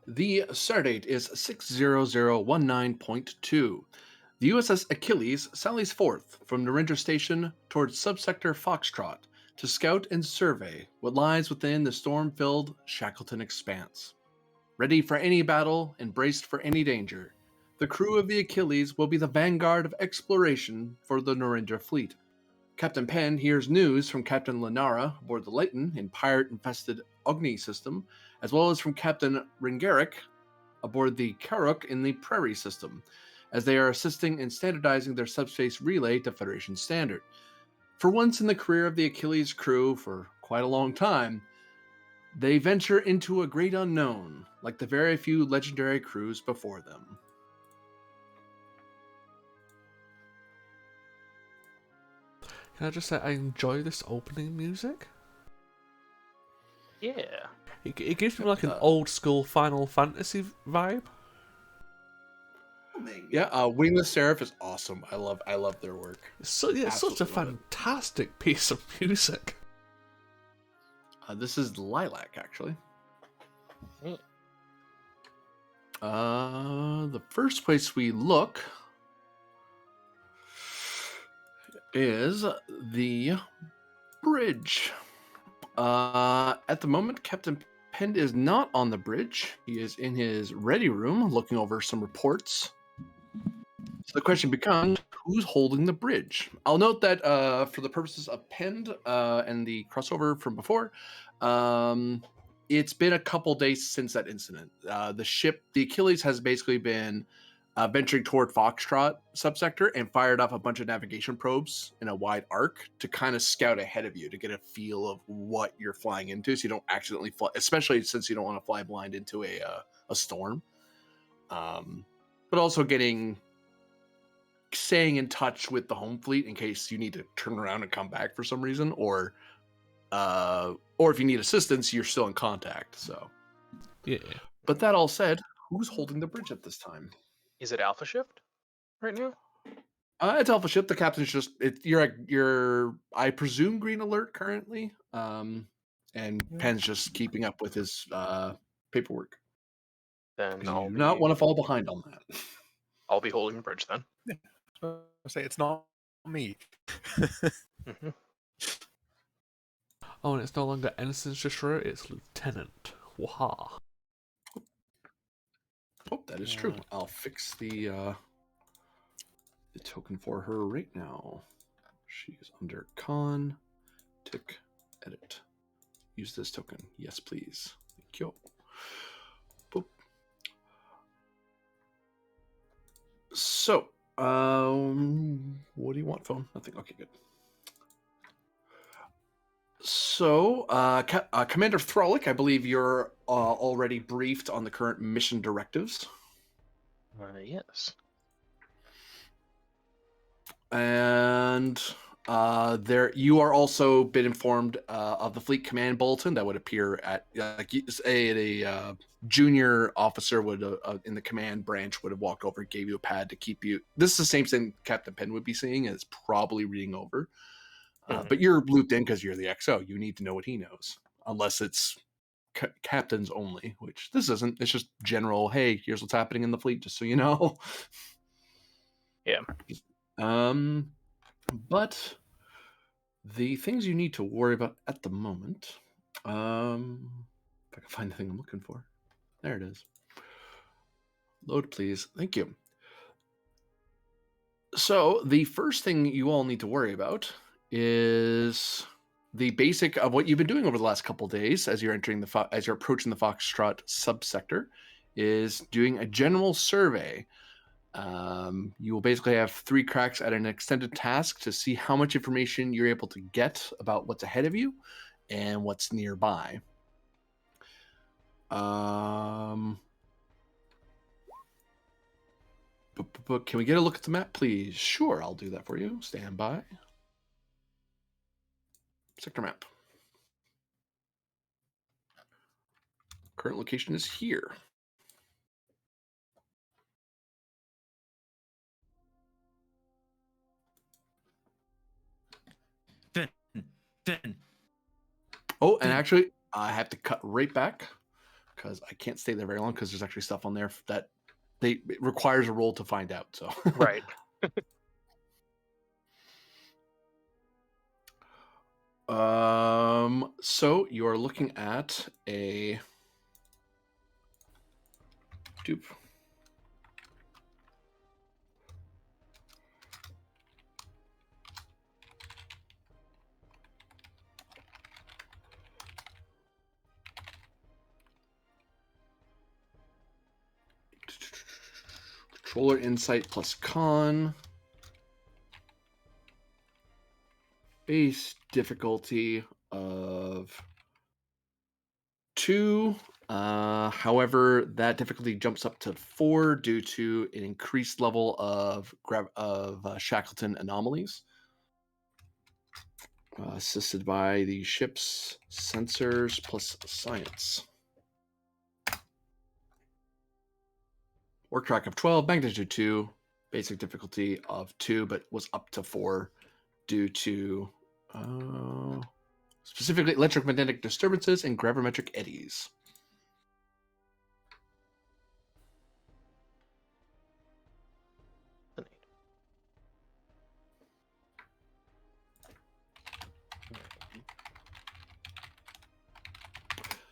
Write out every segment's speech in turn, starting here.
The stardate is 60019.2. The U.S.S. Achilles sallies forth from Narendra Station towards subsector Foxtrot to scout and survey what lies within the storm-filled Shackleton Expanse. Ready for any battle and braced for any danger, the crew of the Achilles will be the vanguard of exploration for the Narendra fleet. Captain Penn hears news from Captain Lenara aboard the Layton in pirate-infested Ogni system, as well as from Captain Ringeric aboard the Karuk in the Prairie system, as they are assisting in standardizing their subspace relay to Federation standard. For once in the career of the Achilles crew for quite a long time, they venture into a great unknown, like the very few legendary crews before them. Can I just say I enjoy this opening music? Yeah. It gives me like an old school Final Fantasy vibe. Yeah, Wingless Seraph is awesome. I love their work. It's such a Absolutely love it. fantastic piece of music. This is Lilac, actually. Mm. The first place we look is the bridge. At the moment, Captain Penn is not on the bridge. He is in his ready room looking over some reports. So the question becomes, who's holding the bridge? I'll note that for the purposes of Penn and the crossover from before, it's been a couple days since that incident. The Achilles, has basically been venturing toward Foxtrot subsector and fired off a bunch of navigation probes in a wide arc to kind of scout ahead of you to get a feel of what you're flying into, so you don't accidentally fly, especially since you don't want to fly blind into a storm. But also staying in touch with the home fleet in case you need to turn around and come back for some reason, or if you need assistance, you're still in contact. So, yeah. But that all said, who's holding the bridge at this time? Is it Alpha Shift right now? It's Alpha Ship. The captain's just you're I presume green alert currently. And Penn's just keeping up with his paperwork. Then You do not want to fall behind on that. I'll be holding the bridge then. Yeah. I say it's not me. Mm-hmm. Oh, and it's no longer Ensign's Destroyer, it's Lieutenant. Waha. Oh, that is true. I'll fix the token for her right now. She is under con. Tick. Edit. Use this token. Yes, please. Thank you. Boop. So, what do you want, phone? Nothing. Okay, good. So, Commander Throlic, I believe you're already briefed on the current mission directives. Yes. And you are also been informed of the fleet command bulletin that would appear at a junior officer would in the command branch would have walked over and gave you a pad to keep you. This is the same thing Captain Penn would be seeing, and it's probably reading over. But you're looped in because you're the XO. You need to know what he knows, unless it's captains only, which this isn't. It's just general. Hey, here's what's happening in the fleet, just so you know. Yeah. But the things you need to worry about at the moment, if I can find the thing I'm looking for. There it is. Load, please. Thank you. So the first thing you all need to worry about is the basic of what you've been doing over the last couple of days as you're approaching the Foxtrot subsector, is doing a general survey. You will basically have 3 cracks at an extended task to see how much information you're able to get about what's ahead of you and what's nearby. Can we get a look at the map, please? Sure, I'll do that for you. Stand by. Sector map. Current location is here. Oh, and actually, I have to cut right back because I can't stay there very long because there's actually stuff on there that it requires a roll to find out. So Right. So you are looking at a dupe. Controller insight plus con. Base difficulty of 2. However, that difficulty jumps up to 4 due to an increased level of Shackleton anomalies. Assisted by the ship's sensors plus science. Work track of 12, magnitude 2, basic difficulty of 2, but was up to 4 due to specifically electromagnetic disturbances and gravimetric eddies.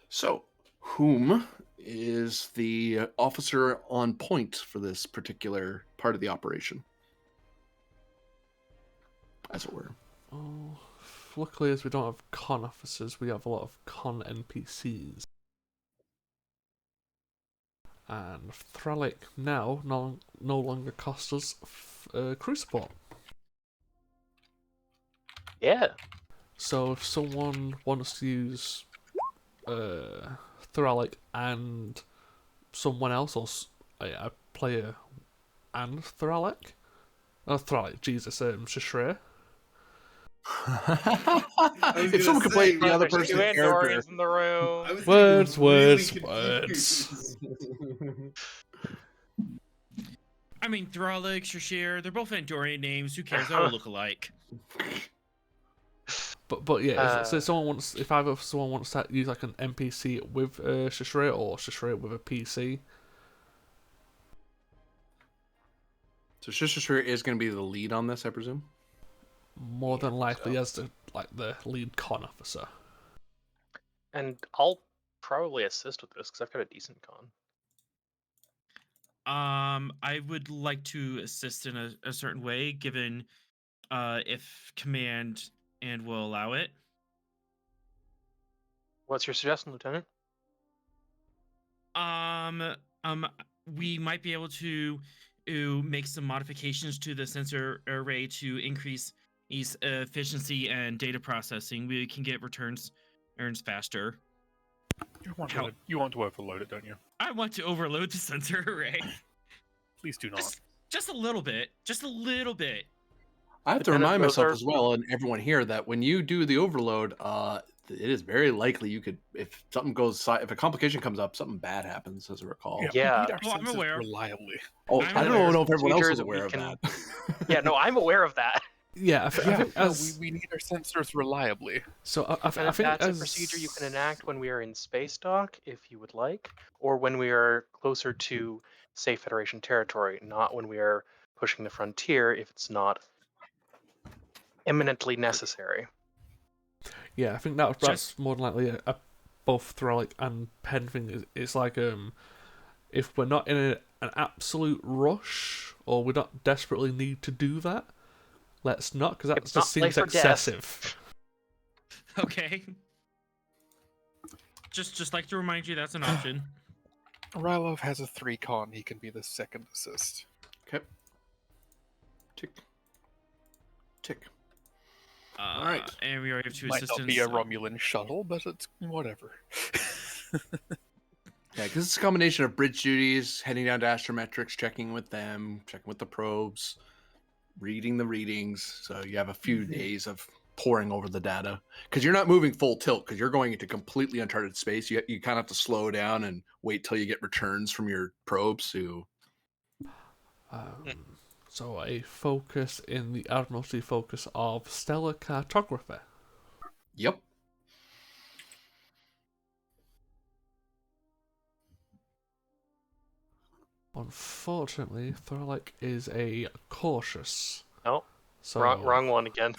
So, whom is the officer on point for this particular part of the operation? As it were. Oh, luckily, as we don't have con officers, we have a lot of con NPCs. And Thralic now no longer costs us crew support. Yeah. So if someone wants to use Thralic and someone else, or a player and Thralic, Shashre. If someone could play the other There's two person's character. Andorians in the room. Words. I mean, Thralic, Shashir, they're both Andorian names. Who cares? They all look alike. But yeah, if either someone wants to use like an NPC with Shashre or Shashre with a PC. So Shishir is going to be the lead on this, I presume. More than likely as the lead con officer. And I'll probably assist with this because I've got a decent con. I would like to assist in a certain way, given if command and will allow it. What's your suggestion, Lieutenant? We might be able to make some modifications to the sensor array to increase efficiency and data processing. We can get returns faster. You want to overload it, don't you? I want to overload the sensor array. Please do not. Just a little bit. Just a little bit. I have to remind myself as well, and everyone here, that when you do the overload, it is very likely you could, if something goes, if a complication comes up, something bad happens, as I recall. Yeah. We need our I'm sensors aware. reliably. Oh, I'm I don't aware. know if everyone else is Procedures aware we of can- that. Yeah, no, I'm aware of that. Yeah, I think we need our sensors reliably. so. I And think that's as a procedure you can enact when we are in space dock, if you would like, or when we are closer to, say, Federation territory, not when we are pushing the frontier if it's not eminently necessary. Yeah, I think that's more than likely a both Thralic and Pen thing. It's like if we're not in an absolute rush or we don't desperately need to do that, let's not, because that It's just not play seems for death. excessive. Okay. Just like to remind you that's an option. Rylov has a 3 con. He can be the second assist. Okay. Tick. Tick. All right. And we already have two Might assistants. not be a Romulan shuttle, but it's whatever. Yeah, because it's a combination of bridge duties, heading down to astrometrics, checking with them, checking with the probes, reading the readings. So you have a few days of poring over the data, because you're not moving full tilt, because you're going into completely uncharted space. You kind of have to slow down and wait till you get returns from your probes. So a focus in the Admiralty focus of stellar cartography. Yep. Unfortunately, Thorlick is a cautious. No, So wrong one again.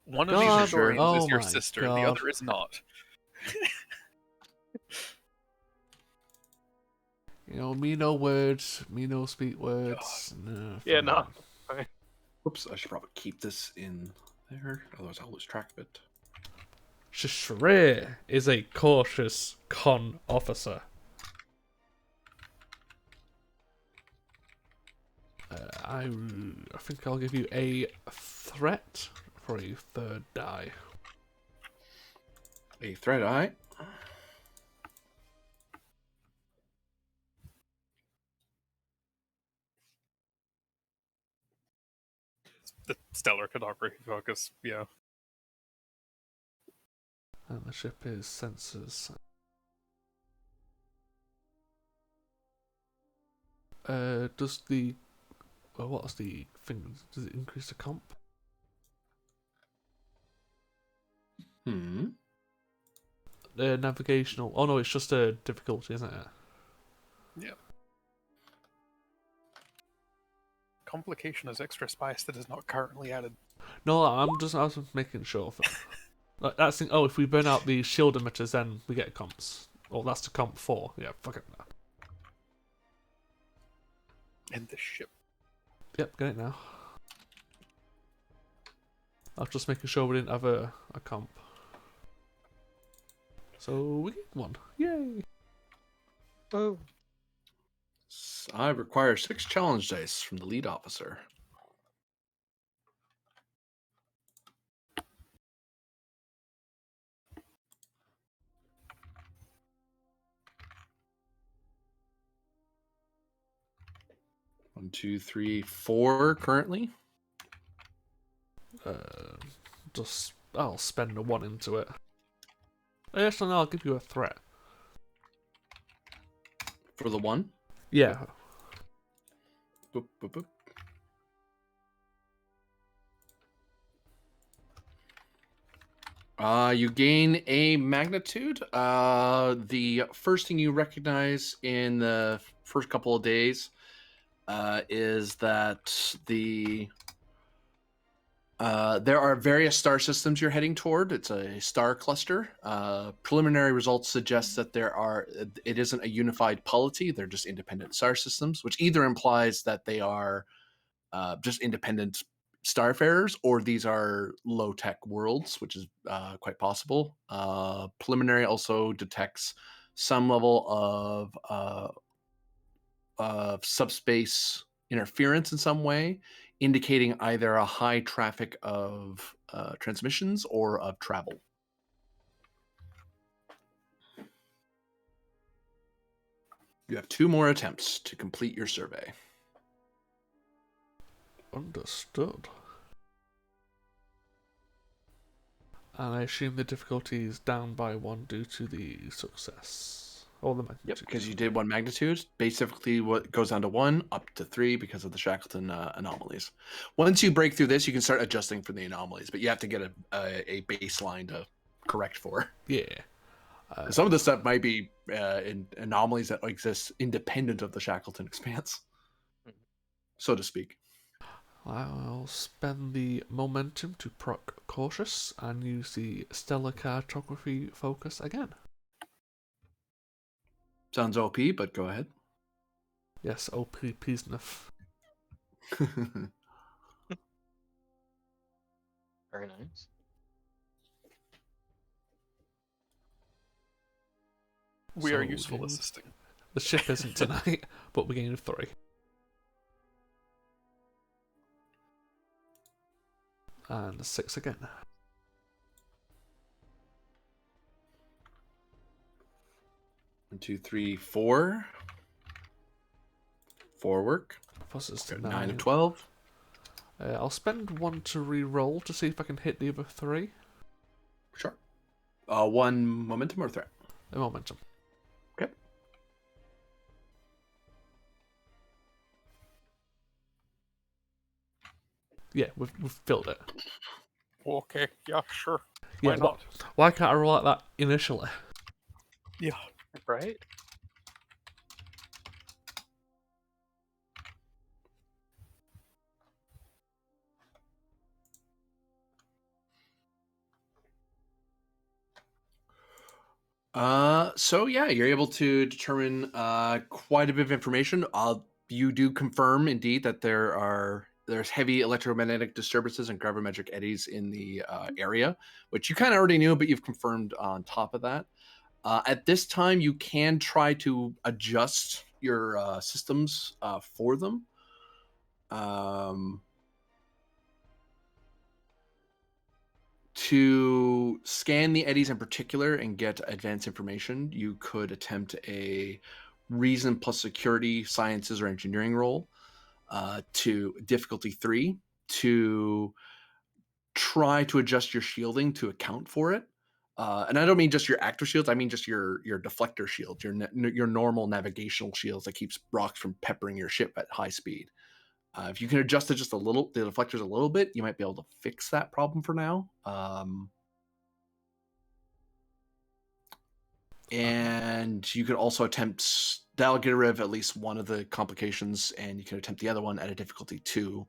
One of God, these sure. historians oh is your my sister, God. the other is not. You know, me no words, me no speak words. No, Yeah, fine. no. Fine. Whoops, I should probably keep this in there, otherwise I'll lose track of it. Shishre is a cautious con officer. I think I'll give you a threat for a third die. A threat eye. The stellar cartography focus, yeah. And the ship is sensors. Does the... Well, what's the thing? Does it increase the comp? Navigational... Oh no, it's just a difficulty, isn't it? Yeah. Complication is extra spice that is not currently added. No, I was making sure. Like, that's the, oh, if we burn out the shield emitters, then we get comps. Oh, that's the comp 4. Yeah, fuck it. And the ship. Yep, get it now. I was just making sure we didn't have a comp. So we get one. Yay! Oh. I require 6 challenge dice from the lead officer. One, two, three, 4 currently. Just I'll spend a 1 into it. Yes, and I'll give you a threat. For the 1. Yeah. Boop, boop, boop. You gain a magnitude. The first thing you recognize in the first couple of days is that there are various star systems you're heading toward. It's a star cluster. Preliminary results suggest that it isn't a unified polity. They're just independent star systems, which either implies that they are just independent starfarers, or these are low-tech worlds, which is quite possible. Preliminary also detects some level of subspace interference in some way, indicating either a high traffic of transmissions or of travel. You have 2 more attempts to complete your survey. Understood. And I assume the difficulty is down by 1 due to the success. Or the magnitude. Yep, because you did 1 magnitude. Basically, what goes down to 1, up to 3 because of the Shackleton anomalies. Once you break through this, you can start adjusting for the anomalies, but you have to get a baseline to correct for. Yeah. Some of this stuff might be in anomalies that exist independent of the Shackleton expanse, so to speak. I'll spend the momentum to proc cautious and use the stellar cartography focus again. Sounds OP, but go ahead. Yes, OP please enough. Very nice. We are So useful gain- assisting. The ship isn't tonight, but we gained 3. And 6 again. One, two, three, 4. 4 work. Plus it's Got 9. 9 of 12. I'll spend 1 to re-roll to see if I can hit the other 3. Sure. 1 momentum or threat? A momentum. Okay. Yeah, we've filled it. Okay, yeah, sure. Yeah, Why not? Why can't I roll like that initially? Yeah. Right? So yeah, you're able to determine quite a bit of information. You do confirm indeed that there's heavy electromagnetic disturbances and gravimetric eddies in the area, which you kind of already knew, but you've confirmed on top of that. At this time, you can try to adjust your systems for them. Um, to scan the eddies in particular and get advanced information, you could attempt a reason plus security sciences or engineering role to difficulty 3 to try to adjust your shielding to account for it. And I don't mean just your active shields. I mean just your deflector shields, your normal navigational shields that keeps rocks from peppering your ship at high speed. If you can adjust it just a little, the deflectors a little bit, you might be able to fix that problem for now. And you could also attempt that'll get rid of at least one of the complications, and you can attempt the other one at a difficulty 2.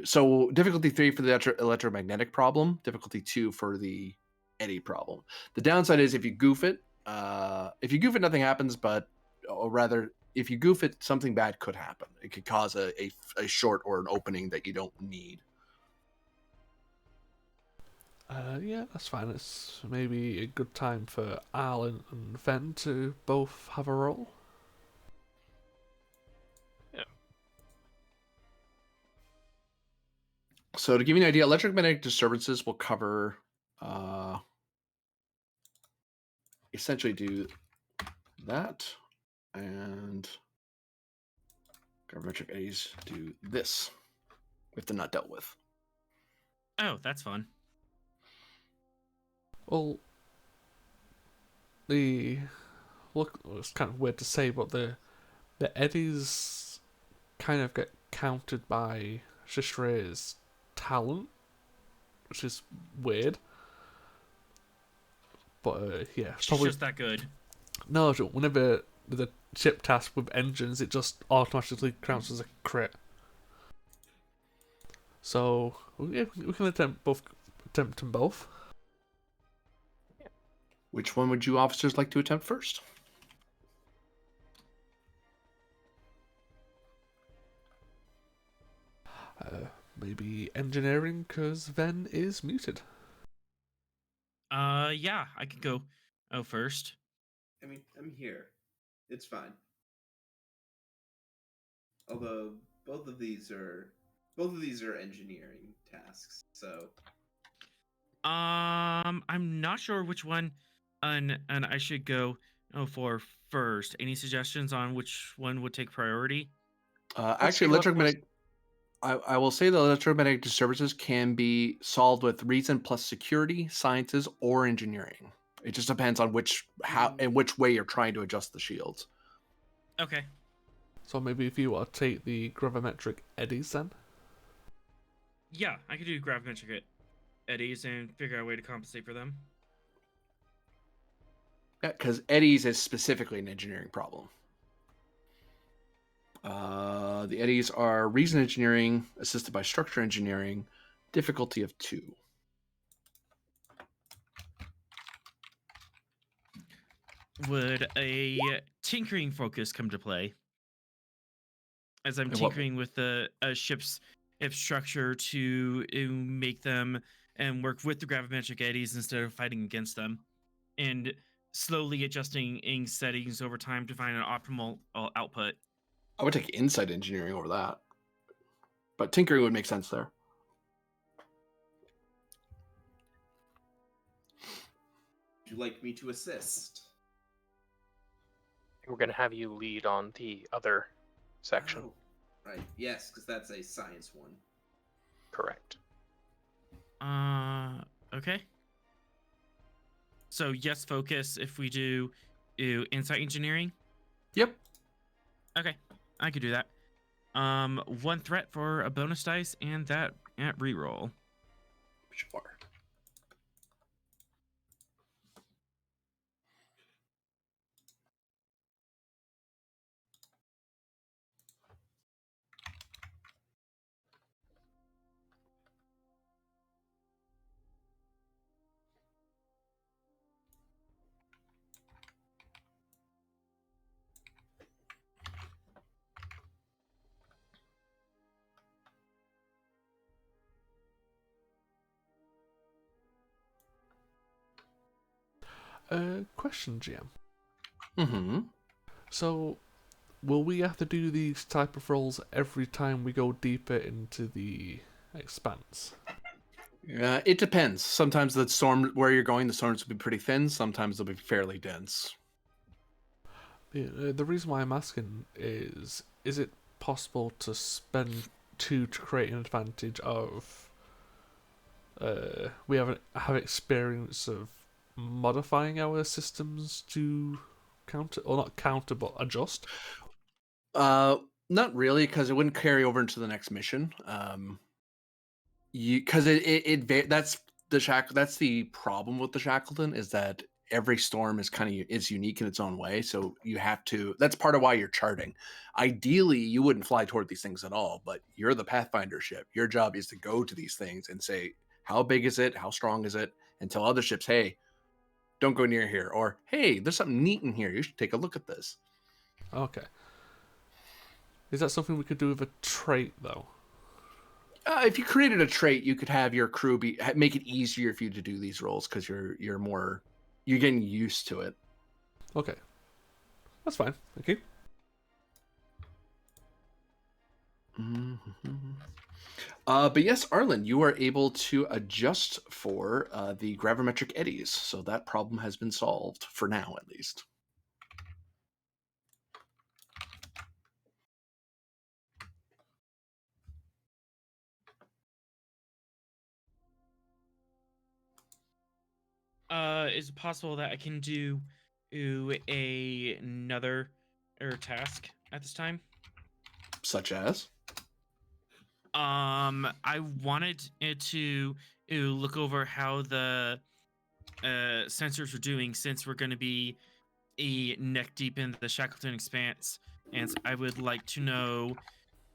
So difficulty 3 for the electromagnetic problem, difficulty 2 for the eddy problem. The downside is if you goof it, nothing happens, but or rather, if you goof it, something bad could happen. It could cause a short or an opening that you don't need. Yeah, that's fine. It's maybe a good time for Al and Ven to both have a role. Yeah. So to give you an idea, electromagnetic disturbances will cover essentially do that, and gravimetric eddies do this if they're not dealt with. Oh, that's fun. Well, it's kind of weird to say, but the eddies kind of get countered by Shishray's talent, which is weird. But yeah, it's She's probably just that good. no. Whenever the ship tasked with engines, it just automatically counts as a crit. So yeah, we can attempt them both. Which one would you officers like to attempt first? Maybe engineering, because Ven is muted. Yeah, I could go. Oh, first. I mean, I'm here. It's fine. Although both of these are engineering tasks, so I'm not sure which one, and I should go for first. Any suggestions on which one would take priority? Actually, electromagnetic. I will say the electromagnetic disturbances can be solved with reason plus security, sciences, or engineering. It just depends on which way you're trying to adjust the shields. Okay. So maybe if you want to take the gravimetric eddies then. Yeah, I could do gravimetric eddies and figure out a way to compensate for them. Yeah, because eddies is specifically an engineering problem. The eddies are reason engineering assisted by structure engineering, difficulty of 2. Would a tinkering focus come to play? As I'm In what- tinkering with the ship's structure to make them and work with the gravimetric eddies instead of fighting against them, and slowly adjusting in settings over time to find an optimal output. I would take insight engineering over that, but tinkering would make sense there. would you like me to assist? We're going to have you lead on the other section. Oh, right. Yes, because that's a science one. Correct. Okay. So yes, focus if we do insight engineering. Yep. Okay, I could do that. One threat for a bonus dice and that at reroll. Sure. Question, GM. Mm-hmm. So, will we have to do these type of rolls every time we go deeper into the expanse? It depends. Sometimes the storm where you're going, the storms will be pretty thin. Sometimes they'll be fairly dense. The reason why I'm asking is it possible to spend 2 to create an advantage of we have experience of modifying our systems to counter, or not counter, but adjust? Not really, because it wouldn't carry over into the next mission. Because that's that's the problem with the Shackleton, is that every storm is unique in its own way. So you have to. That's part of why you're charting. Ideally, you wouldn't fly toward these things at all, but you're the Pathfinder ship. Your job is to go to these things and say, how big is it? How strong is it? And tell other ships, hey, don't go near here, or hey, there's something neat in here. You should take a look at this. Okay. Is that something we could do with a trait, though? If you created a trait, you could have your crew make it easier for you to do these roles, because you're getting used to it. Okay. That's fine. Thank you. Mm-hmm. But yes, Arlen, you are able to adjust for the gravimetric eddies, so that problem has been solved for now, at least. Is it possible that I can do another task at this time? Such as? I wanted it to look over how the sensors are doing, since we're going to be a neck deep in the Shackleton Expanse, and I would like to know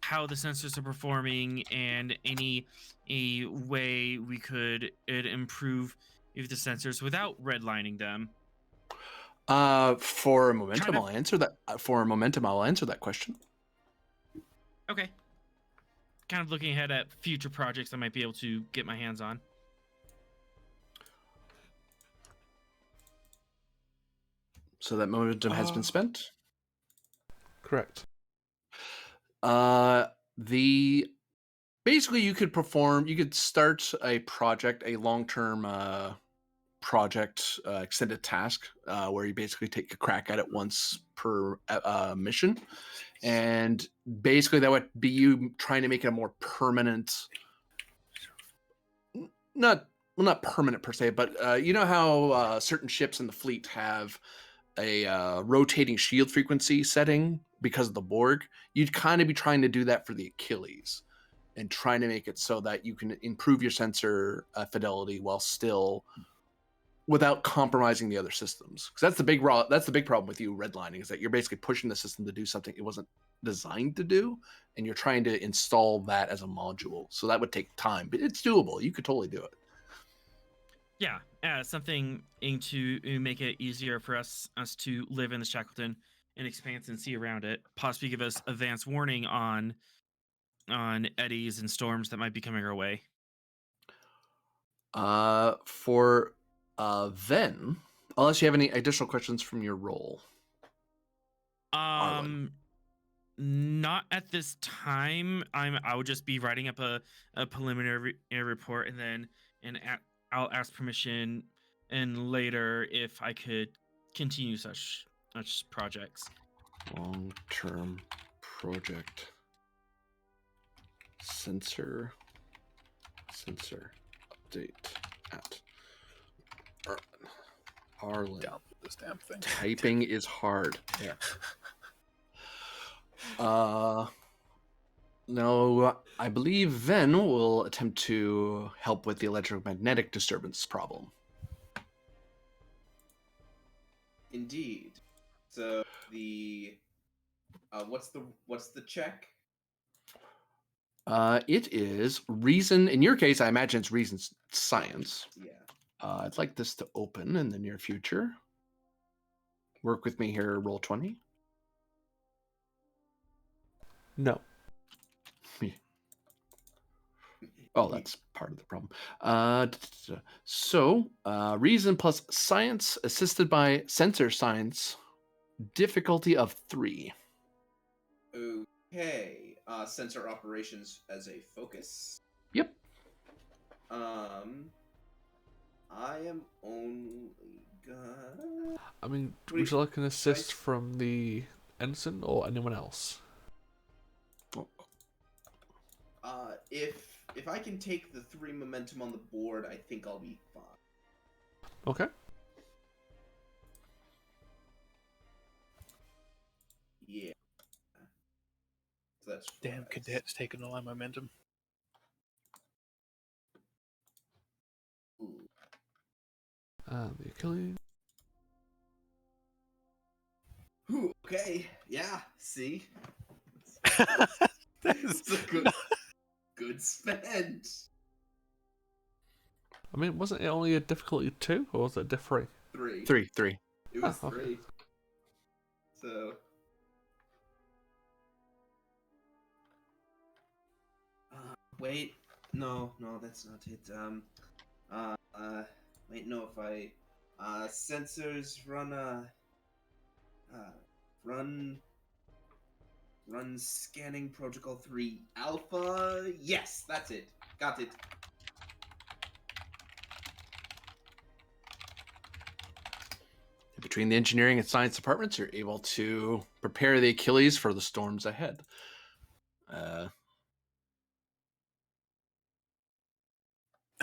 how the sensors are performing and any a way we could improve the sensors without redlining them. For momentum, Kind of- I'll answer that. For momentum, I'll answer that question. Okay. Kind of looking ahead at future projects I might be able to get my hands on. So that momentum has been spent. Correct. The basically you could start a project, a long-term project, extended task, where you basically take a crack at it once per mission, and basically that would be you trying to make it a more permanent, not permanent per se, but you know how certain ships in the fleet have a rotating shield frequency setting because of the Borg. You'd kind of be trying to do that for the Achilles, and trying to make it so that you can improve your sensor fidelity while still without compromising the other systems. Because that's the big problem with you redlining, is that you're basically pushing the system to do something it wasn't designed to do, and you're trying to install that as a module. So that would take time, but it's doable. You could totally do it. Yeah, something to make it easier for us to live in the Shackleton and Expanse and see around it. Possibly give us advance warning on eddies and storms that might be coming our way. For then, unless you have any additional questions from your role. Arlen. Not at this time. I would just be writing up a preliminary report, and then I'll ask permission and later if I could continue such projects. Long-term project sensor update at Arlen. Download this damn thing. Typing is hard. Yeah. No, I believe Ven will attempt to help with the electromagnetic disturbance problem. Indeed. So the what's the check? It is reason. In your case, I imagine it's reason science. Yeah. I'd like this to open in the near future. Work with me here. Roll 20. No. Oh, that's part of the problem. Reason plus science assisted by sensor science, difficulty of 3. Okay. Sensor operations as a focus. Yep. I am only gonna. I mean, Wait, would you like an assist guys- from the ensign or anyone else? If I can take the 3 momentum on the board, I think I'll be fine. Okay. Yeah. So that's Damn, flies. cadets taking all our momentum. Ooh. The Achilles. Ooh, okay. Yeah. See. That's It's a good spend. I mean, wasn't it only a difficulty 2, or was it a 3? 3. 3. It was Ah, okay. 3. So. Wait. No, that's not it. Wait, no, if I. Sensors run run scanning protocol 3 alpha. Yes, that's it. Got it. Between the engineering and science departments, you're able to prepare the Achilles for the storms ahead.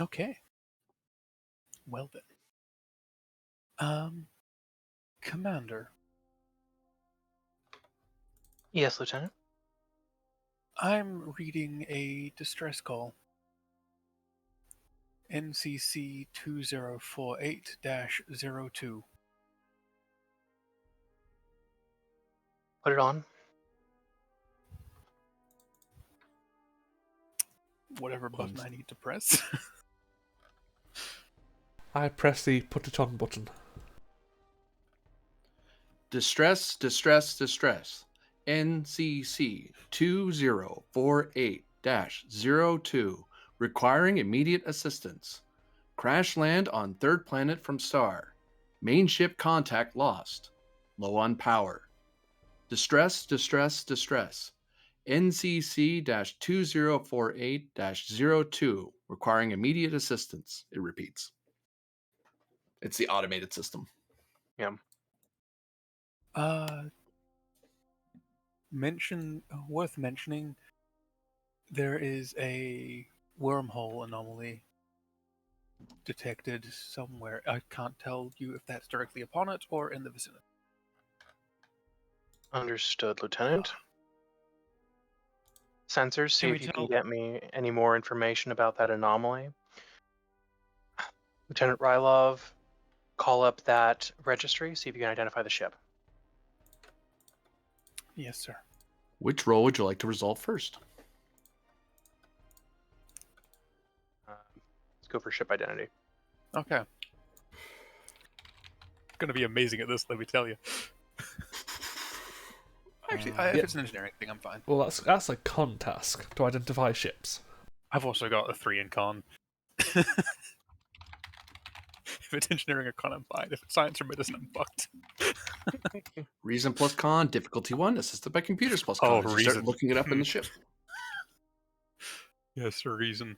okay. Well then. Commander, Yes, Lieutenant. I'm reading a distress call. NCC 2048-02. Put it on. Whatever button I need to press. I press the put it on button. Distress. NCC 2048-02, requiring immediate assistance. Crash land on third planet from star. Main ship contact lost. Low on power. Distress. NCC 2048-02, requiring immediate assistance. It repeats. It's the automated system. Yeah. Worth mentioning, there is a wormhole anomaly detected somewhere. I can't tell you if that's directly upon it or in the vicinity. Understood, Lieutenant. Sensors, see Can if we you can tell- get me any more information about that anomaly. Lieutenant Rylov, call up that registry, see if you can identify the ship. Yes, sir. Which role would you like to resolve first? Let's go for ship identity. Okay. It's going to be amazing at this, let me tell you. Actually, if yeah. it's an engineering thing, I'm fine. Well, that's a con task to identify ships. I've also got a 3 in con. If it's engineering or con, I'm fine. If it's science or medicine, I'm fucked. Reason plus con, difficulty 1, assisted by computers plus Oh, con. As you start reason. looking it up in the ship. Yes, sir, reason.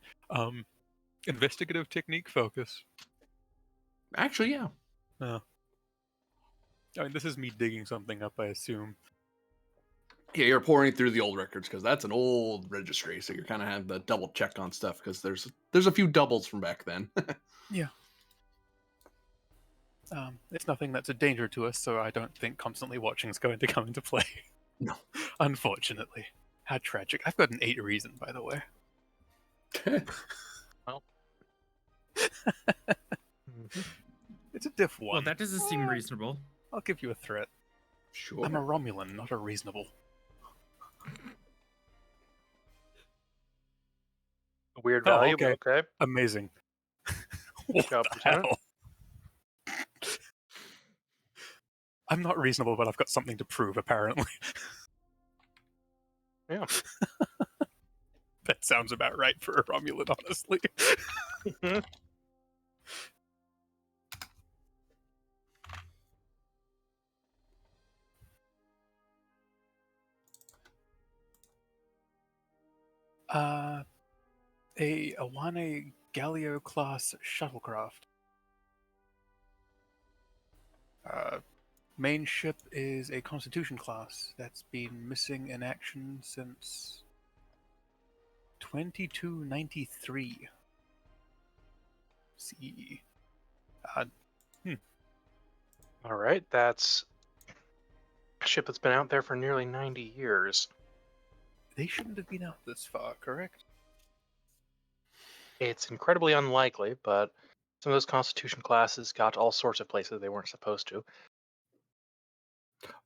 Investigative technique focus. Actually, yeah. I mean, this is me digging something up, I assume. Yeah, you're pouring through the old records because that's an old registry, so you're kind of having to double check on stuff because there's a few doubles from back then. Yeah. It's nothing that's a danger to us, so I don't think constantly watching is going to come into play. No. Unfortunately. How tragic. I've got an 8 reason, by the way. Well. It's a diff 1. Well, that doesn't seem reasonable. I'll give you a threat. Sure. I'm a Romulan, not a reasonable. Weird Oh, value, okay. but okay. Amazing. What job, the Lieutenant. hell? I'm not reasonable, but I've got something to prove, apparently. Yeah. That sounds about right for a Romulan, honestly. A Awane Galio class shuttlecraft. Main ship is a Constitution class that's been missing in action since 2293 CE. All right, that's a ship that's been out there for nearly 90 years. They shouldn't have been out this far, correct? It's incredibly unlikely, but some of those Constitution classes got to all sorts of places they weren't supposed to.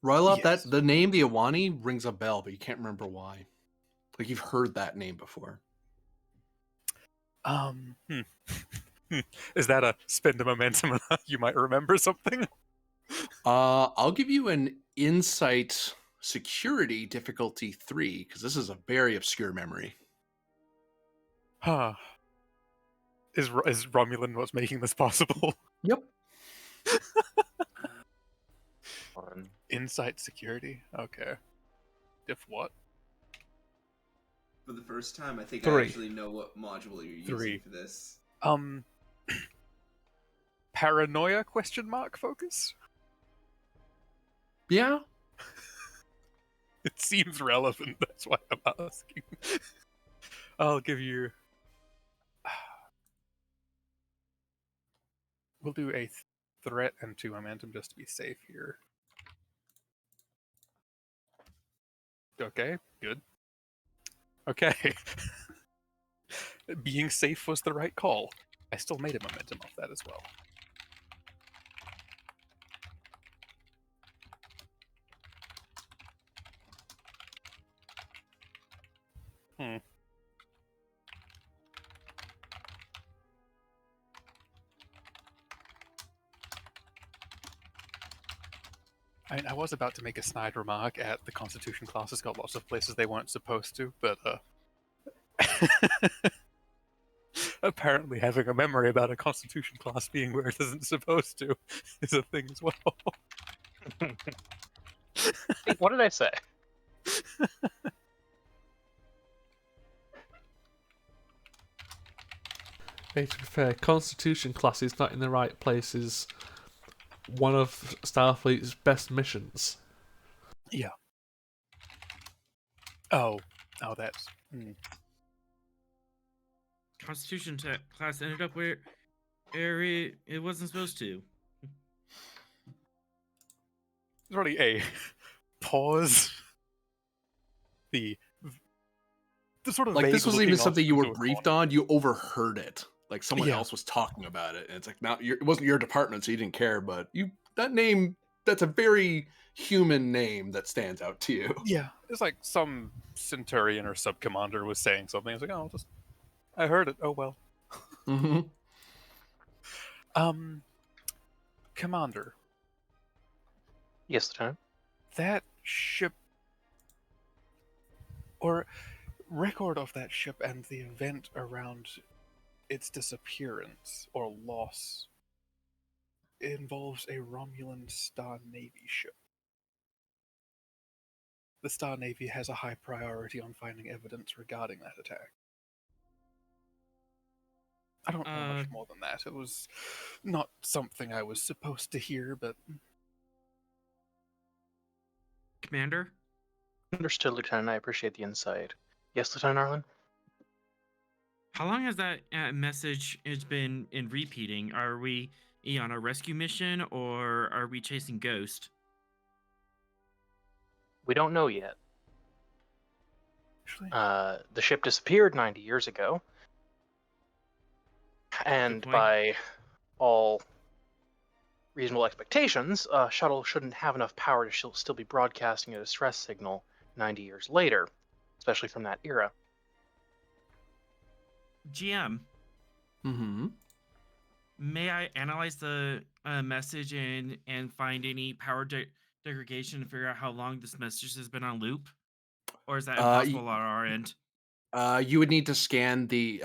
Rylop, Yes. the name the Awani rings a bell, but you can't remember why. Like you've heard that name before. Is that a spend a momentum? You might remember something. I'll give you an insight security difficulty 3 because this is a very obscure memory. Huh. Is Romulan what's making this possible? Yep. Fun. Insight security. Okay. If what? For the first time, I think 3. I actually know what module you're using 3. for this. Paranoia question mark focus? Yeah. It seems relevant, that's why I'm asking. I'll give you... We'll do a threat and 2 momentum just to be safe here. Okay, good. Okay. Being safe was the right call. I still made a momentum off that as well. I mean, I was about to make a snide remark at the Constitution classes got lots of places they weren't supposed to, but apparently having a memory about a Constitution class being where it isn't supposed to is a thing as well. Hey, what did I say? Hey, to be fair, Constitution class is not in the right place is one of Starfleet's best missions. Yeah. Oh, that's... Constitution class ended up where it wasn't supposed to. There's already a pause. The sort of Like vague this wasn't looking even off something you were into a briefed corner. on. You overheard it. Like someone Yeah. else was talking about it, and it's like now it wasn't your department, so you didn't care. But that name, that's a very human name that stands out to you. Yeah, it's like some Centurion or sub-commander was saying something. I was like, oh, I heard it. Oh well. Mm-hmm. Commander, Yes, Lieutenant. that ship, or record of that ship and the event around its disappearance or loss involves a Romulan Star Navy ship. The Star Navy has a high priority on finding evidence regarding that attack. I don't know much more than that. It was not something I was supposed to hear, but... Commander? Understood, Lieutenant. I appreciate the insight. Yes, Lieutenant Arlen? How long has that message has been in repeating? Are we on a rescue mission or are we chasing Ghost? We don't know yet. Actually, The ship disappeared 90 years ago. And point. by all reasonable expectations, a shuttle shouldn't have enough power to still be broadcasting a distress signal 90 years later, especially from that era. GM, Mm-hmm. may I analyze the message and find any power degradation and figure out how long this message has been on loop? Or is that impossible on our end? You would need to scan the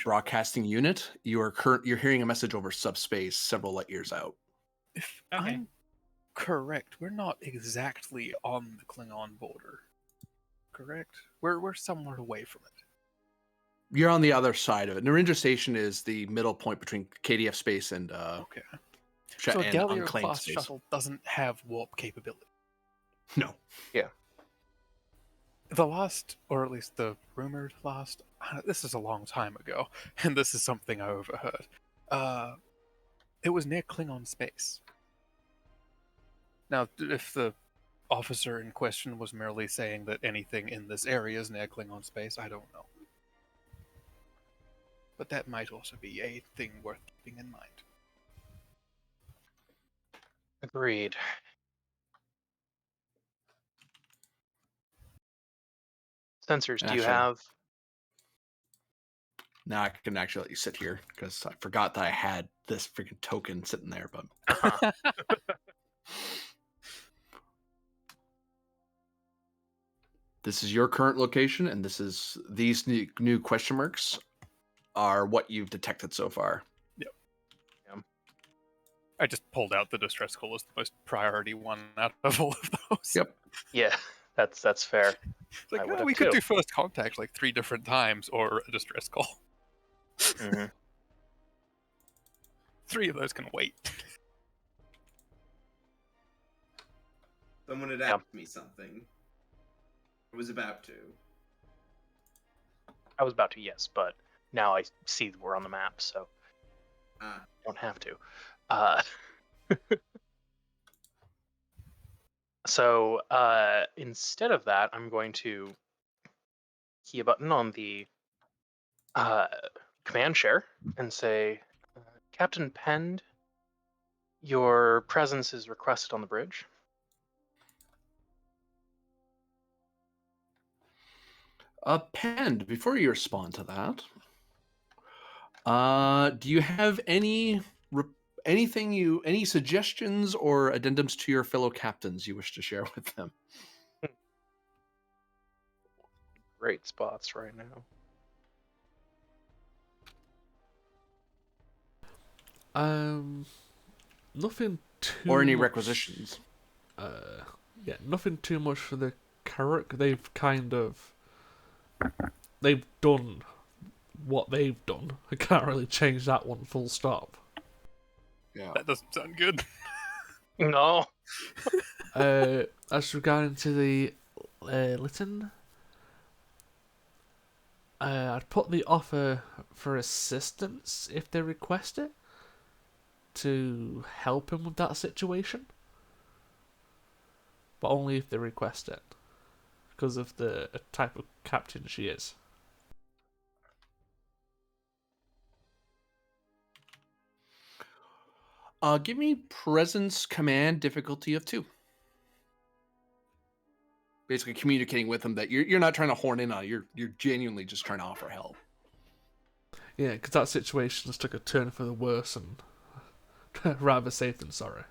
broadcasting unit. You're hearing a message over subspace several light years out. If Okay. I'm correct, we're not exactly on the Klingon border. Correct? We're somewhere away from it. You're on the other side of it. Narendra Station is the middle point between KDF space and Okay. So a and Galileo unclaimed class space. shuttle doesn't have warp capability. No. The last, or at least the rumored last, this is a long time ago, and this is something I overheard. It was near Klingon space. Now, if the officer in question was merely saying that anything in this area is near Klingon space, I don't know. But that might also be a thing worth keeping in mind. Agreed. Sensors, do you Actually- have? Now I can actually let you sit here because I forgot that I had this freaking token sitting there. But this is your current location, and these new question marks are what you've detected so far. I just pulled out the distress call as the most priority one out of all of those. Yep. Yeah, that's fair. It's like, I no, would've we could too. do first contact like 3 different times or a distress call. Mhm. 3 of those can wait. Someone had asked me something. I was about to. I was about to, yes, but now I see that we're on the map, so Ah, don't have to. So instead of that, I'm going to key a button on the command share and say, Captain Pend, your presence is requested on the bridge. Pend, before you respond to that, do you have any suggestions or addendums to your fellow captains you wish to share with them? Great spots right now. Nothing too. Or any much, requisitions? Yeah, nothing too much for the Carrick. They've done what they've done. I can't really change that one. Full stop. Yeah. That doesn't sound good. No. As regarding to the Lytton, I'd put the offer for assistance if they request it to help him with that situation, but only if they request it because of the type of captain she is. Give me presence command difficulty of 2. Basically communicating with them that you're not trying to horn in on it. You're genuinely just trying to offer help. Yeah, because that situation just took a turn for the worse, and rather safe than sorry.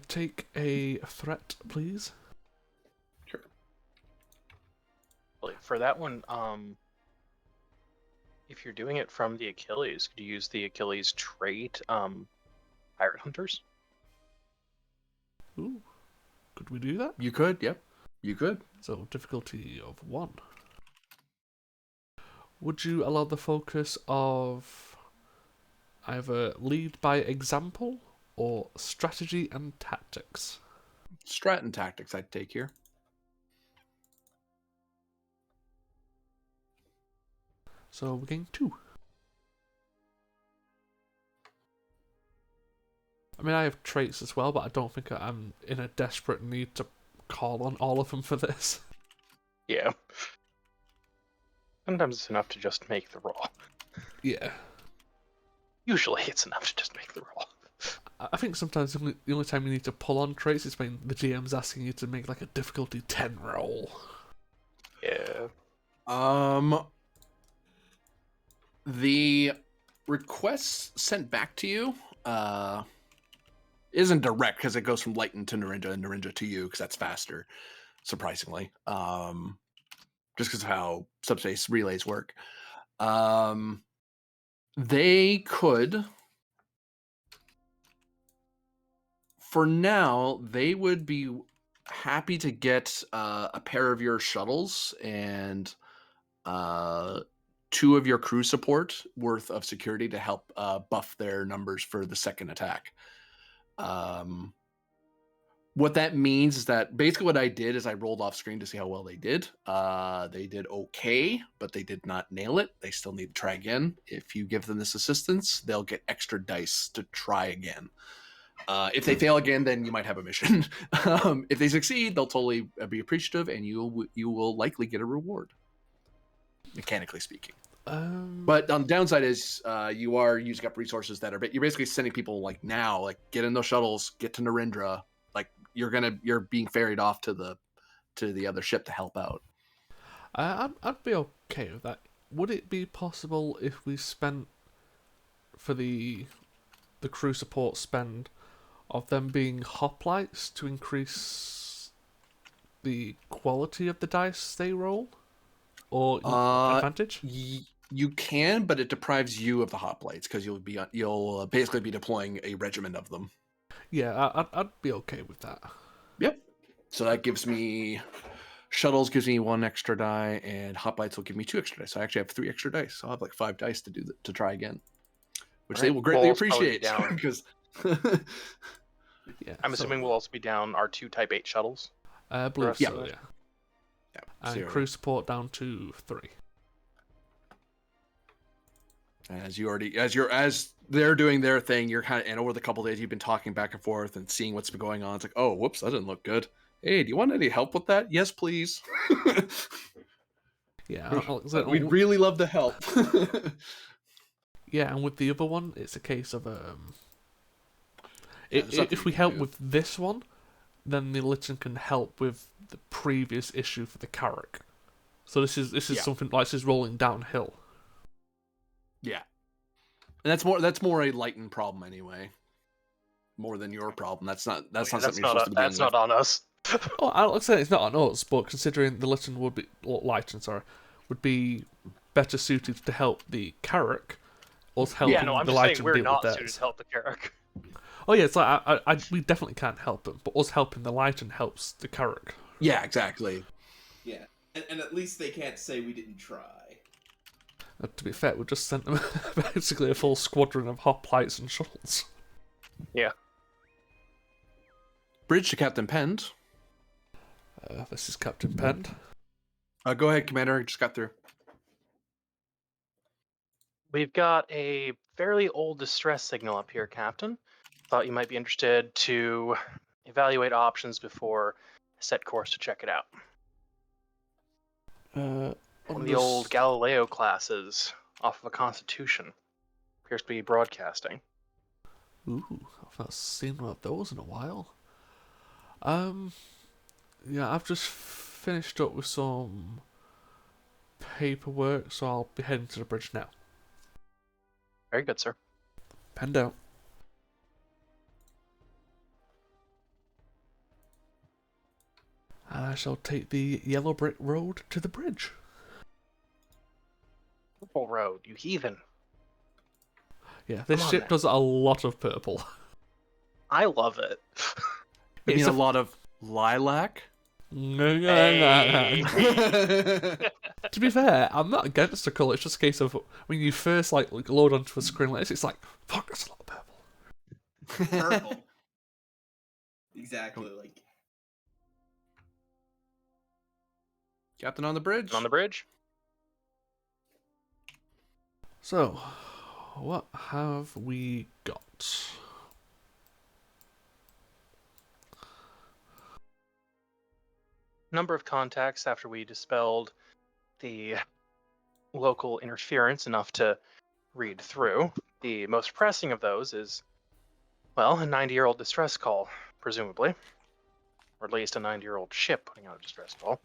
Take a threat, please. Sure. For that one, if you're doing it from the Achilles, could you use the Achilles trait, Pirate Hunters? Ooh, could we do that? You could, yep. You could. So, difficulty of 1. Would you allow the focus of either lead by example or strategy and tactics? Strat and tactics I'd take here. So, we're getting 2. I mean, I have traits as well, but I don't think I'm in a desperate need to call on all of them for this. Yeah. Sometimes it's enough to just make the roll. Yeah. Usually it's enough to just make the roll. I think sometimes the only time you need to pull on traits is when the GM's asking you to make like a difficulty 10 roll. Yeah. The request sent back to you isn't direct because it goes from Lighten to Narendra and Narendra to you because that's faster. surprisingly, just because of how subspace relays work. They could, for now, they would be happy to get a pair of your shuttles and 2 of your crew support worth of security to help buff their numbers for the second attack. What that means is that basically what I did is I rolled off screen to see how well they did. They did okay, but they did not nail it. They still need to try again. If you give them this assistance, they'll get extra dice to try again. If they fail again, then you might have a mission. If they succeed, they'll totally be appreciative, and you will likely get a reward, mechanically speaking. But on the downside is you are using up resources that are, you're basically sending people like now, like get in those shuttles, get to Narendra, like you're being ferried off to the other ship to help out. I'd be okay with that. Would it be possible if we spent for the crew support spend of them being hoplites to increase the quality of the dice they roll, or advantage? You can, but it deprives you of the hoplites because you'll basically be deploying a regiment of them. Yeah, I'd be okay with that. Yep. So that gives me shuttles gives me 1 extra die, and hoplites will give me 2 extra dice. So I actually have 3 extra dice. So I'll have like 5 dice to try again, which they will greatly appreciate. Because yeah, I'm assuming we'll also be down our 2 Type 8 shuttles. I believe so. Yeah. And 0. crew support down to 3. As they're doing their thing, you're kind of, and over the couple days you've been talking back and forth and seeing what's been going on. It's like, oh, whoops, that didn't look good. Hey, do you want any help with that? Yes, please. Yeah, we'd really love to help. Yeah, and with the other one, it's a case of if we help with this one, then the Litten can help with the previous issue for the Carrack. So this is something like this is rolling downhill. Yeah, and that's more a Lighten problem anyway, more than your problem. That's not something you're supposed to be dealing with. That's not on us. Oh, I'll say it's not on us, but considering the Lighten would be better suited to help the Carrack, us helping I'm the just Lighten saying we're deal not with suited theirs. to help the Carrack. Oh yeah, it's like we definitely can't help them, but us helping the Lighten helps the Carrack. Yeah, exactly. Yeah, and at least they can't say we didn't try. To be fair, we just sent them basically a full squadron of hoplites and shuttles. Yeah. Bridge to Captain Pend. This is Captain Pend. Go ahead, Commander. I just got through. We've got a fairly old distress signal up here, Captain. Thought you might be interested to evaluate options before I set course to check it out. One of the old Galileo classes off of a Constitution. Appears to be broadcasting. Ooh, I've not seen one of those in a while. Yeah, I've just finished up with some paperwork, so I'll be heading to the bridge now. Very good, sir. Penned out. And I shall take the yellow brick road to the bridge. Purple Road, you heathen. Yeah, this ship does a lot of purple. I love it. You mean a lot of lilac? Hey. To be fair, I'm not against the colour. It's just a case of when you first like load onto a screen like this, it's like, fuck, that's a lot of purple. Purple. Exactly, like. Captain on the bridge. On the bridge. So, what have we got? Number of contacts after we dispelled the local interference enough to read through. The most pressing of those is, well, a 90-year-old distress call, presumably. Or at least a 90-year-old ship putting out a distress call.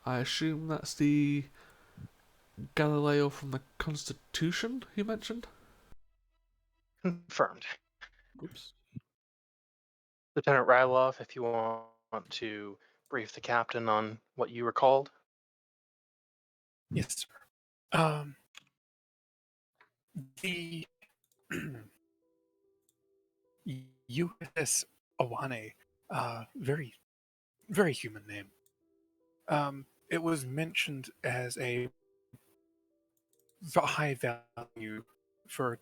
I assume that's the Galileo from the Constitution you mentioned? Confirmed. Oops. Lieutenant Ryloff, if you want to brief the captain on what you recalled. Yes, sir. The U.S. Awane, very, very human name. It was mentioned as a high value for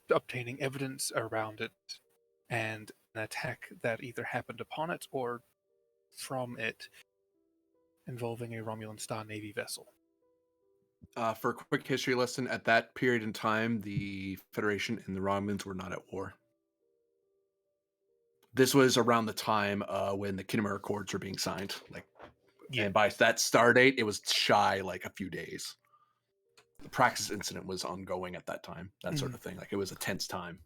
obtaining evidence around it and an attack that either happened upon it or from it involving a Romulan Star Navy vessel. For a quick history lesson, at that period in time, the Federation and the Romulans were not at war. This was around the time when the Khmer Accords were being signed. Yeah. And by that star date, it was shy like a few days. The Praxis incident was ongoing at that time, that sort of thing. Like, it was a tense time.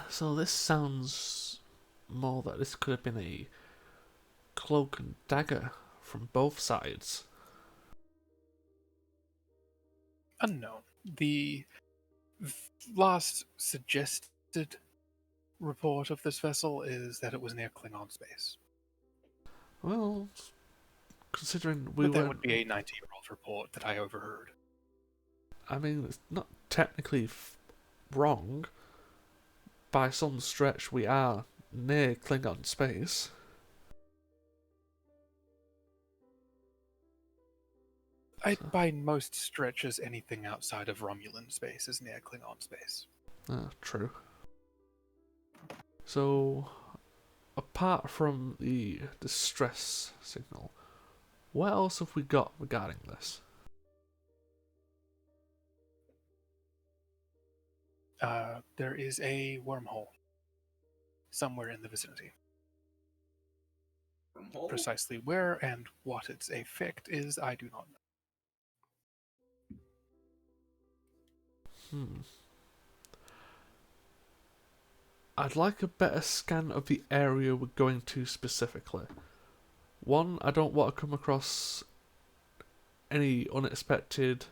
So this sounds more that this could have been a cloak and dagger from both sides. Unknown. The last suggested report of this vessel is that it was near Klingon space. Well, considering we But that went, would be a 90-year-old report that I overheard. I mean, it's not technically wrong. By some stretch, we are near Klingon space. By most stretches, anything outside of Romulan space is near Klingon space. True. So, apart from the distress signal, what else have we got regarding this? There is a wormhole somewhere in the vicinity. Wormhole? Precisely where and what its effect is, I do not know. I'd like a better scan of the area we're going to specifically. One, I don't want to come across any unexpected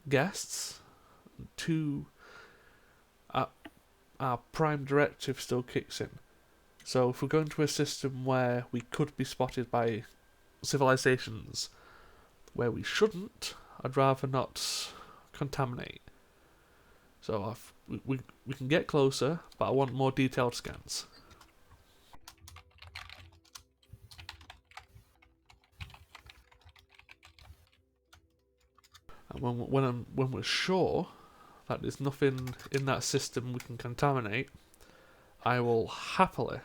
guests. Two, our prime directive still kicks in. So if we're going to a system where we could be spotted by civilizations where we shouldn't, I'd rather not contaminate. So we can get closer, but I want more detailed scans. And when we're sure that there's nothing in that system we can contaminate, I will happily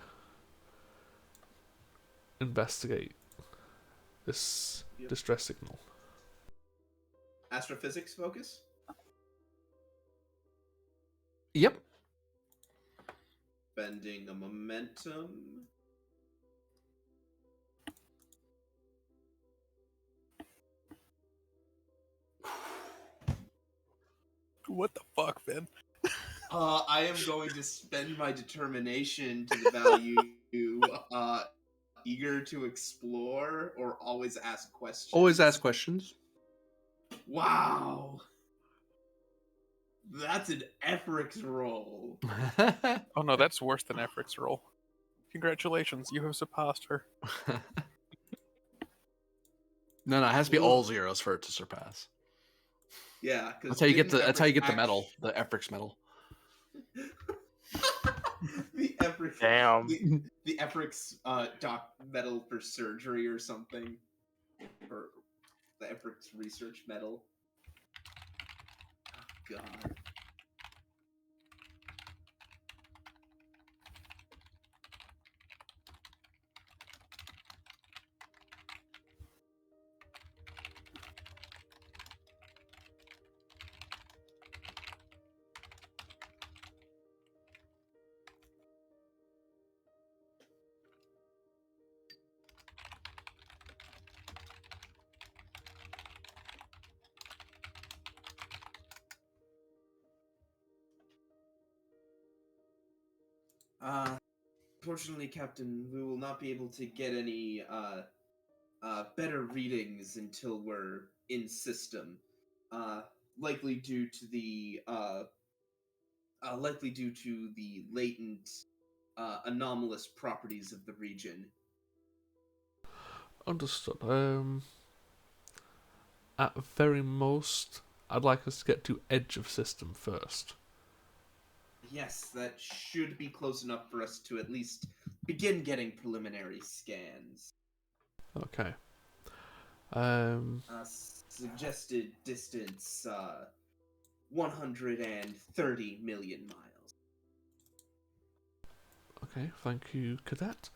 investigate this distress signal. Astrophysics focus? Yep. Bending a momentum. What the fuck, Ben? I am going to spend my determination to the value eager to explore or always ask questions. Always ask questions. Wow. That's an Efrix roll. Oh no, that's worse than Efric's roll. Congratulations, you have surpassed her. No, it has to be all zeros for it to surpass. Yeah, because That's how you get the. That's how you get the medal, the Efrix medal. the Efrix. Damn. The Efrix doc medal for surgery or something, or the Efrix research medal. Oh, God. Unfortunately, Captain, we will not be able to get any better readings until we're in system. Likely due to the latent anomalous properties of the region. Understood. At very most, I'd like us to get to edge of system first. Yes, that should be close enough for us to at least begin getting preliminary scans. Okay. Suggested distance, 130 million miles. Okay, thank you, Cadet.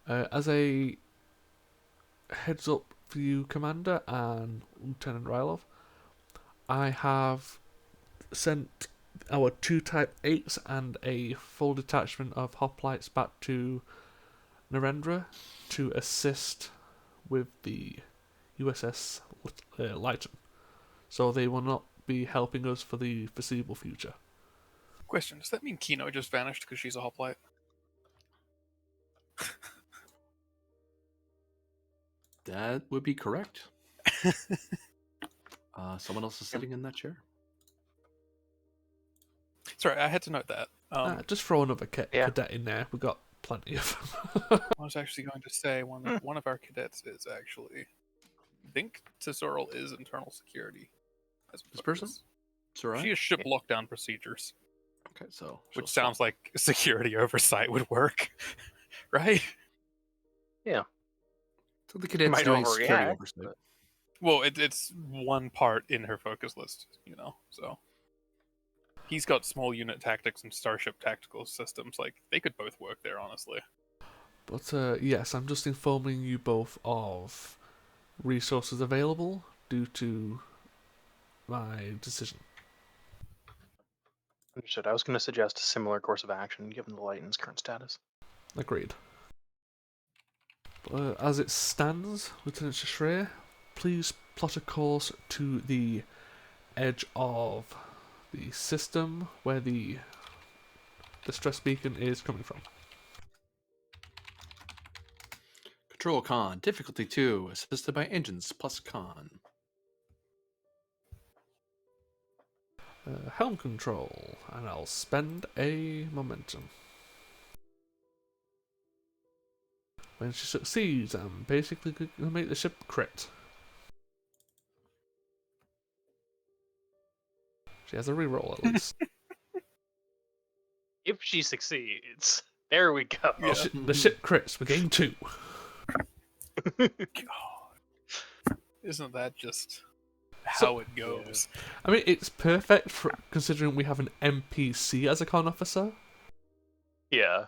As a heads up for you, Commander and Lieutenant Rylov, I have sent our 2 Type 8s and a full detachment of hoplites back to Narendra to assist with the U.S.S. Lighton. So they will not be helping us for the foreseeable future. Question: does that mean Kino just vanished because she's a hoplite? That would be correct. Someone else is sitting in that chair. Sorry, I had to note that. Just throw another Yeah. cadet in there. We've got plenty of I was actually going to say one of our cadets is actually, I think Tesoral is internal security. As This person? Sarai? She is ship lockdown procedures, Okay, so which sounds like security oversight would work, right? Yeah. So the cadet's Might doing security overreact, oversight. but- Well, it's one part in her focus list, so. He's got small unit tactics and starship tactical systems. Like, they could both work there, honestly. But yes, I'm just informing you both of resources available due to my decision. Understood. I was going to suggest a similar course of action given the Lighton's current status. Agreed. As it stands, Lieutenant Shashre, please plot a course to the edge of the system where the distress beacon is coming from. Control con, difficulty 2, assisted by engines plus con. Helm control, and I'll spend a momentum. When she succeeds, I'm basically going to make the ship crit. She has a reroll at least. If she succeeds, there we go. Yeah. The ship crits. We gain 2. God. Isn't that just how it goes? I mean, it's perfect for considering we have an NPC as a con officer. Yeah.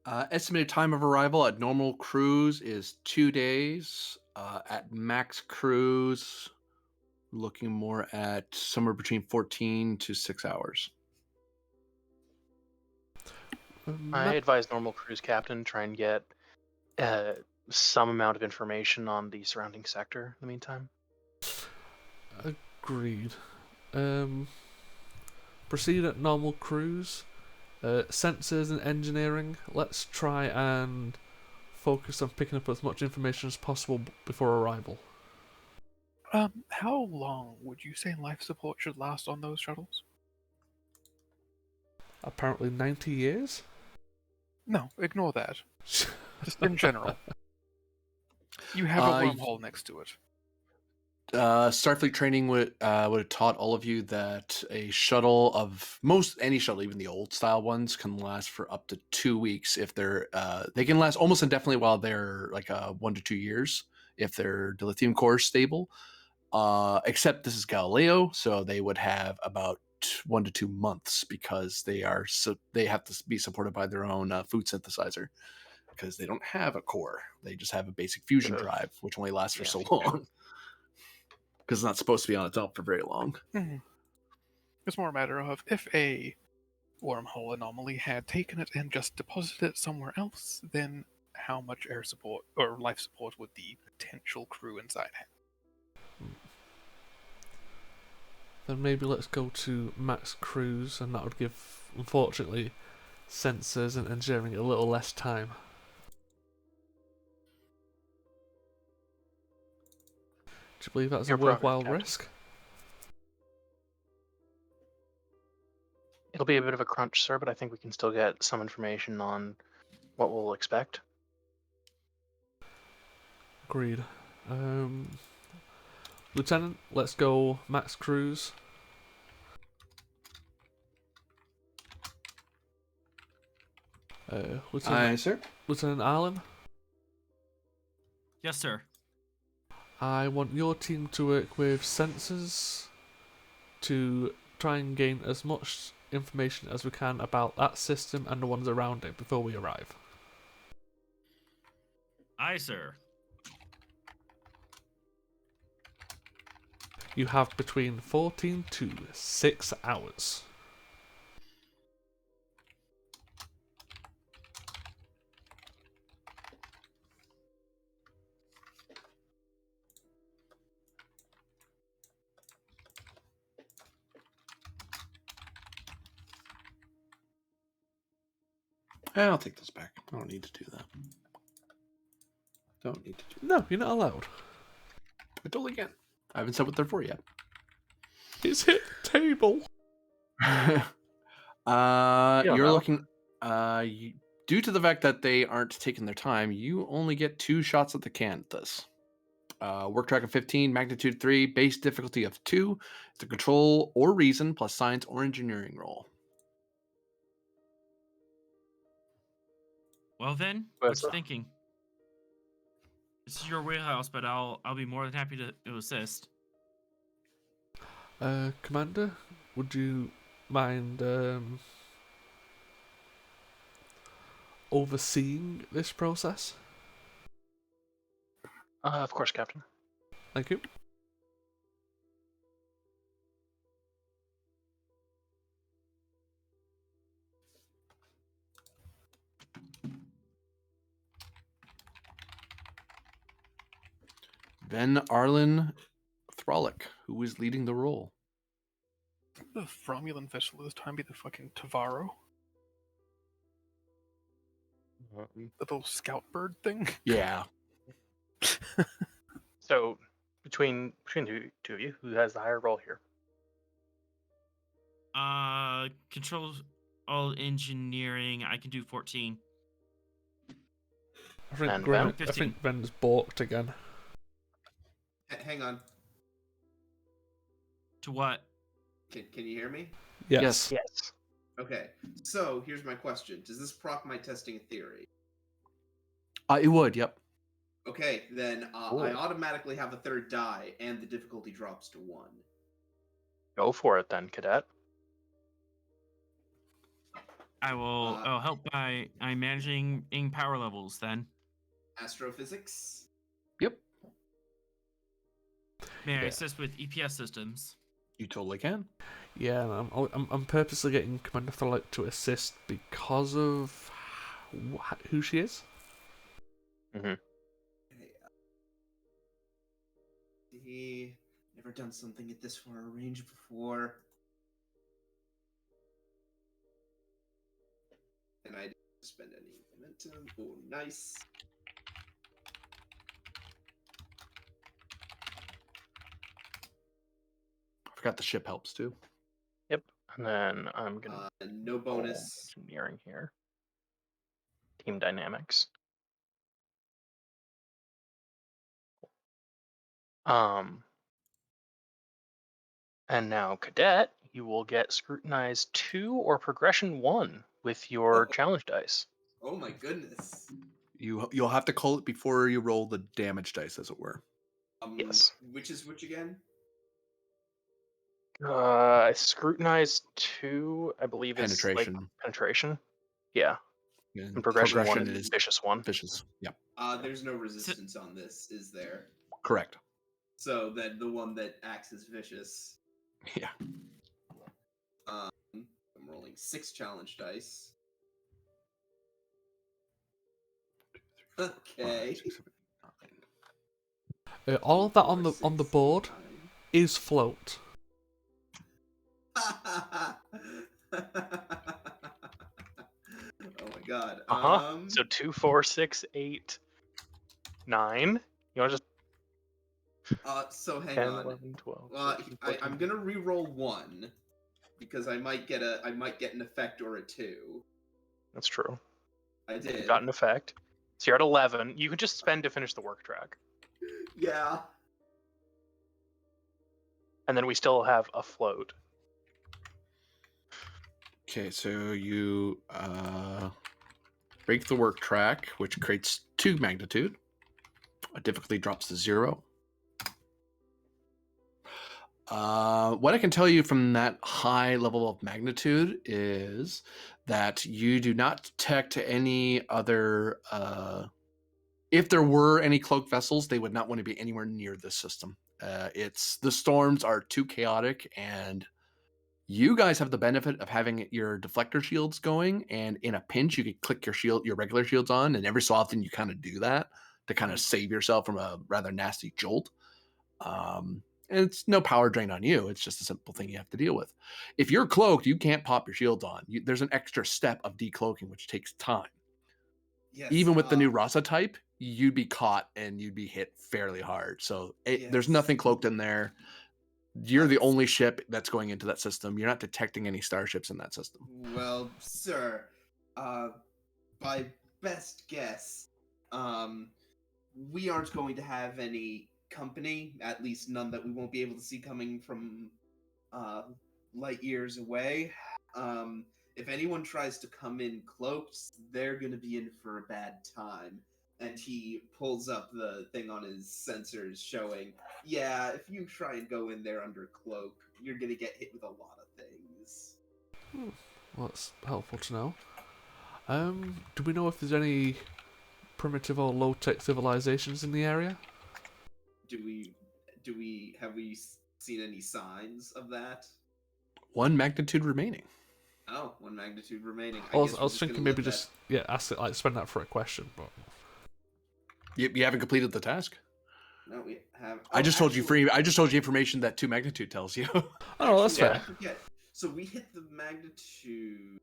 Estimated time of arrival at normal cruise is 2 days. At max cruise, looking more at somewhere between 14 to 6 hours. I advise normal cruise captain try and get some amount of information on the surrounding sector in the meantime. Agreed. Proceed at normal cruise. Sensors and engineering. Let's try and focus on picking up as much information as possible before arrival. How long would you say life support should last on those shuttles? Apparently 90 years? No, ignore that. Just in general. You have a wormhole next to it. Starfleet training would have taught all of you that a shuttle of any shuttle, even the old style ones, can last for up to 2 weeks if they can last almost indefinitely while they're like 1 to 2 years if their dilithium core is stable. Except this is Galileo, so they would have about 1 to 2 months because they have to be supported by their own food synthesizer because they don't have a core. They just have a basic fusion drive, which only lasts for so long. Because it's not supposed to be on its own for very long. It's more a matter of if a wormhole anomaly had taken it and just deposited it somewhere else, then how much air support or life support would the potential crew inside have? Then maybe let's go to max cruise, and that would give, unfortunately, sensors and engineering a little less time. Do you believe that's Your a worthwhile prerogative, risk? It'll be a bit of a crunch, sir, but I think we can still get some information on what we'll expect. Agreed. Lieutenant, let's go max cruise. Lieutenant, sir. Lieutenant Allen, Yes, sir. I want your team to work with sensors to try and gain as much information as we can about that system and the ones around it before we arrive. Aye, sir. You have between 14 to 6 hours. I'll take this back. I don't need to do that. Don't need to do No, you're not allowed. that. I totally can. I haven't said what they're for yet. It's hit the table. You're know. looking. Due to the fact that they aren't taking their time, you only get 2 shots at the can at this. Work track of 15, magnitude 3, base difficulty of 2. It's a control or reason plus science or engineering roll. Well then, Well, what sir. you thinking? This is your wheelhouse, but I'll be more than happy to assist. Commander, would you mind overseeing this process? Of course, Captain. Thank you. Then Arlen Throlic, who is leading the roll. The Romulan vessel this time be the fucking Tavaro? The little scout bird thing? Yeah. So, between the two of you, who has the higher roll here? Control all engineering. I can do 14. I think, And Gren, Ben? I 15. think Ben's balked again. Hang on. To what? Can you hear me? Yes. Yes. Okay. So here's my question: does this proc my testing a theory? It would, yep. Okay, then Cool. I automatically have a third die, and the difficulty drops to 1. Go for it then, cadet. I will. I'll help by managing power levels. Then Astrophysics. Yep. may I Yeah. assist with EPS systems? You totally can. Yeah, I'm purposely getting Commander Throlic to assist because of who she is. Mm-hmm. He never done something at this far a range before. And I didn't spend any momentum. Oh, nice. I forgot the ship helps too. Yep. And then I'm gonna No bonus. engineering here. Team dynamics. And now, cadet, you will get scrutinize 2 or progression 1 with your challenge dice. Oh my goodness. You'll have to call it before you roll the damage dice, as it were. Yes. Which is which again? Scrutinize 2, I believe, Penetration. is like penetration. Yeah. And progression 1 progression is is vicious 1. vicious. Yep. There's no resistance on this, is there? Correct. So that the one that acts as vicious. Yeah. I'm rolling 6 challenge dice. Okay. 5, 6, 7, 8, 9. All of that 4, on the 6, board 9. is float. Oh my god. So 2, 4, 6, 8, 9. You want to just So hang 10, on. 11, 12, 13, I'm 14. gonna re-roll 1. because I might get an effect or a 2. That's true. I You did. got an effect. So you're at 11. You could just spend to finish the work track. Yeah. And then we still have a float. Okay, so you break the work track, which creates 2 magnitude. Difficulty drops to 0. What I can tell you from that high level of magnitude is that you do not detect any other. If there were any cloaked vessels, they would not want to be anywhere near this system. The storms are too chaotic, and you guys have the benefit of having your deflector shields going. And in a pinch, you could click your regular shields on, and every so often you kind of do that to kind of save yourself from a rather nasty jolt. And it's no power drain on you. It's just a simple thing you have to deal with. If you're cloaked, you can't pop your shields on. There's an extra step of decloaking, which takes time. Yes. Even with the new Rasa type, you'd be caught and you'd be hit fairly hard. So there's nothing cloaked in there. You're the only ship that's going into that system. You're not detecting any starships in that system. Well, sir, by best guess, we aren't going to have any company, at least none that we won't be able to see coming from light years away. If anyone tries to come in cloaked, they're going to be in for a bad time. And he pulls up the thing on his sensors showing, yeah, if you try and go in there under cloak, you're going to get hit with a lot of things. Well, that's helpful to know. Do we know if there's any primitive or low-tech civilizations in the area? Have we seen any signs of that? 1 magnitude remaining. Oh, 1 magnitude remaining. I was thinking maybe just ask it, like spend that for a question, but You haven't completed the task. No, we have. I just told you free. I just told you information that 2 magnitude tells you. Oh, that's fair. I forget. So we hit the magnitude.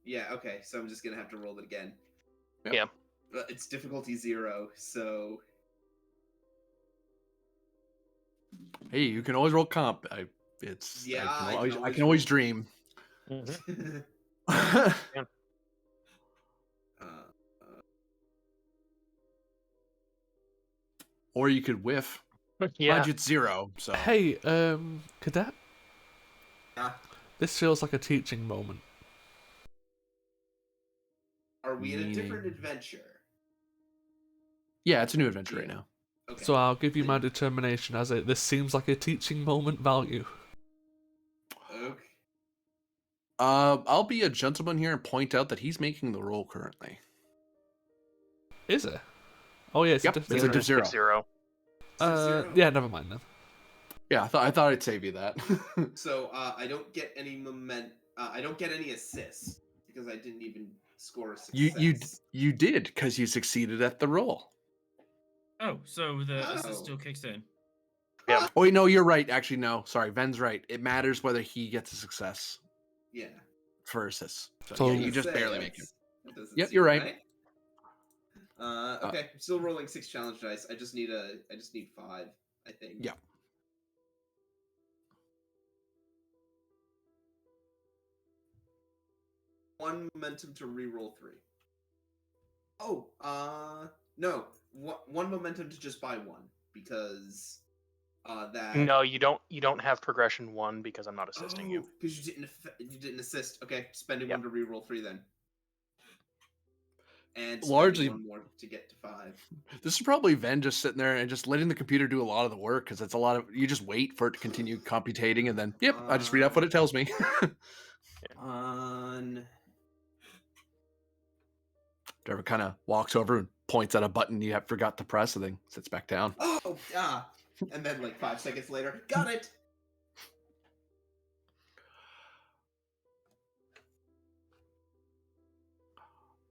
Yeah. Okay. So I'm just gonna have to roll it again. Yep. Yeah. It's difficulty 0. So. Hey, you can always roll comp. I can always dream. Mm-hmm. Or you could whiff. Yeah. Budget's 0. So Hey, cadet. Yeah. This feels like a teaching moment. Are we in a different Meaning? adventure? Yeah, it's a new adventure right now. Okay. So I'll give you my determination as this seems like a teaching moment value. Okay. I'll be a gentleman here and point out that he's making the roll currently. Is it? Oh yeah, it's Yep, a it's a diff 0. 0. Yeah, never mind then. Yeah, I thought I'd save you that. So I don't get any I don't get any assists because I didn't even score a success. You did because you succeeded at the roll. Oh, so the assist still kicks in. Yeah. Oh wait, no, you're right. Actually, no, sorry, Ven's right. It matters whether he gets a success Yeah. for assists. So So- yeah, you just barely make it. That doesn't Yep, seem you're right. Okay, I'm still rolling 6 challenge dice. I just need 5, I think. Yeah. One momentum to reroll 3. Oh, no. One momentum to just buy 1 because that. No, you don't have progression 1 because I'm not assisting you. Because you didn't assist. Okay, spending 1 to reroll 3 then. And Largely 1 more to get to 5. This is probably Ven just sitting there and just letting the computer do a lot of the work because it's a lot of you just wait for it to continue computating and then I just read off what it tells me. On. Trevor kind of walks over and points at a button you have forgot to press and then sits back down. Oh, and then like 5 seconds later, got it.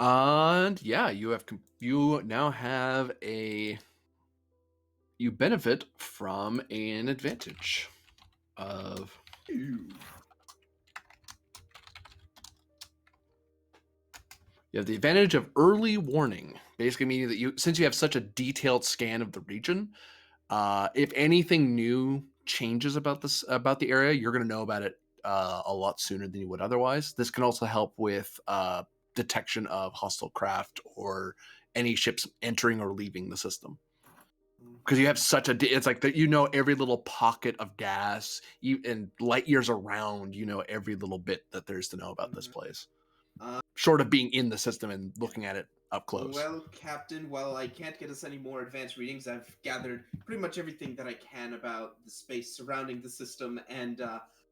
And yeah, you now have you benefit from an advantage of you have the advantage of early warning, basically meaning that since you have such a detailed scan of the region, if anything new changes about the area, you're going to know about it a lot sooner than you would otherwise. This can also help with detection of hostile craft or any ships entering or leaving the system. Because you have such a, it's like that, every little pocket of gas, and light years around, every little bit that there's to know about this place. Short of being in the system and looking at it up close. Well, Captain, while I can't get us any more advanced readings, I've gathered pretty much everything that I can about the space surrounding the system, and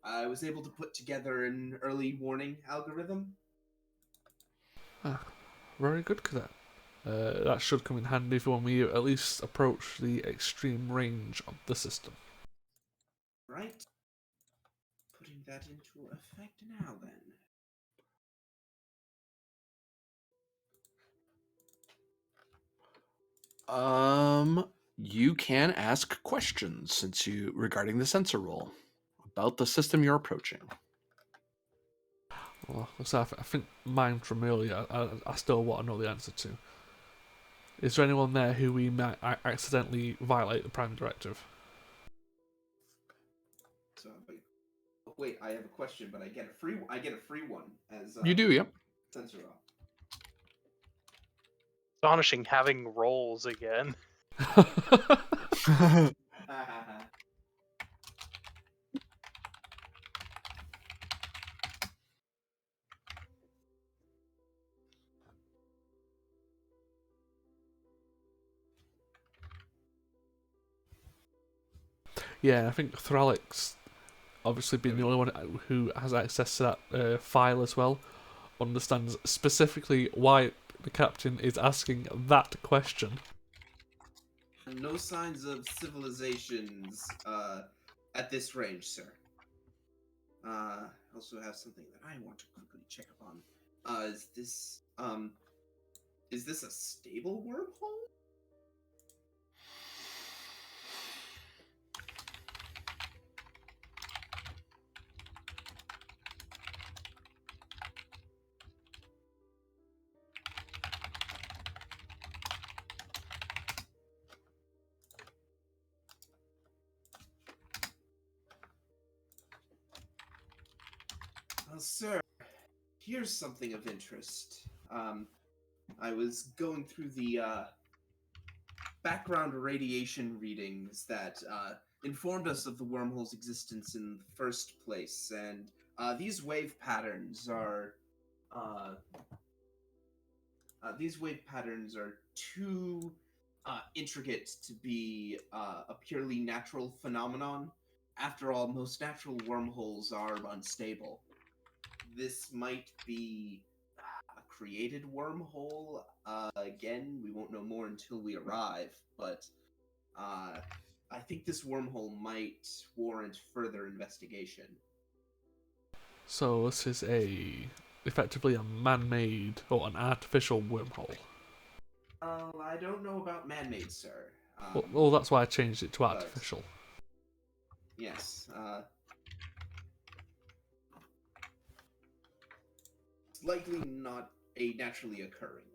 I was able to put together an early warning algorithm. Very good, Cadet. That should come in handy for when we at least approach the extreme range of the system. Right. Putting that into effect now, then. You can ask questions regarding the sensor roll about the system you're approaching. Well, so I think mine from earlier, I still want to know the answer to. Is there anyone there who we might accidentally violate the Prime Directive? So, wait, I have a question, but I get a free one as You do, yep. sensor roll. Astonishing having rolls again. Yeah, I think Thralix, obviously being the only one who has access to that file as well, understands specifically why the captain is asking that question. No signs of civilizations at this range, sir. Also have something that I want to quickly check upon. Is this a stable wormhole? Well, sir, here's something of interest. I was going through the background radiation readings that informed us of the wormhole's existence in the first place, and these wave patterns are too intricate to be a purely natural phenomenon. After all, most natural wormholes are unstable. This might be a created wormhole. Again, we won't know more until we arrive, but I think this wormhole might warrant further investigation. So this is effectively a man-made or an artificial wormhole. I don't know about man-made, sir. Well, that's why I changed it to artificial. Yes. It's likely not a naturally occurring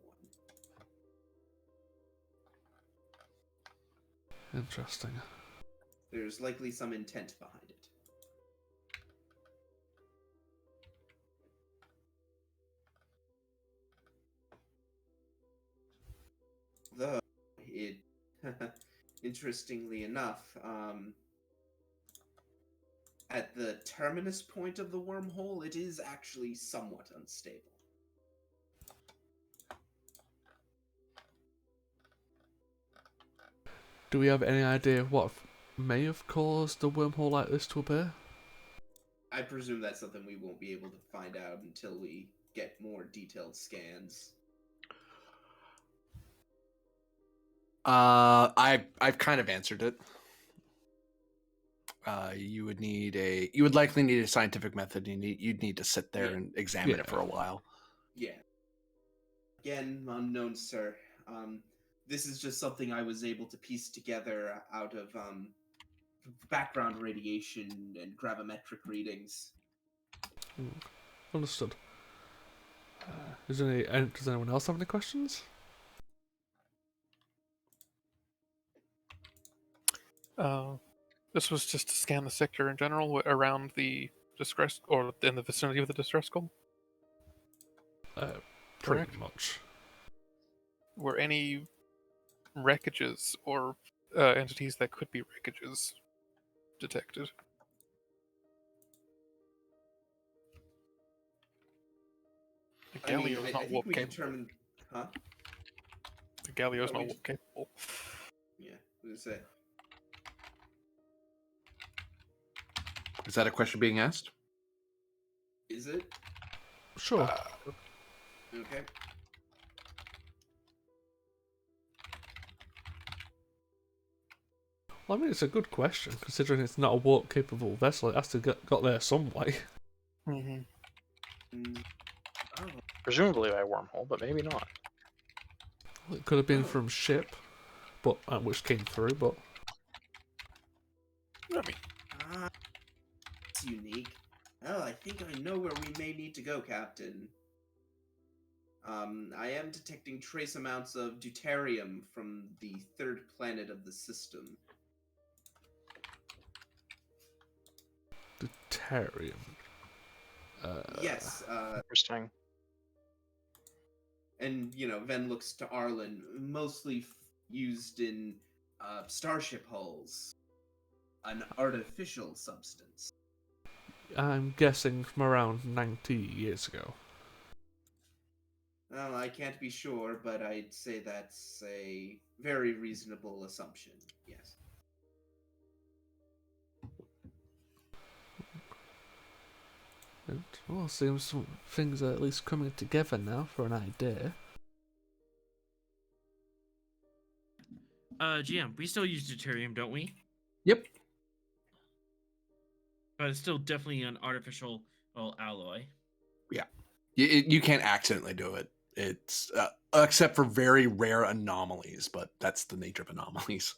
one. Interesting. There's likely some intent behind it. Though, it, interestingly enough, at the terminus point of the wormhole, it is actually somewhat unstable. Do we have any idea what may have caused a wormhole like this to appear? I presume that's something we won't be able to find out until we get more detailed scans. I've kind of answered it. You would likely need a scientific method. You'd need to sit there and examine it for a while. Yeah. Again, unknown, sir. This is just something I was able to piece together out of background radiation and gravimetric readings. Understood. Does anyone else have any questions? This was just to scan the sector in general around the distress or in the vicinity of the distress call? Pretty Correct. much. Were any wreckages or entities that could be wreckages detected? The I mean, Galio's I not think warp we capable. determined, huh? The Galio's Oh, not we warp capable. Yeah, what did I say? Is that a question being asked? Is it? Sure. Okay. Well, I mean, it's a good question, considering it's not a warp-capable vessel. It has to get got there some way. Mm-hmm. Oh, Presumably by wormhole, but maybe not. It could have been Oh. from ship, but which came through. But I mean, it's unique. Oh, I think I know where we may need to go, Captain. I am detecting trace amounts of deuterium from the third planet of the system. deuterium. Yes, Interesting. and Ven looks to Arlen, mostly used in starship hulls, an artificial substance. I'm guessing from around 90 years ago. Well, I can't be sure, but I'd say that's a very reasonable assumption. Yes. And, well, seems some things are at least coming together now for an idea. GM, we still use deuterium, don't we? Yep. But it's still definitely an artificial alloy. Yeah. You can't accidentally do it. It's except for very rare anomalies, but that's the nature of anomalies.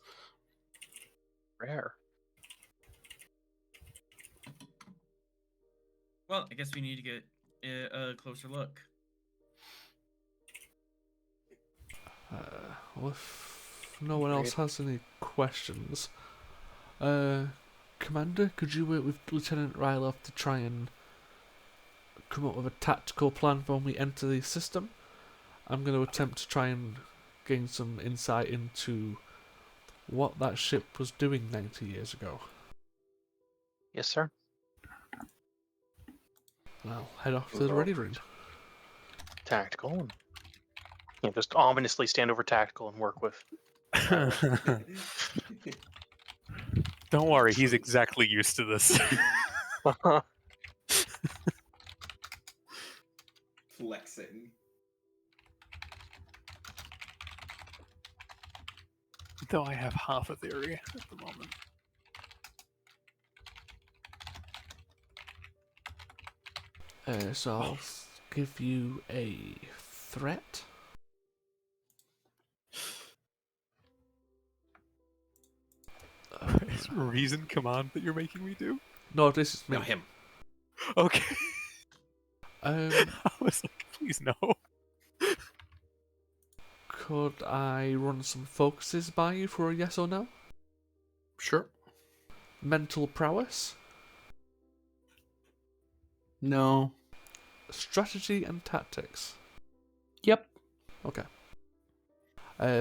Rare. Well, I guess we need to get a closer look. Well, if no one else has any questions, Commander, could you work with Lieutenant Ryloff to try and come up with a tactical plan for when we enter the system? I'm going to attempt to try and gain some insight into what that ship was doing 90 years ago. Yes, sir. And I'll head off to the ready room. Tactical. And, just ominously stand over tactical and work with. don't worry, he's exactly used to this. Flexing. Though I have half a theory at the moment. So I'll give you a threat. Is reason command that you're making me do? No, this is me. No, him. Okay. Um, I was like, please no. could I run some focuses by you for a yes or no? Sure. Mental prowess, No. strategy and tactics. Yep. Okay.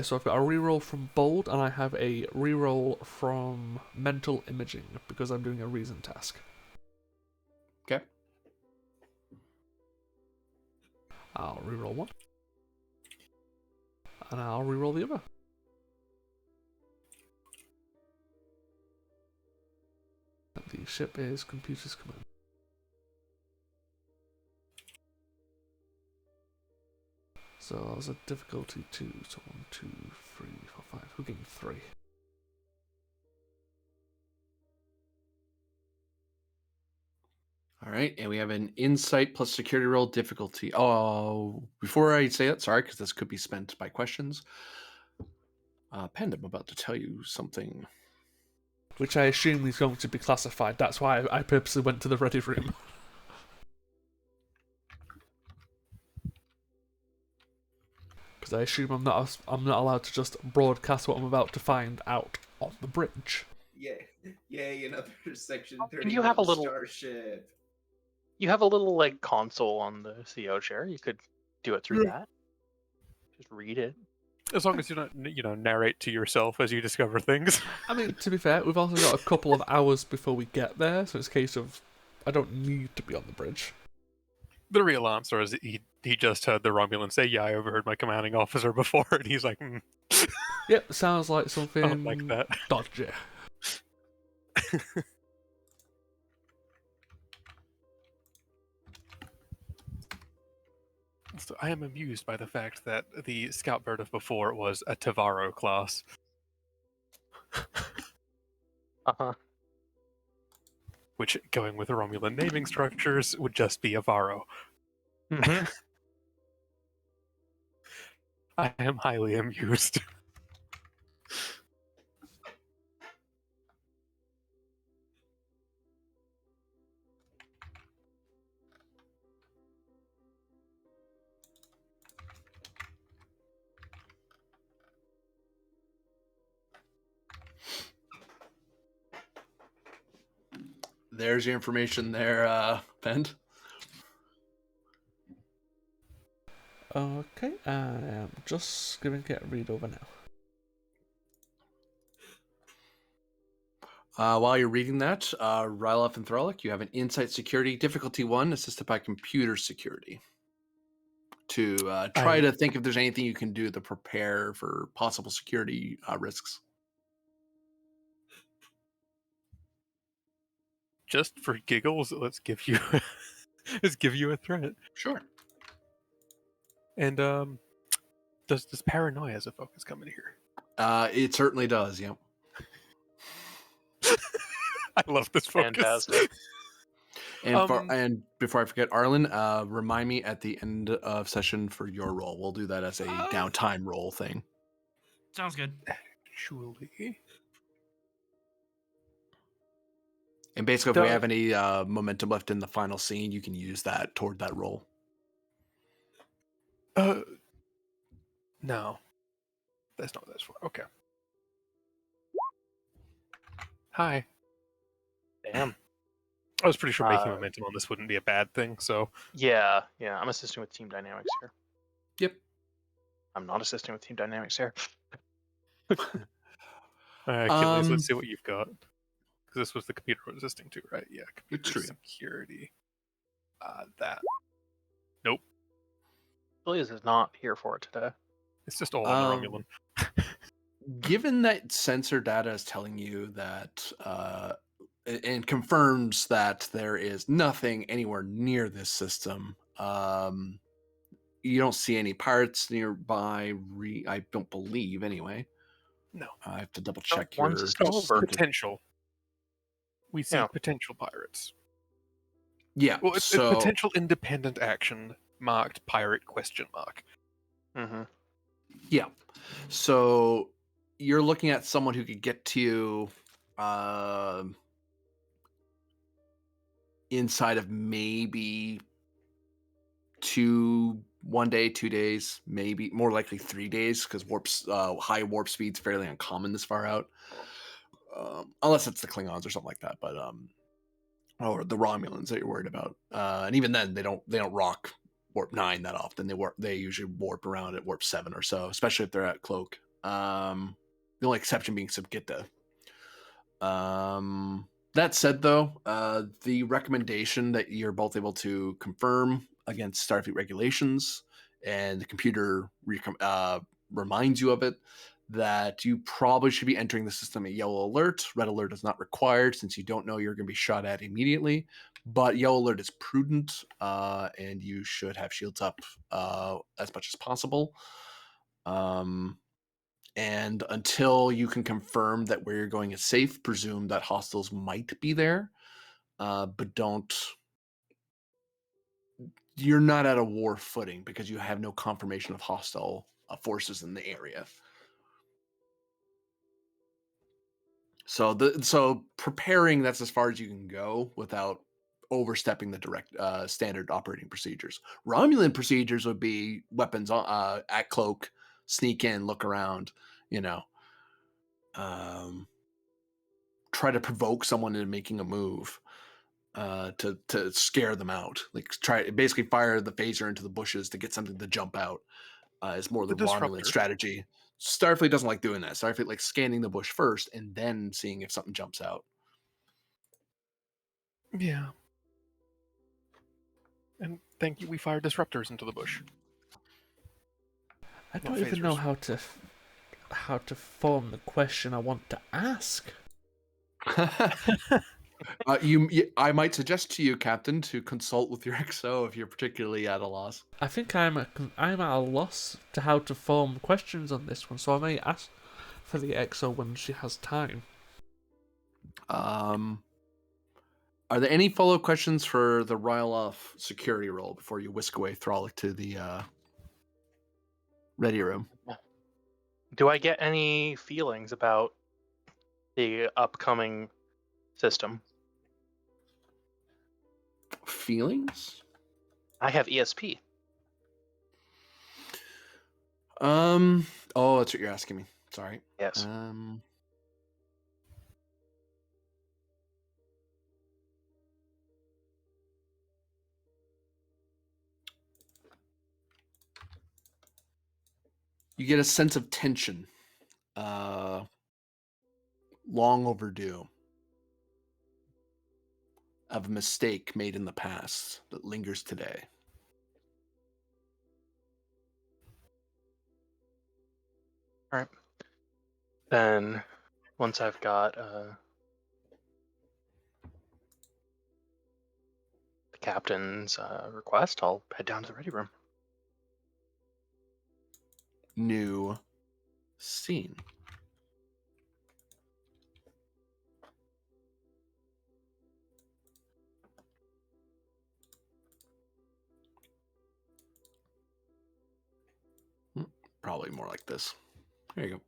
So I've got a reroll from bold, and I have a reroll from mental imaging because I'm doing a reason task. Okay. I'll reroll one, and I'll reroll the other. The ship is computers command. So that was a difficulty 2, so 1, 2, 3, 4, 5. Who gained 3? All right, and we have an insight plus security roll difficulty. Oh, before I say that, sorry, because this could be spent by questions. Pend, I'm about to tell you something. Which I assume is going to be classified. That's why I purposely went to the ready room. Because I assume I'm not allowed to just broadcast what I'm about to find out on the bridge. Yay, another section 30 Can you have a little- starship. You have a little like console on the CO chair. You could do it through that. Just read it. As long as you don't, narrate to yourself as you discover things. I mean, to be fair, we've also got a couple of hours before we get there, so it's a case of I don't need to be on the bridge. The real answer is he just heard the Romulan say, "Yeah, I overheard my commanding officer before," and he's like, Yep, sounds like something I don't like that. dodgy. So I am amused by the fact that the scout bird of before was a Tavaro class. Uh-huh. Which, going with Romulan naming structures, would just be a Varo. Mhm. I am highly amused. There's your information there, Ben. Okay, I am just giving it a read over now. While you're reading that, Ryloff and Thralic, you have an Insight Security Difficulty 1, assisted by Computer Security. To try to think if there's anything you can do to prepare for possible security risks. Just for giggles, let's give you a threat. Sure. And does paranoia as a focus come in here? It certainly does, yep. I love this focus. Fantastic. And before I forget, Arlen, remind me at the end of session for your roll. We'll do that as a downtime roll thing. Sounds good. Actually, And basically, if we have any momentum left in the final scene, you can use that toward that roll. no. That's not what that's for. Okay. Hi. Damn. I was pretty sure making momentum on this wouldn't be a bad thing, so... Yeah. I'm assisting with team dynamics here. Yep. I'm not assisting with team dynamics here. Achilles, let's see what you've got. Because this was the computer I was assisting to, right? Yeah, computer It's true. security. That. Nope. Achilles is not here for it today. It's just all on the Romulan. Given that sensor data is telling you that, and confirms that there is nothing anywhere near this system, you don't see any pirates nearby. I don't believe, anyway. No. I have to double check one your system over. Potential. We see Yeah. potential pirates. Yeah. Well, it's so potential independent action marked pirate ? Mm-hmm. yeah. So you're looking at someone who could get to you inside of maybe 1 day, 2 days, maybe more likely 3 days, because high warp speed's fairly uncommon this far out, unless it's the Klingons or something like that. But or the Romulans that you're worried about, and even then they don't rock warp 9 that often. They usually warp around at warp 7 or so, especially if they're at Cloak. The only exception being Subgitta. That said, though, the recommendation that you're both able to confirm against Starfleet regulations, and the computer reminds you of it, that you probably should be entering the system at yellow alert. Red alert is not required, since you don't know you're going to be shot at immediately. But yellow alert is prudent, and you should have shields up as much as possible. And until you can confirm that where you're going is safe, presume that hostiles might be there, but you're not at a war footing because you have no confirmation of hostile forces in the area. So preparing, that's as far as you can go without overstepping the direct standard operating procedures. Romulan procedures would be weapons at Cloak, sneak in, look around, try to provoke someone into making a move. to scare them out. Like basically fire the phaser into the bushes to get something to jump out. Is more the Romulan disruptor. strategy. Starfleet doesn't like doing that. Starfleet likes scanning the bush first and then seeing if something jumps out. Yeah. And thank you, we fired disruptors into the bush. I don't Not even know phasers. how to form the question I want to ask. I might suggest to you, Captain, to consult with your XO if you're particularly at a loss. I think I'm at a loss to how to form questions on this one, so I may ask for the XO when she has time. Are there any follow-up questions for the Ryloff security role before you whisk away Throlic to the ready room? Do I get any feelings about the upcoming system? Feelings? I have ESP. Oh, that's what you're asking me. Sorry. Yes. You get a sense of tension. Long overdue. Of a mistake made in the past that lingers today. All right. Then, once I've got the captain's request, I'll head down to the ready room. New scene. Probably more like this. There you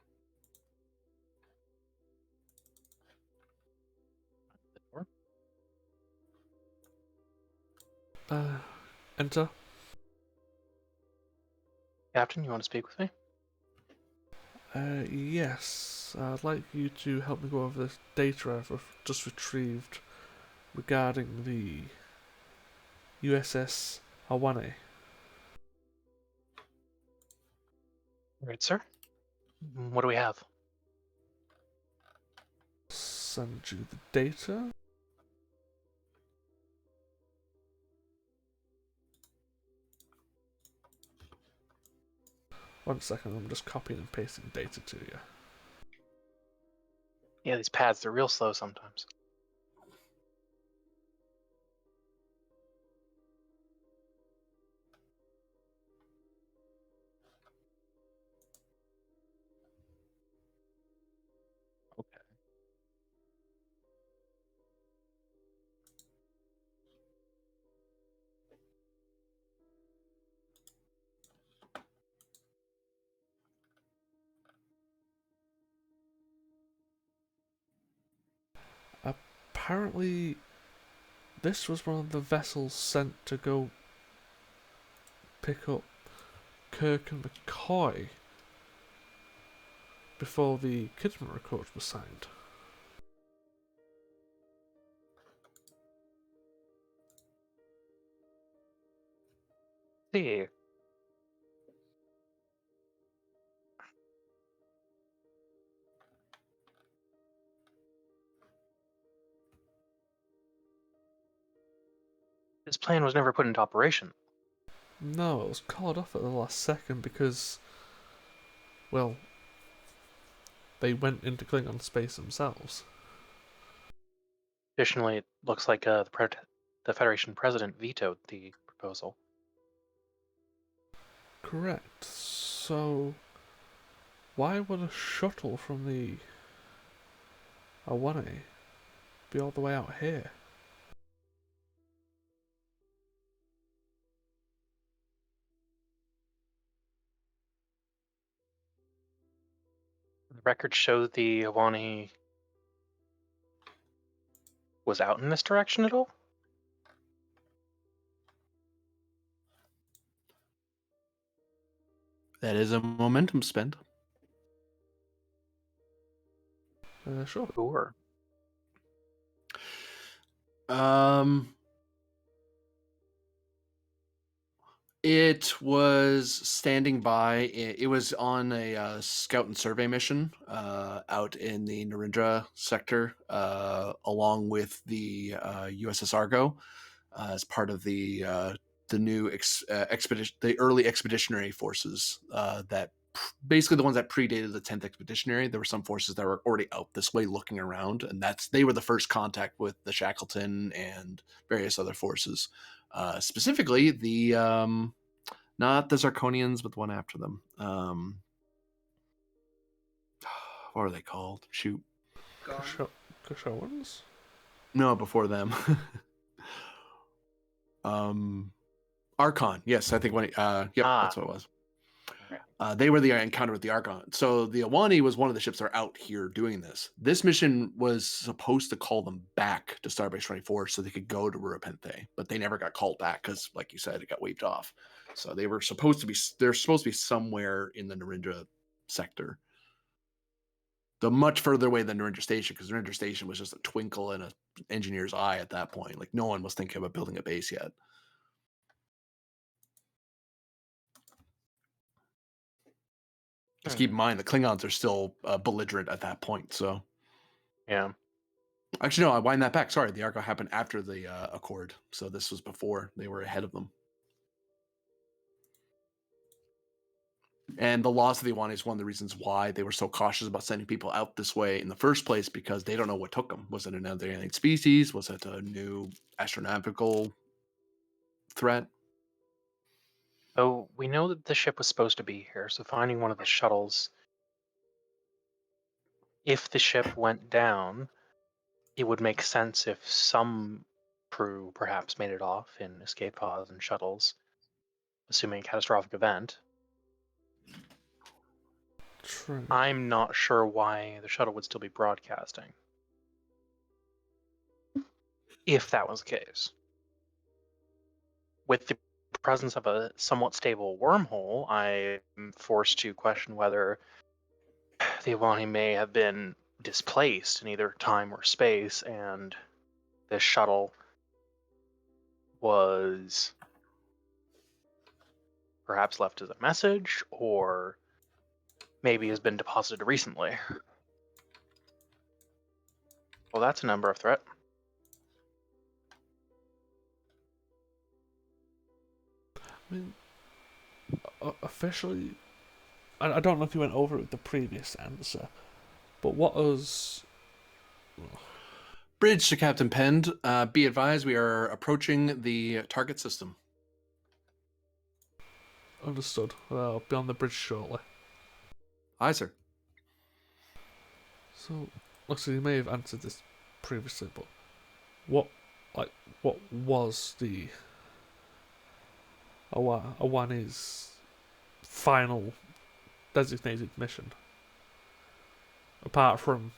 go. Enter. Captain, you want to speak with me? Yes. I'd like you to help me go over this data I've just retrieved regarding the U.S.S. Awane. All right, sir. What do we have? Send you the data. One second, I'm just copying and pasting data to you. Yeah, these pads, they're real slow sometimes. Okay. Apparently, this was one of the vessels sent to go pick up Kirk and McCoy before the Kidman Accord was signed. See. This plan was never put into operation. No, it was called off at the last second because, well, they went into Klingon space themselves. Additionally, it looks like the Federation president vetoed the proposal. Correct. So, why would a shuttle from the Awane be all the way out here? The records show the Awani was out in this direction at all? That is a momentum spend. Sure. Sure. Um, it was standing by. It was on a scout and survey mission out in the Narendra sector, along with the U.S.S. Argo, as part of the new expedition, the early expeditionary forces that basically the ones that predated the 10th expeditionary. There were some forces that were already out this way looking around, and they were the first contact with the Shackleton and various other forces. Specifically, the not the Zarkonians, but the one after them. What are they called? Shoot. Gone. Kashowans? No, before them. Archon. Yes, I think when. Yep, that's what it was. They were the encounter with the Archon. So the Awani was one of the ships that are out here doing this. This mission was supposed to call them back to Starbase 24 so they could go to Rurapenthe, but they never got called back because, like you said, it got waved off. So they're supposed to be somewhere in the Narendra sector. Though much further away than Narendra Station, because Narendra Station was just a twinkle in an engineer's eye at that point. Like, no one was thinking about building a base yet. Just keep in mind, the Klingons are still belligerent at that point, so... Yeah. Actually, no, I wind that back. Sorry, the Argo happened after the Accord, so this was before. They were ahead of them. And the loss of the Iwani is one of the reasons why they were so cautious about sending people out this way in the first place, because they don't know what took them. Was it another alien species? Was it a new astronomical threat? So we know that the ship was supposed to be here, so finding one of the shuttles. If the ship went down, it would make sense if some crew perhaps made it off in escape pods and shuttles, assuming a catastrophic event. True. I'm not sure why the shuttle would still be broadcasting, if that was the case. With the presence of a somewhat stable wormhole, I'm forced to question whether the Iwani may have been displaced in either time or space, and this shuttle was perhaps left as a message, or maybe has been deposited recently. Well, that's a number of threat. I mean, officially, I don't know if you went over it with the previous answer, but what was... Bridge to Captain Pend. Be advised, we are approaching the target system. Understood. I'll be on the bridge shortly. Aye, sir. So, you may have answered this previously, but what was the Awani's final designated mission? Apart from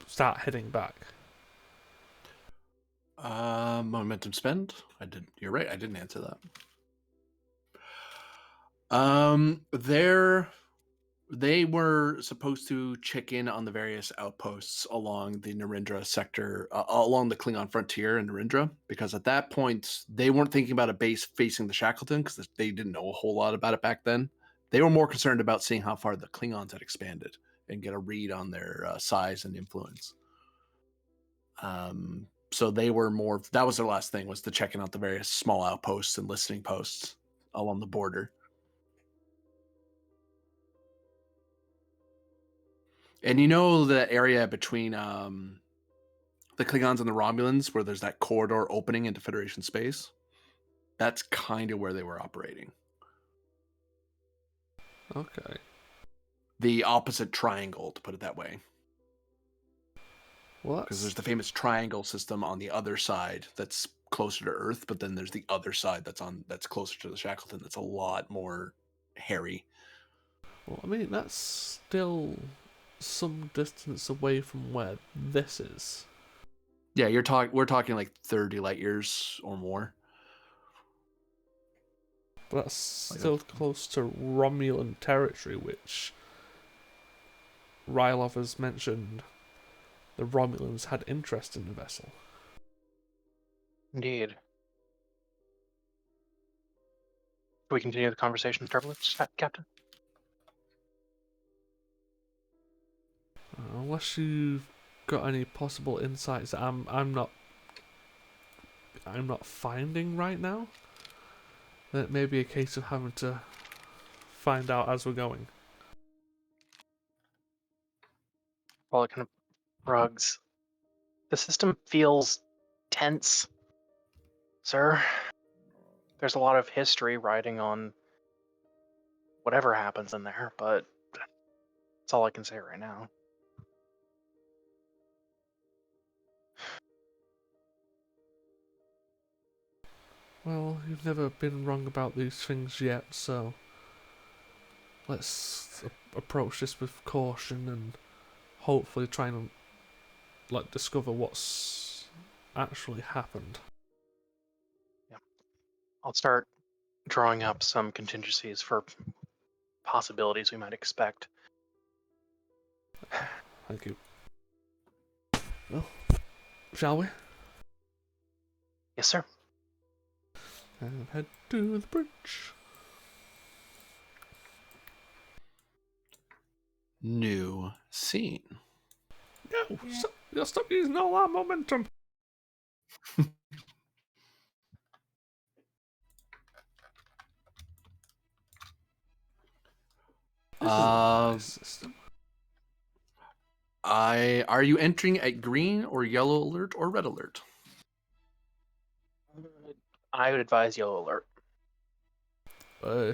start heading back. Momentum spend. You're right. I didn't answer that. They were supposed to check in on the various outposts along the Narendra sector, along the Klingon frontier in Narendra, because at that point they weren't thinking about a base facing the Shackleton because they didn't know a whole lot about it back then. They were more concerned about seeing how far the Klingons had expanded and get a read on their size and influence. So they were more. That was their last thing, was to checking out the various small outposts and listening posts along the border. And you know the area between the Klingons and the Romulans where there's that corridor opening into Federation space? That's kind of where they were operating. Okay. The opposite triangle, to put it that way. Well, because there's the famous triangle system on the other side that's closer to Earth, but then there's the other side that's closer to the Shackleton that's a lot more hairy. Well, I mean, that's still some distance away from where this is. Yeah, we're talking like 30 light years or more. But that's still close to Romulan territory, which Rylov has mentioned the Romulans had interest in the vessel. Indeed. Can we continue the conversation with turbulence, Captain? Unless you've got any possible insights that I'm not finding right now. That may be a case of having to find out as we're going. Well, it kind of rugs. The system feels tense, sir. There's a lot of history riding on whatever happens in there, but that's all I can say right now. Well, you've never been wrong about these things yet, so let's approach this with caution and hopefully try and discover what's actually happened. Yeah. I'll start drawing up some contingencies for possibilities we might expect. Thank you. Well, shall we? Yes, sir. And head to the bridge. New scene. No, stop using all that momentum. This is a nice system. Are you entering at green or yellow alert or red alert? I would advise yellow alert.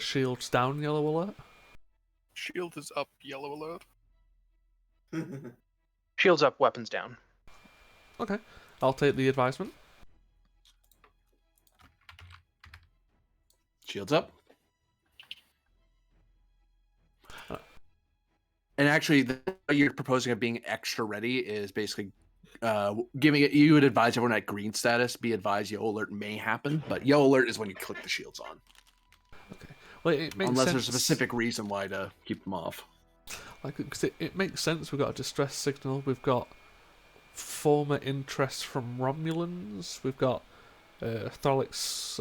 Shields down, yellow alert. Shield is up, yellow alert. Shields up, weapons down. Okay, I'll take the advisement. Shields up. And actually, what you're proposing of being extra ready is basically giving it. You would advise everyone at green status be advised yellow alert may happen, but yellow alert is when you click the shields on. Okay, well it makes unless sense. there's a specific reason why to keep them off. Because it makes sense. We've got a distress signal. We've got former interests from Romulans. We've got Thorlick's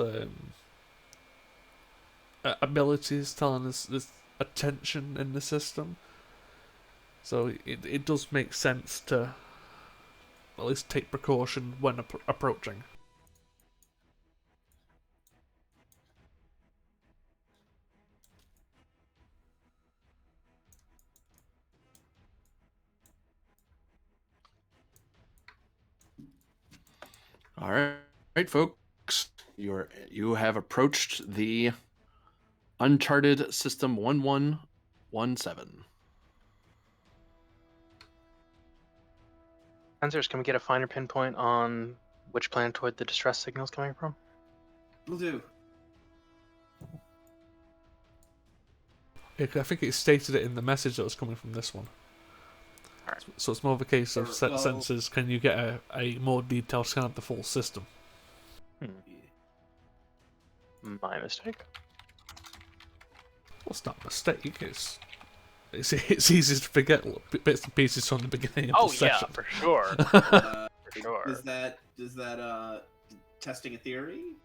abilities telling us there's a tension in the system. So it does make sense to at least take precaution when approaching. All right, folks. You have approached the uncharted system 1117. Answers, can we get a finer pinpoint on which planetoid the distress signal is coming from? Will do. I think it stated it in the message that was coming from this one. Alright. So it's more of a case of Well- sensors. Can you get a more detailed scan of the full system? My mistake. Well, it's not a mistake. It's easy to forget bits and pieces from the beginning of Oh the yeah, session. for sure. Uh, For sure. Does that testing a theory?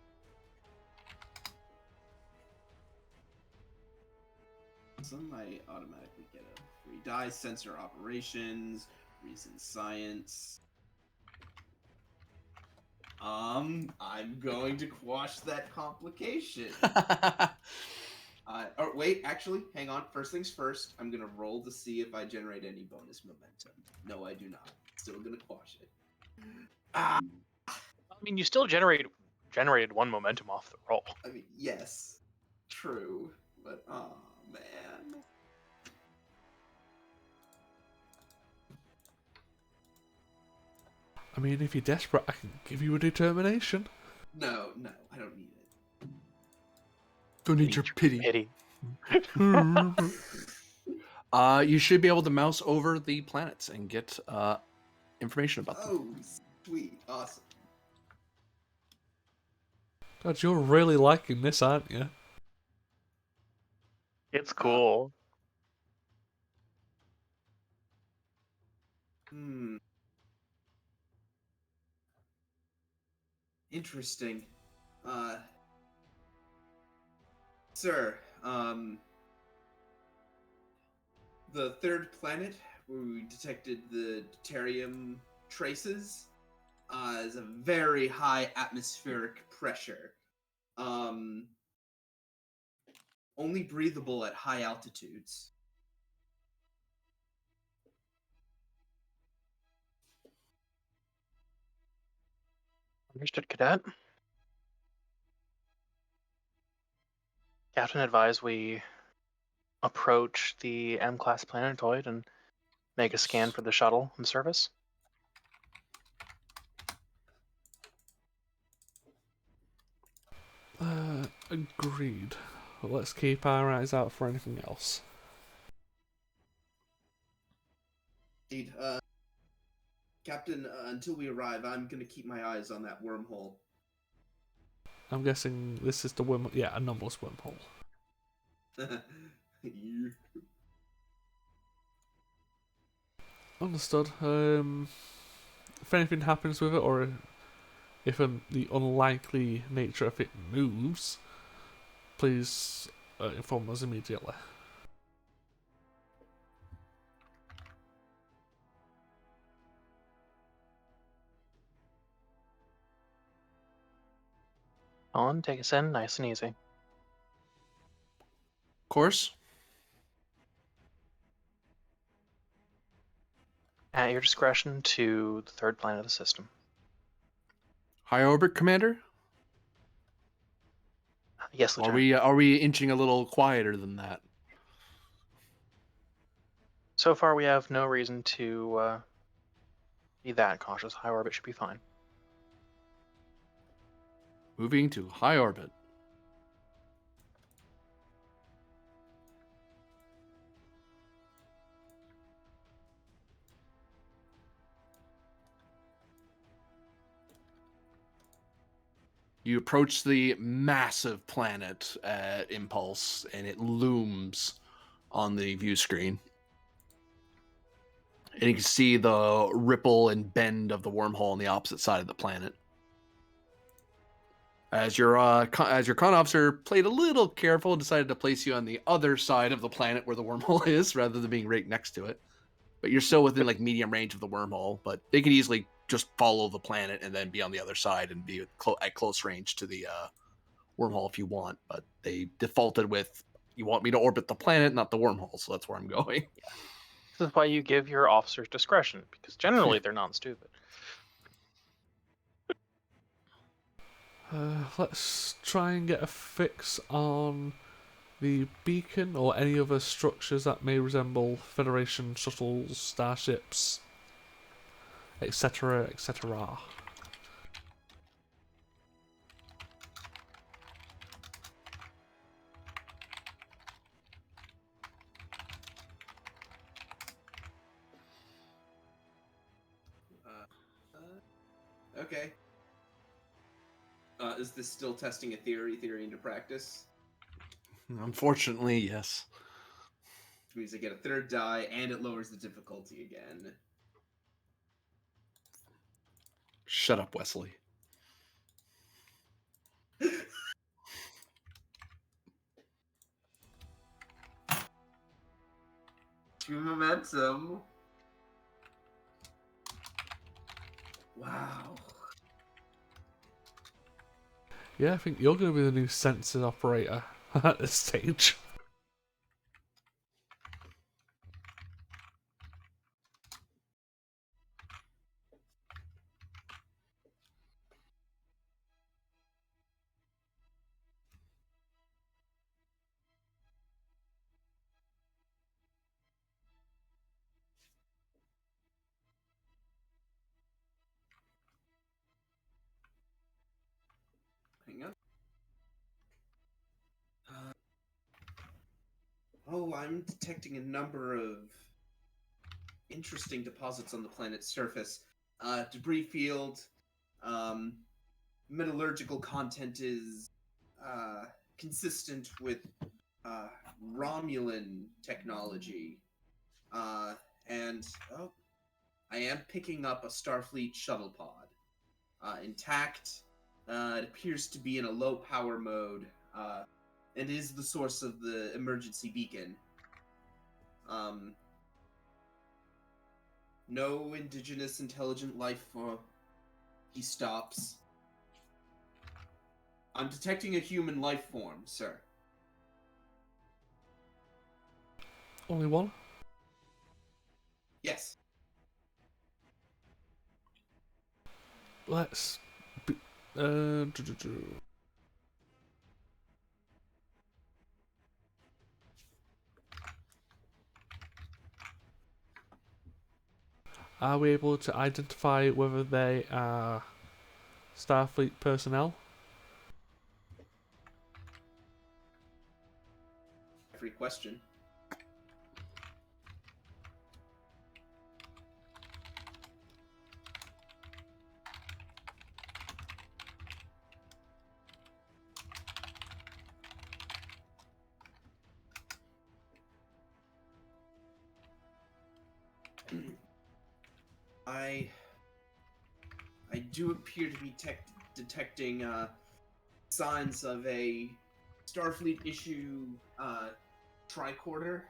Some might automatically get a free die. Sensor operations, reason science. I'm going to quash that complication. Oh wait, actually, hang on. First things first, I'm gonna roll to see if I generate any bonus momentum. No, I do not. Still gonna quash it. Ah, I mean, you still generated one momentum off the roll. I mean, yes, true, but oh man. I mean, if you're desperate, I can give you a determination. No, I don't need it. Don't need your pity. Pity. You should be able to mouse over the planets and get information about them. Oh, sweet, awesome. God, you're really liking this, aren't you? It's cool. Hmm. Interesting. Sir, the third planet where we detected the deuterium traces is a very high atmospheric pressure. Only breathable at high altitudes. Understood, Cadet. Captain advised we approach the M-class planetoid and make a scan for the shuttle and service. Agreed. But let's keep our eyes out for anything else. Indeed. Captain, until we arrive, I'm going to keep my eyes on that wormhole. I'm guessing this is the wormhole. Yeah, anomalous wormhole. You- Understood. If anything happens with it, or if the unlikely nature of it moves, please inform us immediately. On, take us in, nice and easy. Course. At your discretion to the third planet of the system. High orbit, Commander. Yes, Are Lieutenant. we inching a little quieter than that? So far, we have no reason to be that cautious. High orbit should be fine. Moving to high orbit. You approach the massive planet at Impulse, and it looms on the view screen. And you can see the ripple and bend of the wormhole on the opposite side of the planet. As your con officer played a little careful and decided to place you on the other side of the planet where the wormhole is, rather than being right next to it. But you're still within like medium range of the wormhole. But they could easily just follow the planet and then be on the other side and be at close range to the wormhole if you want. But they defaulted with, you want me to orbit the planet, not the wormhole. So that's where I'm going. This is why you give your officers discretion, because generally they're not stupid. Let's try and get a fix on the beacon or any other structures that may resemble Federation shuttles, starships, etc., etc. Okay. Is this still testing a theory into practice? Unfortunately, yes. Which means I get a third die, and it lowers the difficulty again. Shut up, Wesley. True momentum. Wow. Yeah, I think you're going to be the new sensors operator at this stage. Hang on. Oh, I'm detecting a number of interesting deposits on the planet's surface. Debris field, metallurgical content is consistent with Romulan technology. And I am picking up a Starfleet shuttle pod. Intact, It appears to be in a low power mode, and is the source of the emergency beacon. No indigenous intelligent life form. He stops. I'm detecting a human life form, sir. Only one? Yes. Let's... Are we able to identify whether they are Starfleet personnel? Free question. I do appear to be detecting signs of a Starfleet issue tricorder,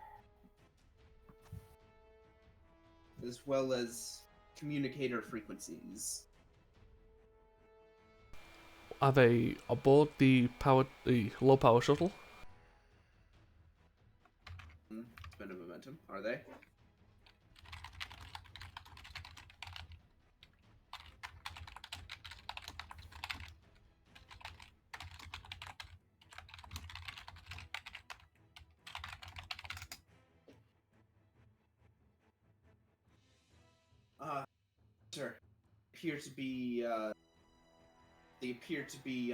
as well as communicator frequencies. Are they aboard the low power shuttle? Spin of momentum. Are they? Sir, they appear to be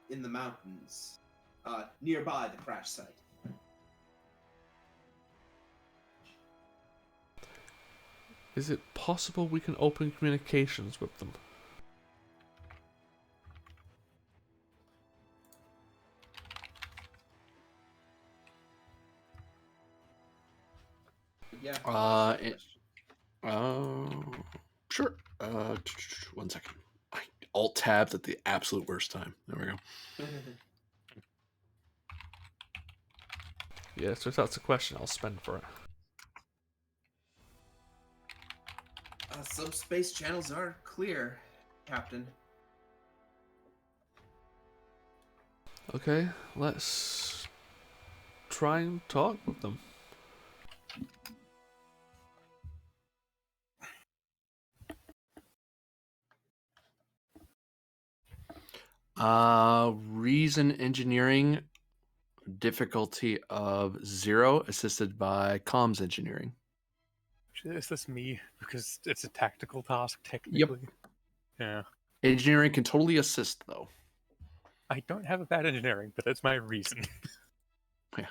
in the mountains, nearby the crash site. Is it possible we can open communications with them? Yeah. Sure. 1 second. I alt tabbed at the absolute worst time. There we go. Yeah, so if that's a question, I'll spend for it. Subspace channels are clear, Captain. Okay, let's try and talk with them. Reason engineering, difficulty of 0, assisted by comms engineering. Is this me? Because it's a tactical task, technically. Yeah. Engineering can totally assist, though. I don't have a bad engineering, but that's my reason. Yeah.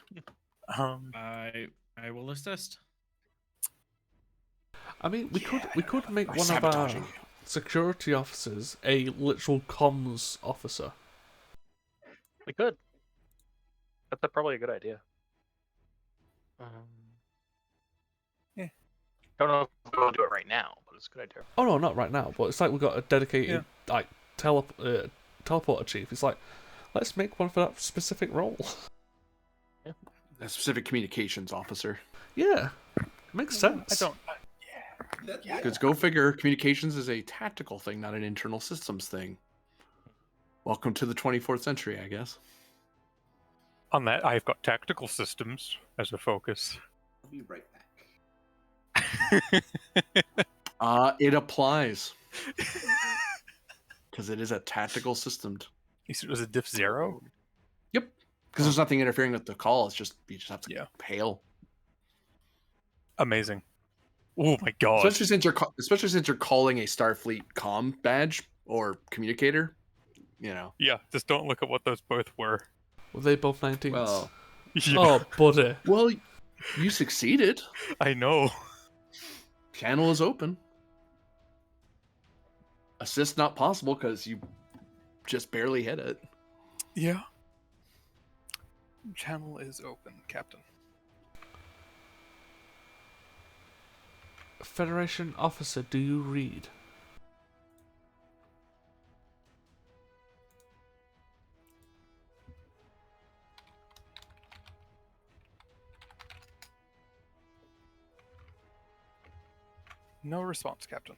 I will assist. I mean, we could make by one of our sabotaging you. security officers a literal comms officer. We could. That's probably a good idea. Yeah. Don't know if we want to do it right now, but it's a good idea. Oh no, not right now. But it's like we've got a dedicated like teleporter chief. It's like, let's make one for that specific role. Yeah. A specific communications officer. Yeah, makes sense. I don't. Because go figure, communications is a tactical thing, not an internal systems thing. Welcome to the 24th century, I guess. On that, I've got tactical systems as a focus. I'll be right back. It applies. Because it is a tactical system. You said it was a diff 0? Yep. Because there's nothing interfering with the call. It's just, you just have to hail. Amazing. Oh my god. Especially since you're calling a Starfleet comm badge or communicator, you know. Yeah, just don't look at what those both were. Were they both 19s? Well, Yeah, Oh, buddy. well, you succeeded. I know. Channel is open. Assist not possible because you just barely hit it. Yeah. Channel is open, Captain. Federation officer, do you read? No response, Captain.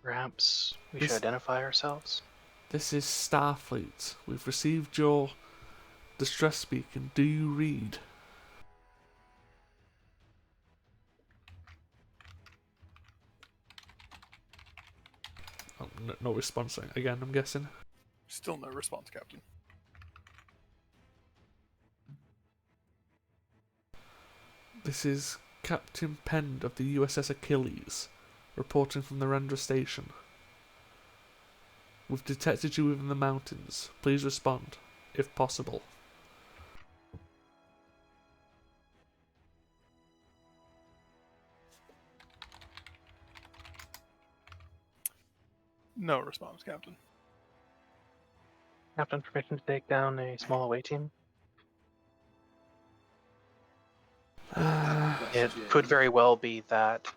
Perhaps we This- should identify ourselves. This is Starfleet. We've received your distress beacon. Do you read? Oh, no response again, I'm guessing. Still no response, Captain. This is Captain Pend of the U.S.S. Achilles, reporting from the Rendra station. We've detected you within the mountains. Please respond, if possible. No response, Captain. Captain, permission to take down a small away team? I have a It question. could very well be that,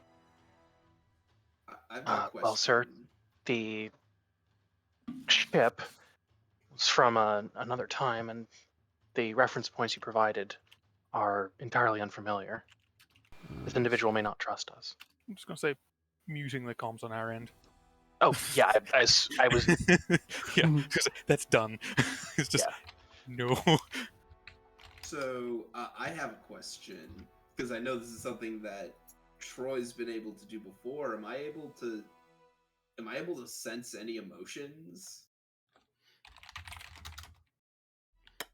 I've got a question. well, sir, the ship was from another time, and the reference points you provided are entirely unfamiliar. This individual may not trust us. I'm just going to say muting the comms on our end. Oh, yeah, I was... Yeah, because that's done. It's just, no. So, I have a question, because I know this is something that Troy's been able to do before. Am I able to sense any emotions?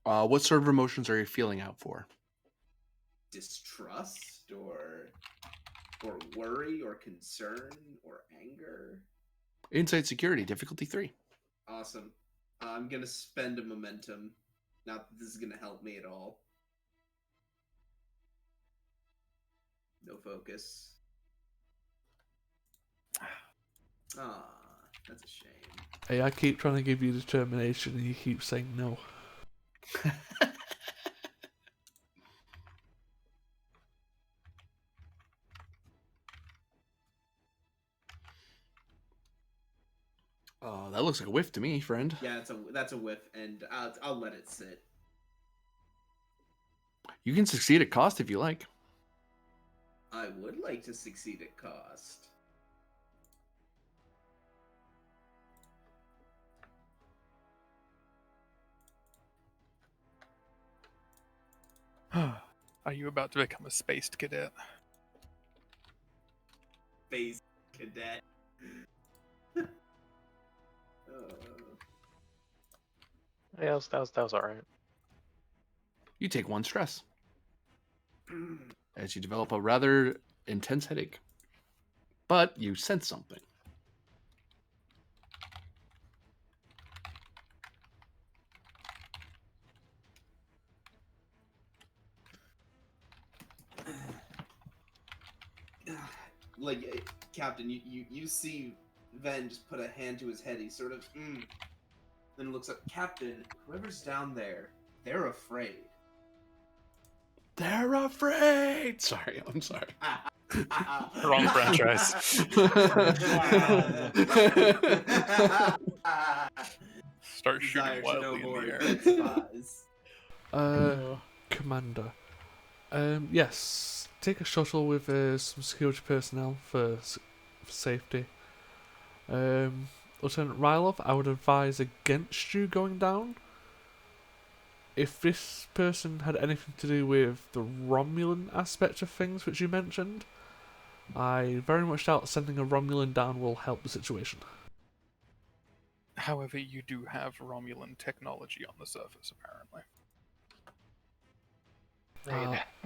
What sort of emotions are you feeling out for? Distrust or worry or concern or anger? Insight security, difficulty 3. Awesome. I'm gonna spend a momentum. Not that this is gonna help me at all. No focus. Ah, that's a shame. Hey, I keep trying to give you determination and you keep saying no. That looks like a whiff to me, friend. Yeah, that's a whiff, and I'll let it sit. You can succeed at cost if you like. I would like to succeed at cost. Are you about to become a spaced cadet? Phase cadet. Yeah, that was all right. You take 1 stress as you develop a rather intense headache. But you sense something. Like, Captain, you see Ven just put a hand to his head. He sort of, then looks up. Captain, whoever's down there, they're afraid. They're afraid! Sorry, I'm sorry. Wrong franchise. Desire Start shooting to know wildly in more the air. intensifies. Commander. Yes, take a shuttle with some security personnel for safety. Lieutenant Rylov, I would advise against you going down. If this person had anything to do with the Romulan aspect of things which you mentioned, I very much doubt sending a Romulan down will help the situation. However, you do have Romulan technology on the surface, apparently.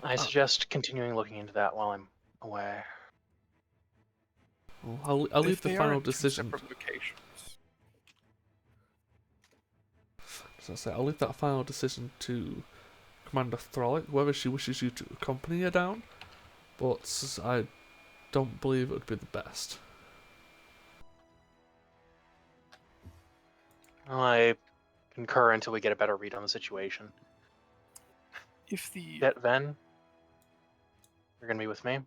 I suggest continuing looking into that while I'm away. Well, I'll leave If the they are final in two decision. separate locations. As I say, I'll leave that final decision to Commander Throlic, whether she wishes you to accompany her down, but I don't believe it would be the best. I concur until we get a better read on the situation. If the Get Ven, you're gonna be with me.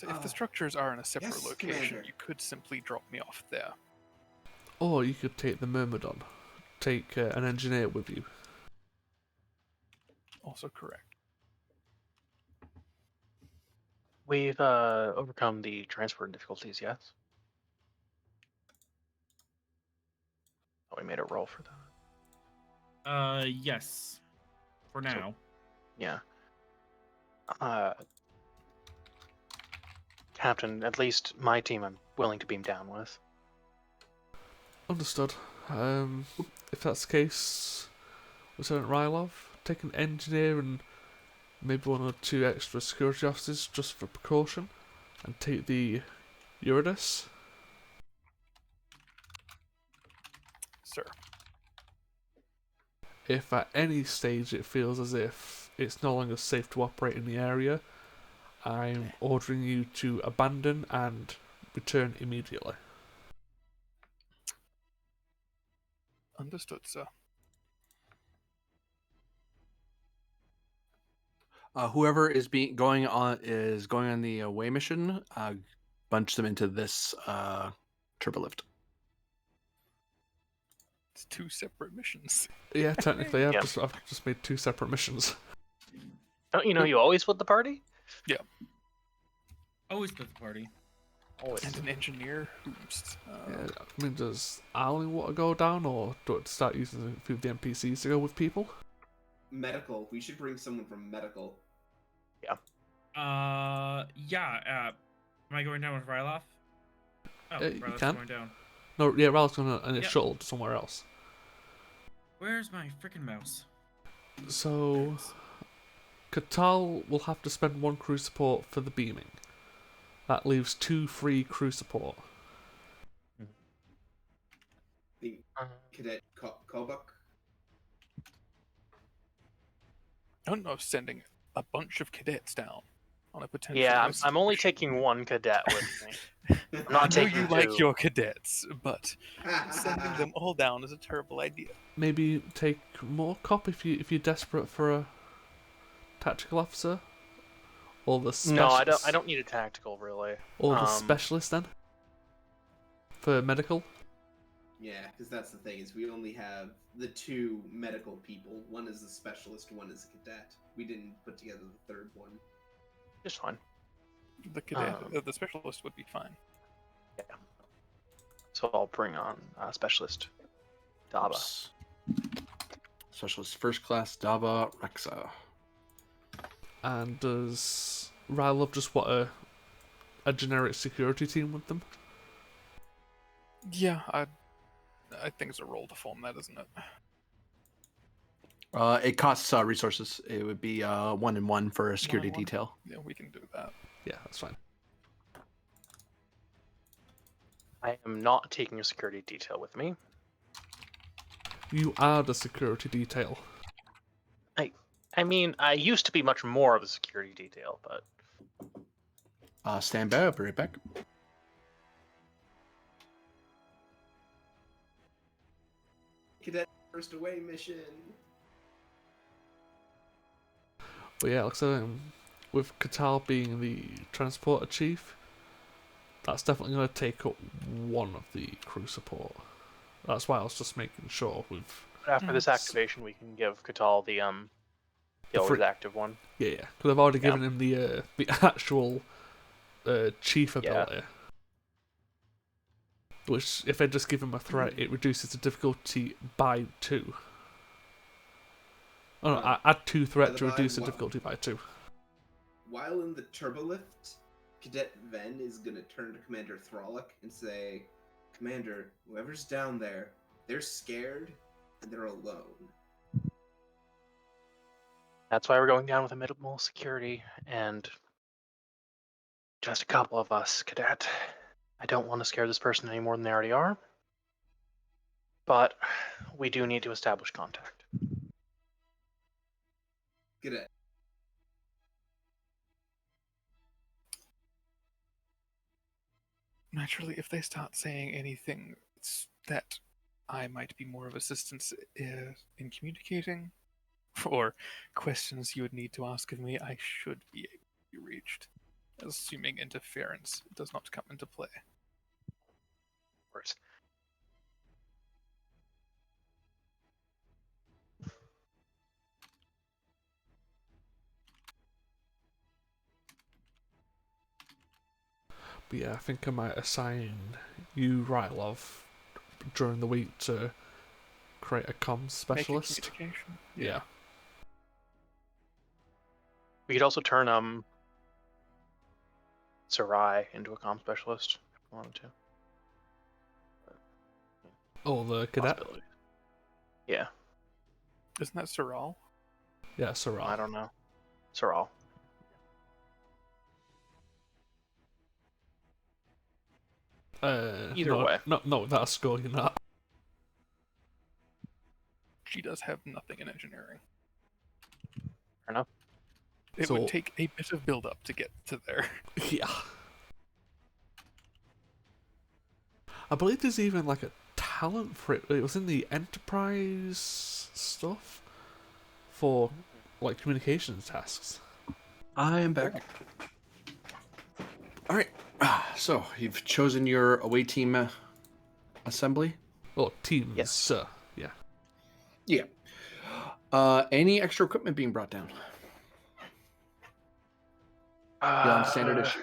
if the structures are in a separate yes, location, Commander. you could simply drop me off there. Or you could take the Myrmidon. Take an engineer with you. Also correct. We've overcome the transport difficulties, yes? Oh, we made a roll for that. Yes. For So- now. Yeah. Captain, at least my team I'm willing to beam down with. Understood. If that's the case, Lieutenant Rylov, take an engineer and maybe one or two extra security officers just for precaution, and take the U.S.S. Sir. If at any stage it feels as if it's no longer safe to operate in the area, I'm ordering you to abandon and return immediately. Understood, sir. Whoever is going on the away mission. Bunch them into this turbolift. It's 2 separate missions. Yeah, technically, Yeah. I've just made 2 separate missions. Don't you know you always split the party? Always with the party. Always. And an engineer who's... Yeah, I mean, does Arling want to go down, or do I start using a few of the NPCs to go with people? Medical. We should bring someone from medical. Yeah. Am I going down with Ryloff? Oh, You Ryloff's can. going down. No, yeah, Ralph's going to Yep. shuttle somewhere else. Where's my freaking mouse? So, Katal will have to spend 1 crew support for the beaming. That leaves 2 free crew support. The cadet Kobuk. I don't know, sending a bunch of cadets down on a potential Yeah, rescue I'm only mission. taking 1 cadet with me. I'm not I know taking you like 2. your cadets, but sending them all down is a terrible idea. Maybe take more cop if you're desperate for a tactical officer, or the No, specialist. I don't need a tactical really. Or the specialist then, for medical. Yeah, because that's the thing, is we only have the 2 medical people. One is a specialist, one is a cadet. We didn't put together the 3rd one. Just fine. The cadet, the specialist would be fine. Yeah. So I'll bring on specialist Daba. Oops. Specialist first class Daba Rexa. And does Rylov just want a generic security team with them? Yeah, I think it's a roll to form that, isn't it? It costs resources. It would be 1 and 1 for a security 1-on-1. detail. Yeah, we can do that. Yeah, that's fine. I am not taking a security detail with me. You are the security detail. I mean, I used to be much more of a security detail, but Stand by, I'll be right back. Cadet first away mission. But yeah, like I said, with Katal being the transporter chief, that's definitely going to take up 1 of the crew support. That's why I was just making sure with... after this activation, we can give Katal the always active one. Yeah, because I've already given him the actual chief ability. Which, if I just give him a threat, it reduces the difficulty by 2. Oh no, I add 2 threat to reduce the difficulty by 2. While in the turbolift, Cadet Ven is gonna turn to Commander Thralic and say, Commander, whoever's down there, they're scared and they're alone. That's why we're going down with a minimal security and just a couple of us, Cadet. I don't want to scare this person any more than they already are, but we do need to establish contact. Cadet. Naturally, if they start saying anything that I might be more of assistance in communicating, or questions you would need to ask of me, I should be able to be reached, assuming interference does not come into play. Of course. But yeah, I think I might assign you, Rylov, during the week to create a comms specialist. Make a communication. Yeah. We could also turn Sarai into a comm specialist if we wanted to. Oh, the cadet? Possibility. Yeah. Isn't that Saral? Yeah, Sarah. I don't know. Saral. Either way. No, without a score, you're not. She does have nothing in engineering. Fair enough. It So- would take a bit of build-up to get to there. Yeah. I believe there's even like a talent for it. It was in the enterprise stuff for like communications tasks. I am back. All right. So you've chosen your away team assembly. Well, teams. Yes. Yeah. Yeah. Any extra equipment being brought down beyond standard issue?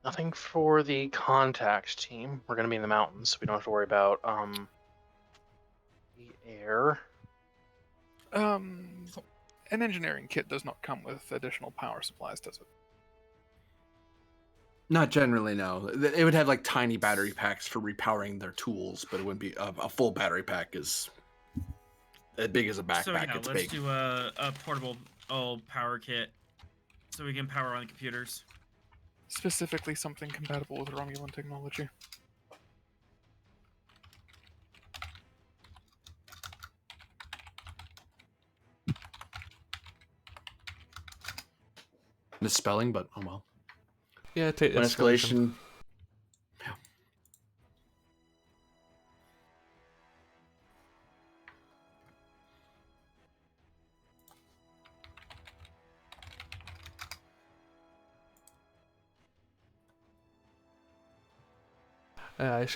Nothing for the contact team. We're going to be in the mountains, so we don't have to worry about the air. An engineering kit does not come with additional power supplies, does it? Not generally, no. It would have like tiny battery packs for repowering their tools, but it wouldn't be a full battery pack is as big as a backpack. So yeah, It's let's big. do a portable power kit so we can power on the computers. Specifically something compatible with Romulan technology. Misspelling, but oh well. Yeah, take One escalation. escalation. Yeah.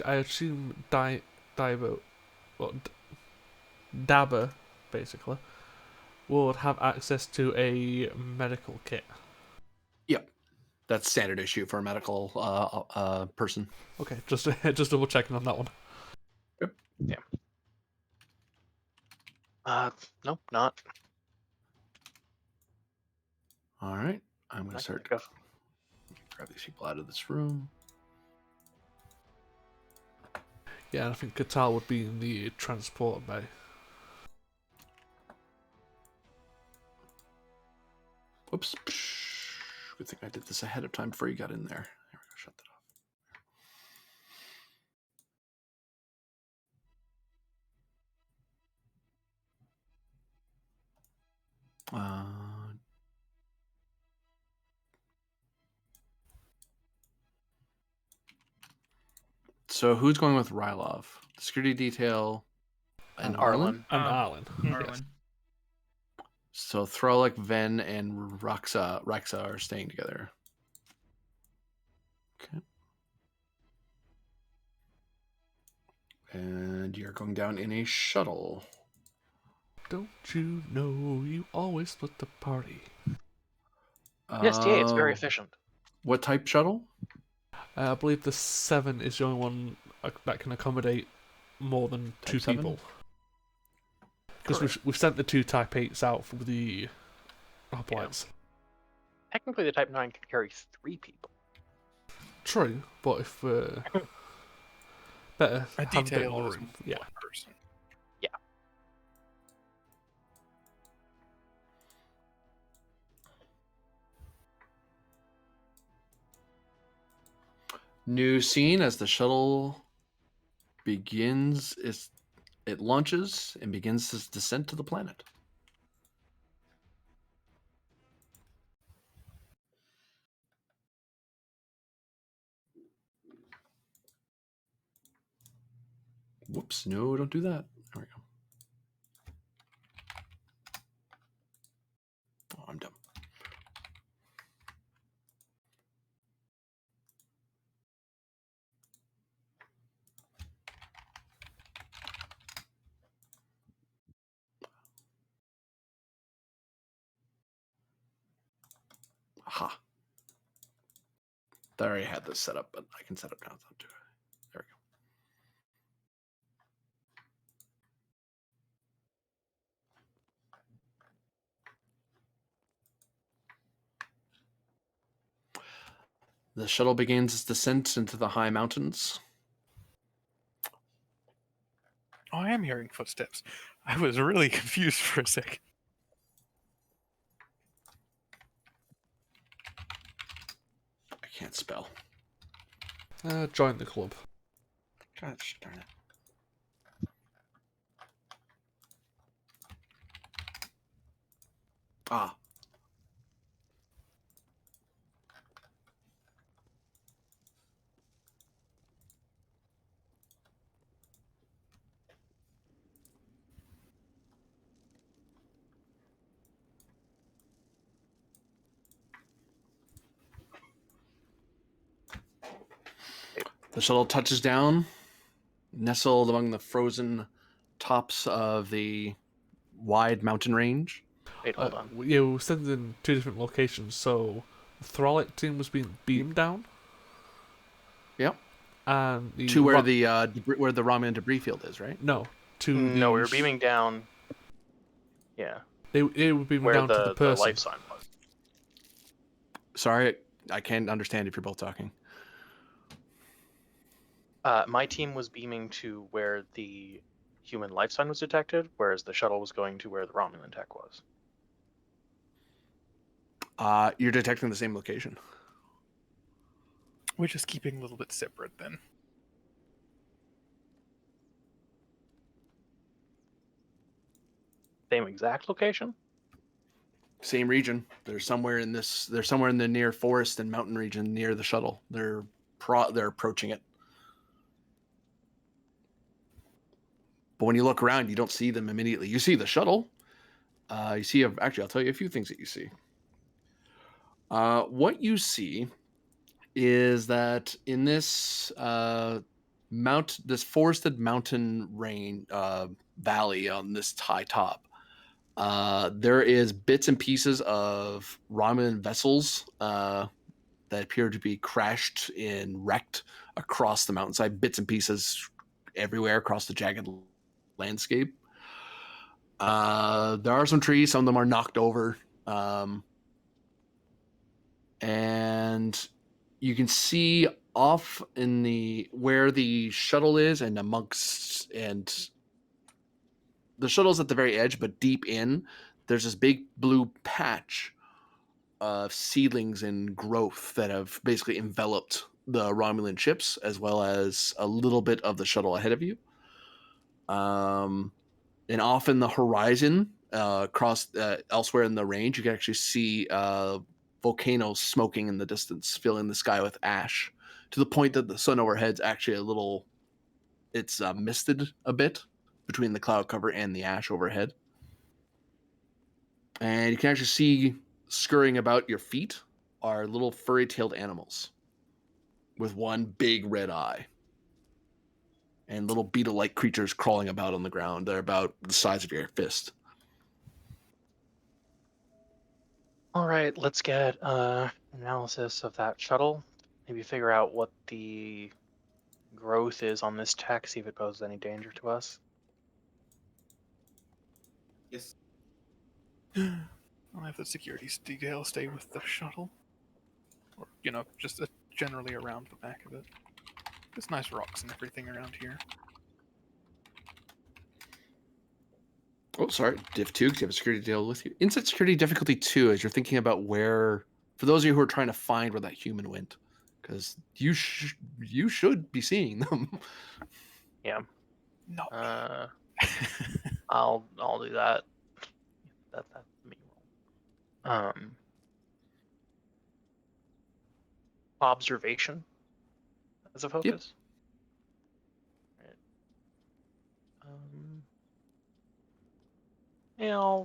I assume Diver, well, Dabber, basically, would have access to a medical kit. Yep. That's standard issue for a medical person. Okay, just double checking on that one. Nope, not. All right. I'm going I to can start think of. grab these people out of this room. Yeah, and I think Qatar would be in the transport bay. Whoops. Good thing I did this ahead of time before you got in there. There we go. Shut that off. So who's going with Rylov? The security detail and Arlen? And Arlen. Arlen. Yes. So Throlic, Ven, and Raxa are staying together. Okay. And you're going down in a shuttle. Don't you know you always split the party? Yes, TA, it's very Oh, efficient. what type shuttle? I believe the 7 is the only one that can accommodate more than Type 2 7? people. Because we've sent the 2 Type 8s out for the hoplites. Technically, the Type 9 can carry 3 people. True, but if better A have a bit detail more is room. one Yeah. person. New scene as the shuttle it launches and begins its descent to the planet. Whoops, no, don't do that. There we go. Oh, I'm dumb. Aha. I already had this set up, but I can set up now. There we go. The shuttle begins its descent into the high mountains. Oh, I am hearing footsteps. I was really confused for a second. I can't spell. Join the club. Gosh darn it. Ah. The shuttle touches down, nestled among the frozen tops of the wide mountain range. Wait, hold on. Yeah, we were sent in 2 different locations. So the Thralic team was being beamed down. Yep. And the To where the where the Romulan debris field is, right? No, to No, we the were beaming down. Yeah, They were beaming where down to the the person. life sign was. Sorry, I can't understand if you're both talking. My team was beaming to where the human life sign was detected, whereas the shuttle was going to where the Romulan tech was. You're detecting the same location. We're just keeping a little bit separate then. Same exact location? Same region. They're somewhere in this. They're somewhere in the near forest and mountain region near the shuttle. They're approaching it. But when you look around, you don't see them immediately. You see the shuttle. You see. Actually, I'll tell you a few things that you see. What you see is that in this this forested mountain range valley on this high top, there is bits and pieces of Romulan vessels that appear to be crashed and wrecked across the mountainside, bits and pieces everywhere across the jagged landscape. There are some trees, some of them are knocked over. And you can see off in the where the shuttle is and the shuttle's at the very edge, but deep in, there's this big blue patch of seedlings and growth that have basically enveloped the Romulan ships, as well as a little bit of the shuttle ahead of you. And off in the horizon, across elsewhere in the range, you can actually see volcanoes smoking in the distance, filling the sky with ash, to the point that the sun overhead's actually it's misted a bit between the cloud cover and the ash overhead. And you can actually see scurrying about your feet are little furry-tailed animals with one big red eye. And little beetle-like creatures crawling about on the ground. They're about the size of your fist. All right, let's get analysis of that shuttle. Maybe figure out what the growth is on this tech, see if it poses any danger to us. Yes. I'll have the security detail stay with the shuttle. Or, just generally around the back of it. There's nice rocks and everything around here. Oh, sorry. Diff 2, because you have a security deal with you. Inside security difficulty 2, as you're thinking about where, for those of you who are trying to find where that human went, because you should be seeing them. Yeah. No. I'll do that. That's me. Observation as a focus. Yep. Right. Yeah,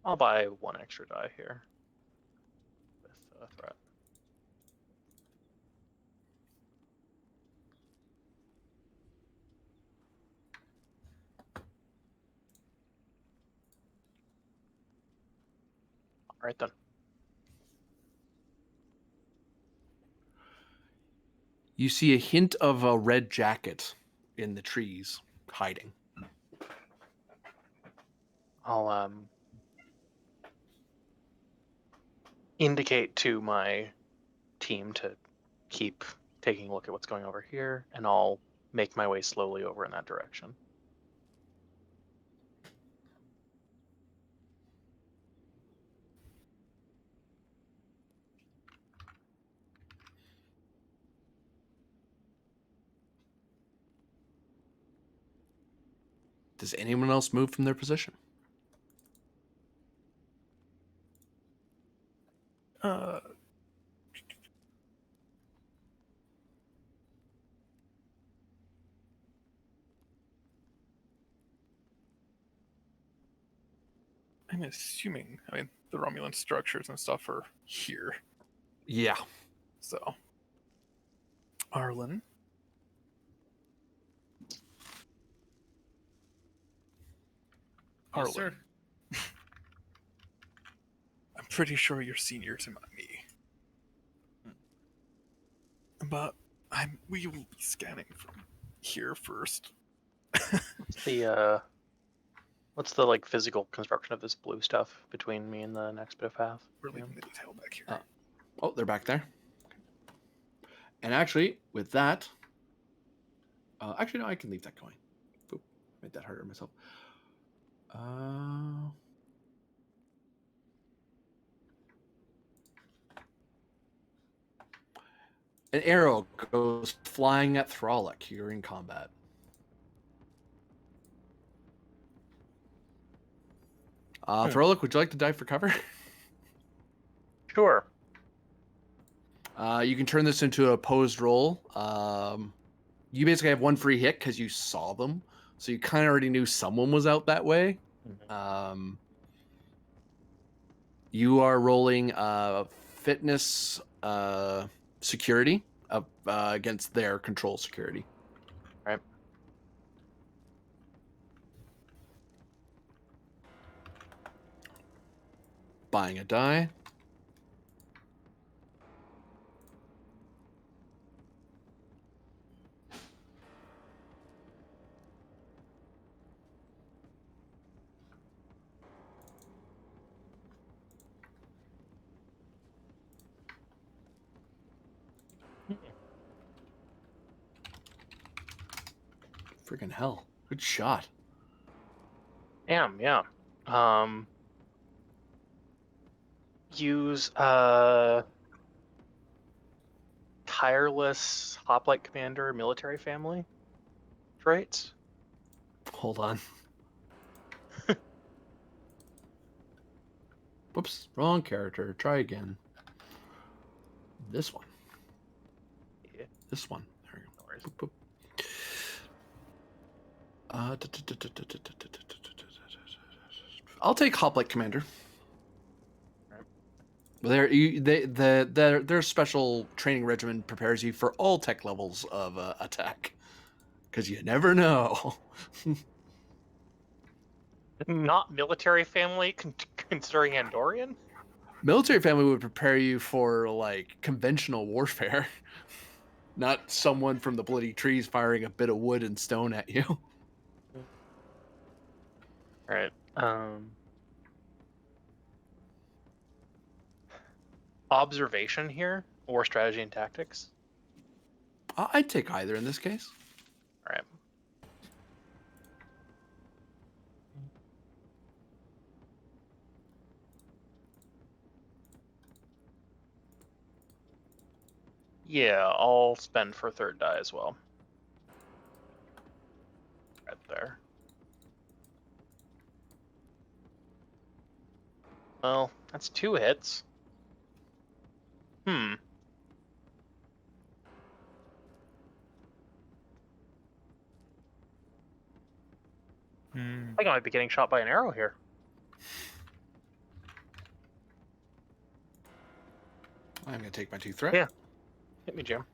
I'll buy 1 extra die here with threat. All right then. You see a hint of a red jacket in the trees, hiding. I'll indicate to my team to keep taking a look at what's going over here, and I'll make my way slowly over in that direction. Does anyone else move from their position? Uh, I'm assuming, I mean, the Romulan structures and stuff are here. Yeah. So, Arlen. Yes, sir. I'm pretty sure you're senior to me. But we will be scanning from here first. What's the like physical construction of this blue stuff between me and the next bit of path? We're leaving the detail back here. Oh, they're back there. And actually, with that, actually no, I can leave that going. Oop, made that harder myself. An arrow goes flying at Thralic. You're in combat. Thralic, would you like to dive for cover? Sure. You can turn this into a opposed roll. You basically have one free hit because you saw them, so you kind of already knew someone was out that way. You are rolling fitness security against their control security. Right. Buying a die. Freaking hell. Good shot. Damn, yeah. Use tireless hoplite commander military family traits. Hold on. Whoops, wrong character. Try again. This one. Yeah. This one. There we go. No worries. Boop, boop. I'll take Hoplite Commander. Their special training regimen prepares you for all tech levels of attack, because you never know. Not military family, considering Andorian. Military family would prepare you for like conventional warfare, not someone from the bloody trees firing a bit of wood and stone at you. All right. Observation here, or strategy and tactics. I'd take either in this case. All right. Yeah, I'll spend for third die as well. Right there. Well, that's 2 hits. Hmm. I think I might be getting shot by an arrow here. I'm going to take my 2 threat. Yeah. Hit me, Jim.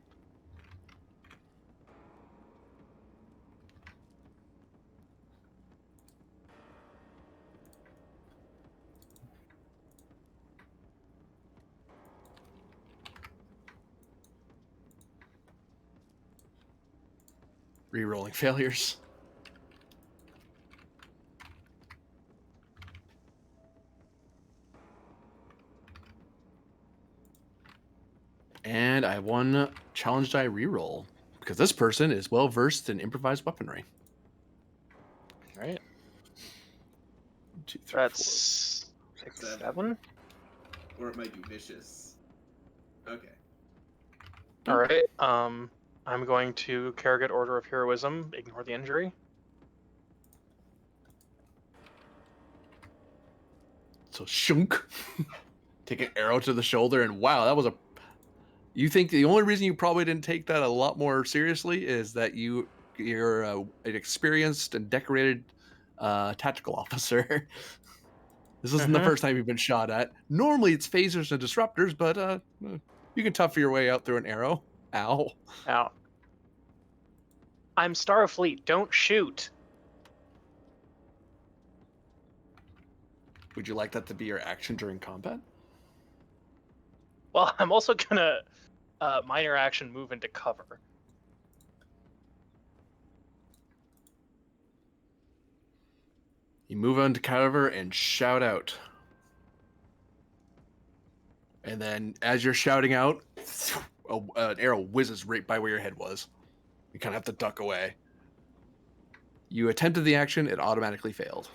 Rerolling failures. And I have one challenge die reroll because this person is well versed in improvised weaponry. All right. 2, 3, That's 6, 7. Or it might be vicious. Okay. All right. I'm going to Karragat Order of Heroism. Ignore the injury. So shunk. Take an arrow to the shoulder, and wow, that was a. You think the only reason you probably didn't take that a lot more seriously is that you're an experienced and decorated tactical officer. This isn't the first time you've been shot at. Normally it's phasers and disruptors, but you can tough your way out through an arrow. Ow. Ow. I'm Starfleet. Don't shoot. Would you like that to be your action during combat? Well, I'm also gonna minor action move into cover. You move on to cover and shout out. And then as you're shouting out, an arrow whizzes right by where your head was. You kind of have to duck away. You attempted the action, it automatically failed.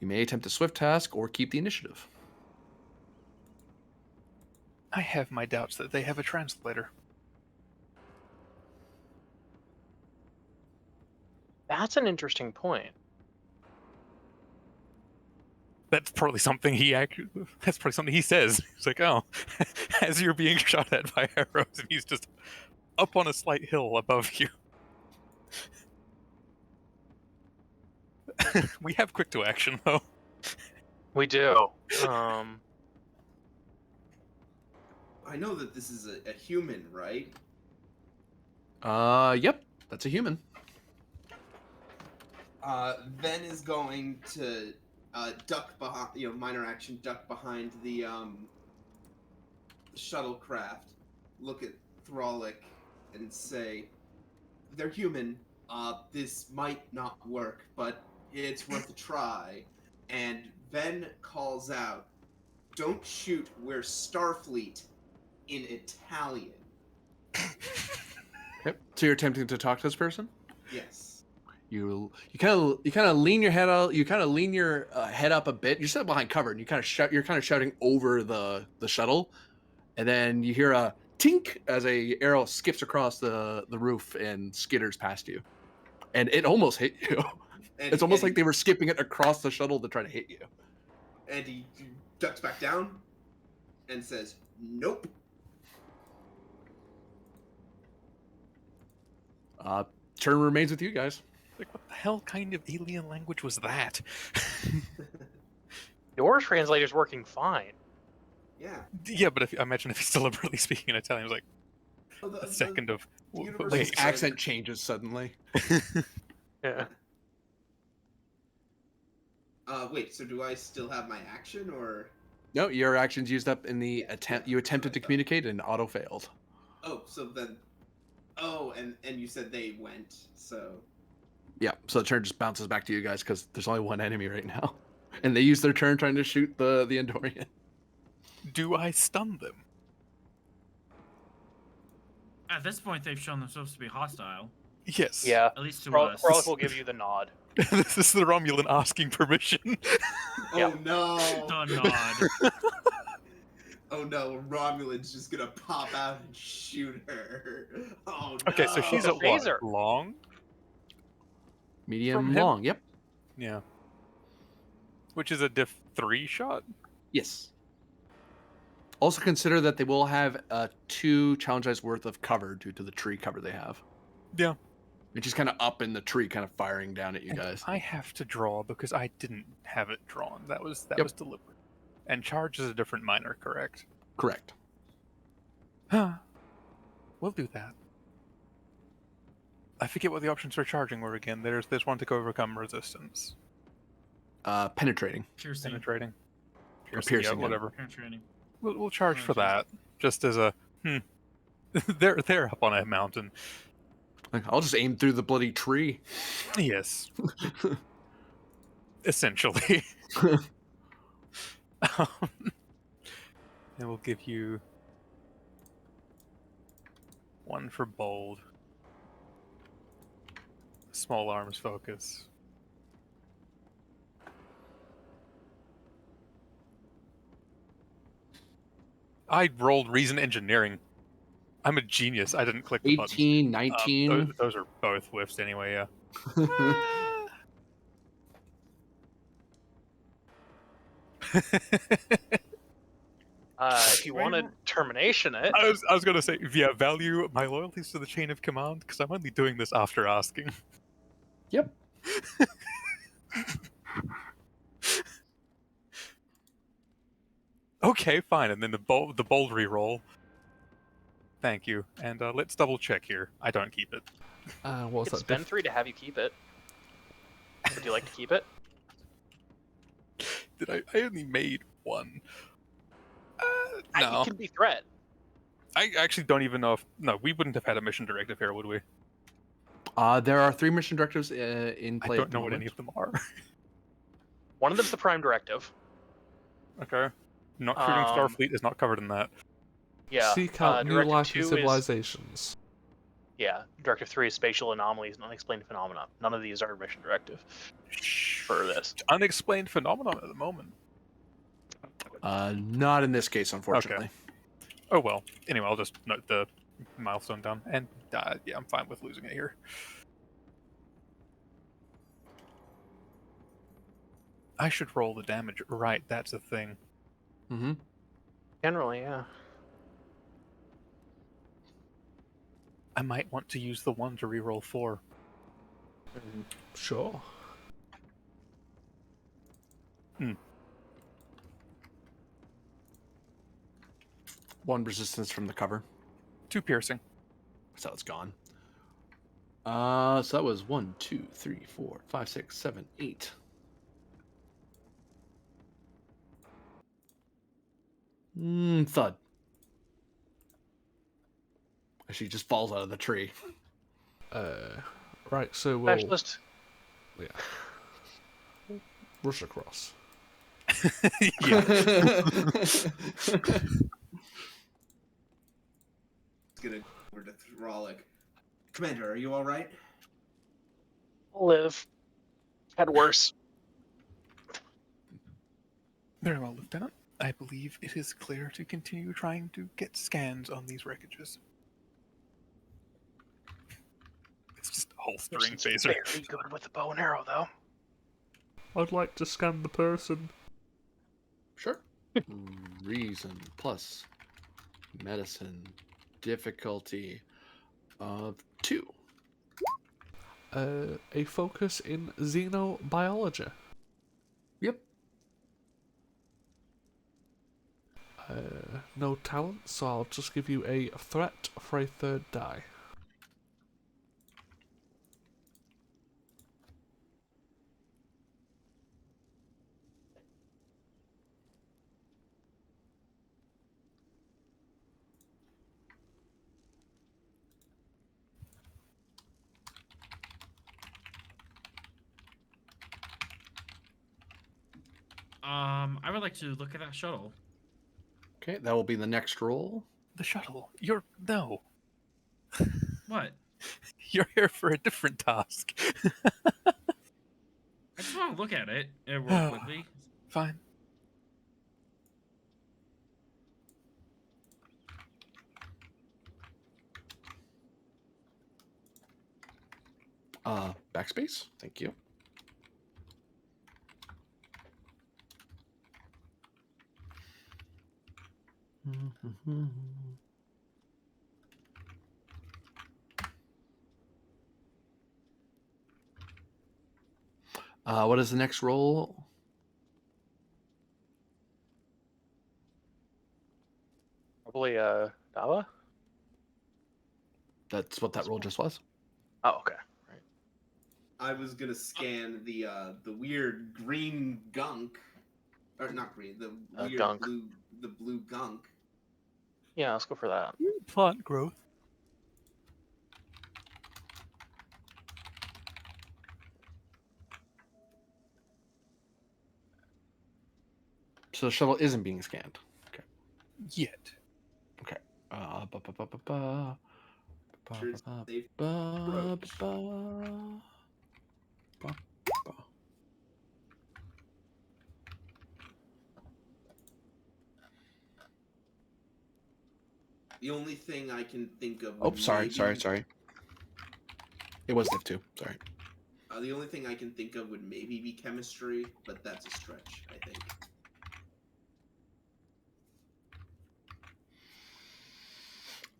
You may attempt a swift task or keep the initiative. I have my doubts that they have a translator. That's an interesting point. That's probably something he actually. That's probably something he says. He's like, "Oh, as you're being shot at by arrows, and he's just up on a slight hill above you." We have quick to action though. We do. I know that this is a human, right? Yep, that's a human. Ven is going to duck behind, minor action, duck behind the shuttlecraft, look at Thralic, and say, "They're human. This might not work, but it's worth a try." And Ven calls out, "Don't shoot, we're Starfleet," in Italian. Yep. So you're attempting to talk to this person? Yes. You kind of lean your head out. You kind of lean your head up a bit. You're sitting behind cover, and you kind of shout. You're kind of shouting over the shuttle, and then you hear a tink as a arrow skips across the roof and skitters past you, and it almost hit you. And It's almost like they were skipping it across the shuttle to try to hit you. And he ducks back down and says, "Nope." Turn remains with you guys. Like, what the hell kind of alien language was that? Your translator's working fine. Yeah. Yeah, but imagine if he's deliberately speaking in Italian. It was like Oh, a second of universal wait. His accent changes suddenly. Yeah. Wait, so do I still have my action, or? No, your action's used up in the attempt. You attempted to communicate and auto failed. Oh, so then. Oh, and you said they went, so. Yeah, so the turn just bounces back to you guys because there's only one enemy right now, and they use their turn trying to shoot the Andorian. Do I stun them? At this point, they've shown themselves to be hostile. Yes. Yeah. At least to Frolic us. will give you the nod. This is the Romulan asking permission. Oh Yep. no! The nod. Oh no! Romulan's just gonna pop out and shoot her. Oh no! Okay, so she's a at what? phaser. Long? Medium From him? long. Yep. Yeah. Which is a diff 3 shot? Yes. Also consider that they will have 2 challenge dice worth of cover due to the tree cover they have. Yeah. It's just kind of up in the tree, kind of firing down at you And guys. I have to draw because I didn't have it drawn. That was Yep. was deliberate. And charge is a different minor, correct? Correct. Huh. We'll do that. I forget what the options for charging were again. There's one to overcome resistance. Penetrating. Piercing. Penetrating. Piercing, yeah, yeah. whatever. Penetrating. We'll charge for Okay. that. Just as a They're up on a mountain. Like, I'll just aim through the bloody tree. Yes, essentially. And we'll give you 1 for bold. Small arms focus. I rolled reason engineering. I'm a genius. I didn't click the buttons. 18, 19. Those are both whiffs anyway, yeah. If you wanted termination it, I was gonna say, yeah, value my loyalties to the chain of command, because I'm only doing this after asking. Yep. Okay, fine, and then the bold reroll. Thank you, and let's double check here. I don't keep it. What's it's that? spend 3 to have you keep it. Would you like to keep it? Did I only made 1. No. It can be threat. I actually don't even know if... No, we wouldn't have had a mission directive here, would we? There are 3 mission directives in I play. don't know what any of them are. One of them's the prime directive. Okay. Not shooting Starfleet is not covered in that. Yeah. Seek out new Directive life 2 and is civilizations. yeah. Directive 3 is spatial anomalies and unexplained phenomena. None of these are mission directive for this. Unexplained phenomenon at the moment. Not in this case, unfortunately. Oh well. Anyway, I'll just note the milestone down. And yeah, I'm fine with losing it here. I should roll the damage. Right, that's a thing. Mm-hmm. Generally, yeah. I might want to use the 1 to reroll 4. Sure. Hmm. 1 resistance from the cover. 2 piercing. So it's gone. So that was 1, 2, 3, 4, 5, 6, 7, 8. Thud. She just falls out of the tree. Right, so we'll Specialist. rush across. Yeah. Gonna go over to Thralic. Commander, are you all right? I'll live. Had worse. Very well, Lieutenant. I believe it is clear to continue trying to get scans on these wreckages. It's just holstering She's phaser. very good with the bow and arrow, though. I'd like to scan the person. Sure. Reason plus medicine difficulty of 2. A focus in xenobiology. Yep. No talent, so I'll just give you a threat for a 3rd die. I would like to look at that shuttle. Okay, that will be the next roll. The shuttle. No. What? You're here for a different task. I just want to look at it real quickly. Fine. Backspace. Thank you. What is the next roll? Probably Dawa? That's what that roll just was. Oh, okay. Right. I was gonna scan the weird green gunk, or not green, the weird gunk. blue, the blue gunk. Yeah, let's go for that. Plant growth. So the shuttle isn't being scanned. Okay. Yet. Okay. Ba, ba, ba, ba, ba. Ba, Sure ba, it's ba, safe ba, approach. ba, ba, ba. The only thing I can think of Oh, would sorry. maybe It was Div 2. Sorry. the only thing I can think of would maybe be chemistry, but that's a stretch, I think.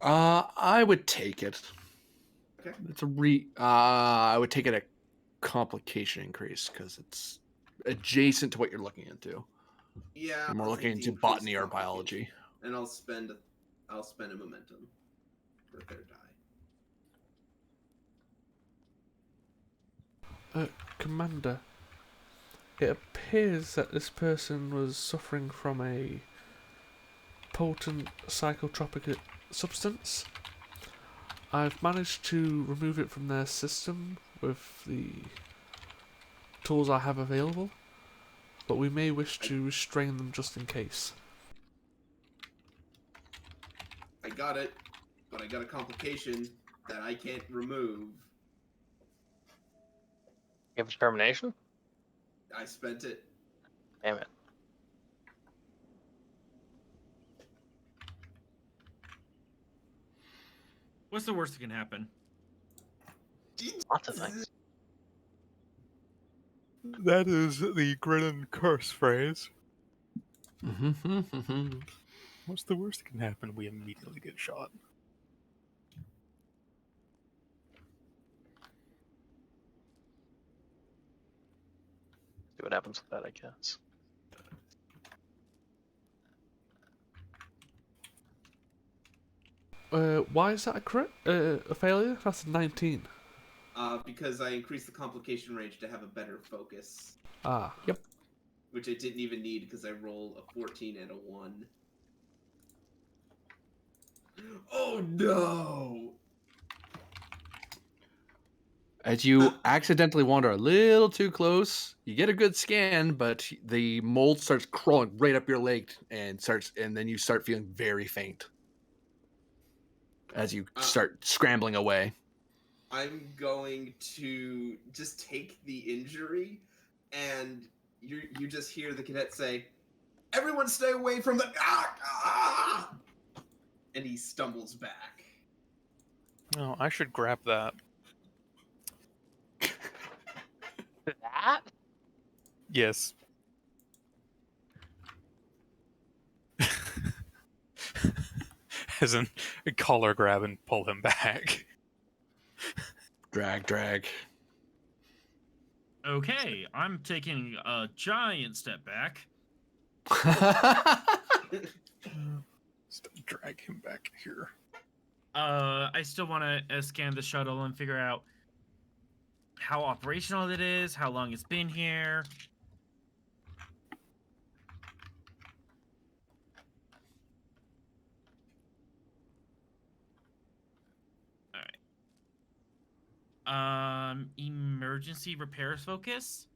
I would take it. Okay. It's I would take it a complication increase because it's adjacent to what you're looking into. Yeah, You're more I'll looking take the into increased botany or complication, biology. and I'll spend a momentum for a third die. Commander, it appears that this person was suffering from a potent psychotropic substance. I've managed to remove it from their system with the tools I have available, but we may wish to restrain them just in case. I got it, but I got a complication that I can't remove. You have determination? I spent it. Damn it. What's the worst that can happen? Lots of things. That is the grin and curse phrase. What's the worst that can happen? We immediately get shot. See what happens with that, I guess. Why is that a failure? That's a 19. Because I increased the complication range to have a better focus, Ah. Yep. which I didn't even need because I roll a 14 and a 1. Oh no! As you accidentally wander a little too close, you get a good scan, but the mold starts crawling right up your leg and then you start feeling very faint as you start scrambling away. I'm going to just take the injury, and you just hear the cadet say, "Everyone, stay away from the!" And he stumbles back. Oh, I should grab that. That? Yes. As in, collar grab and pull him back. Drag. Okay, I'm taking a giant step back. Just drag him back here. I still want to scan the shuttle and figure out how operational it is, how long it's been here. All right. Emergency repairs focus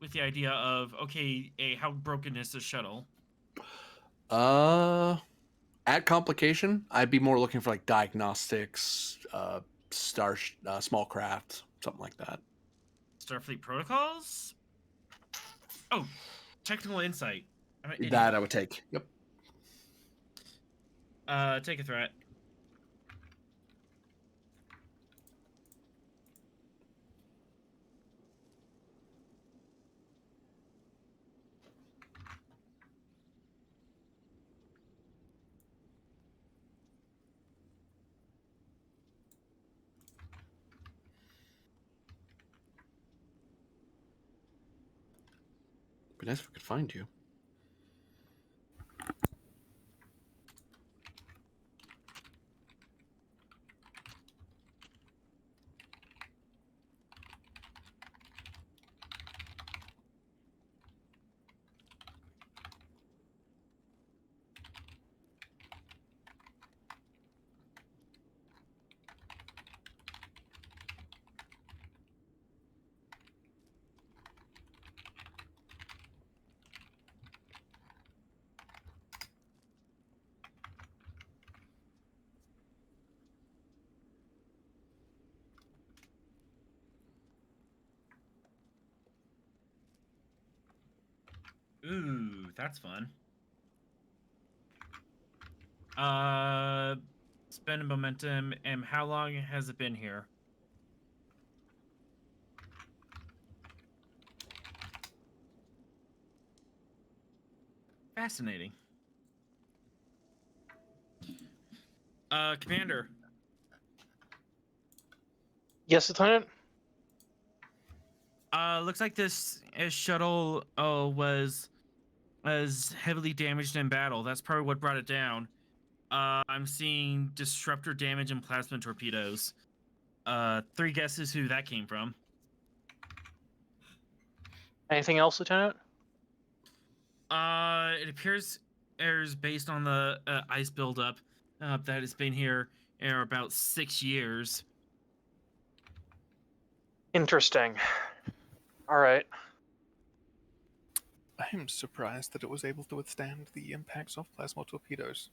with the idea of okay, how broken is the shuttle? At complication, I'd be more looking for like diagnostics, small craft, something like that. Starfleet protocols? Oh, technical insight. I'm an idiot. That I would take. Yep. Take a threat. Be nice if we could find you. Ooh, that's fun. Spend momentum. And how long has it been here? Fascinating. Commander. Yes, Lieutenant? Looks like this shuttle was heavily damaged in battle. That's probably what brought it down. I'm seeing disruptor damage and plasma torpedoes. 3 guesses who that came from. Anything else, Lieutenant? It appears is based on the ice buildup that has been here for about 6 years. Interesting. All right. I am surprised that it was able to withstand the impacts of plasma torpedoes.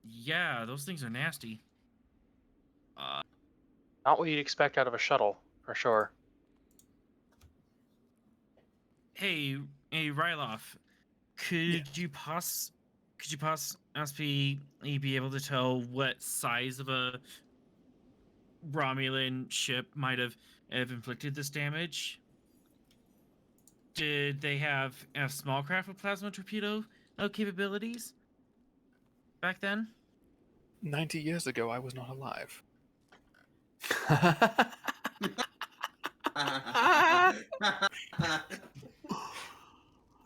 Yeah, those things are nasty. Not what you'd expect out of a shuttle, for sure. Hey, Ryloff, could you possibly be able to tell what size of a Romulan ship might have inflicted this damage? Did they have small craft with plasma torpedo capabilities back then? 90 years ago, I was not alive.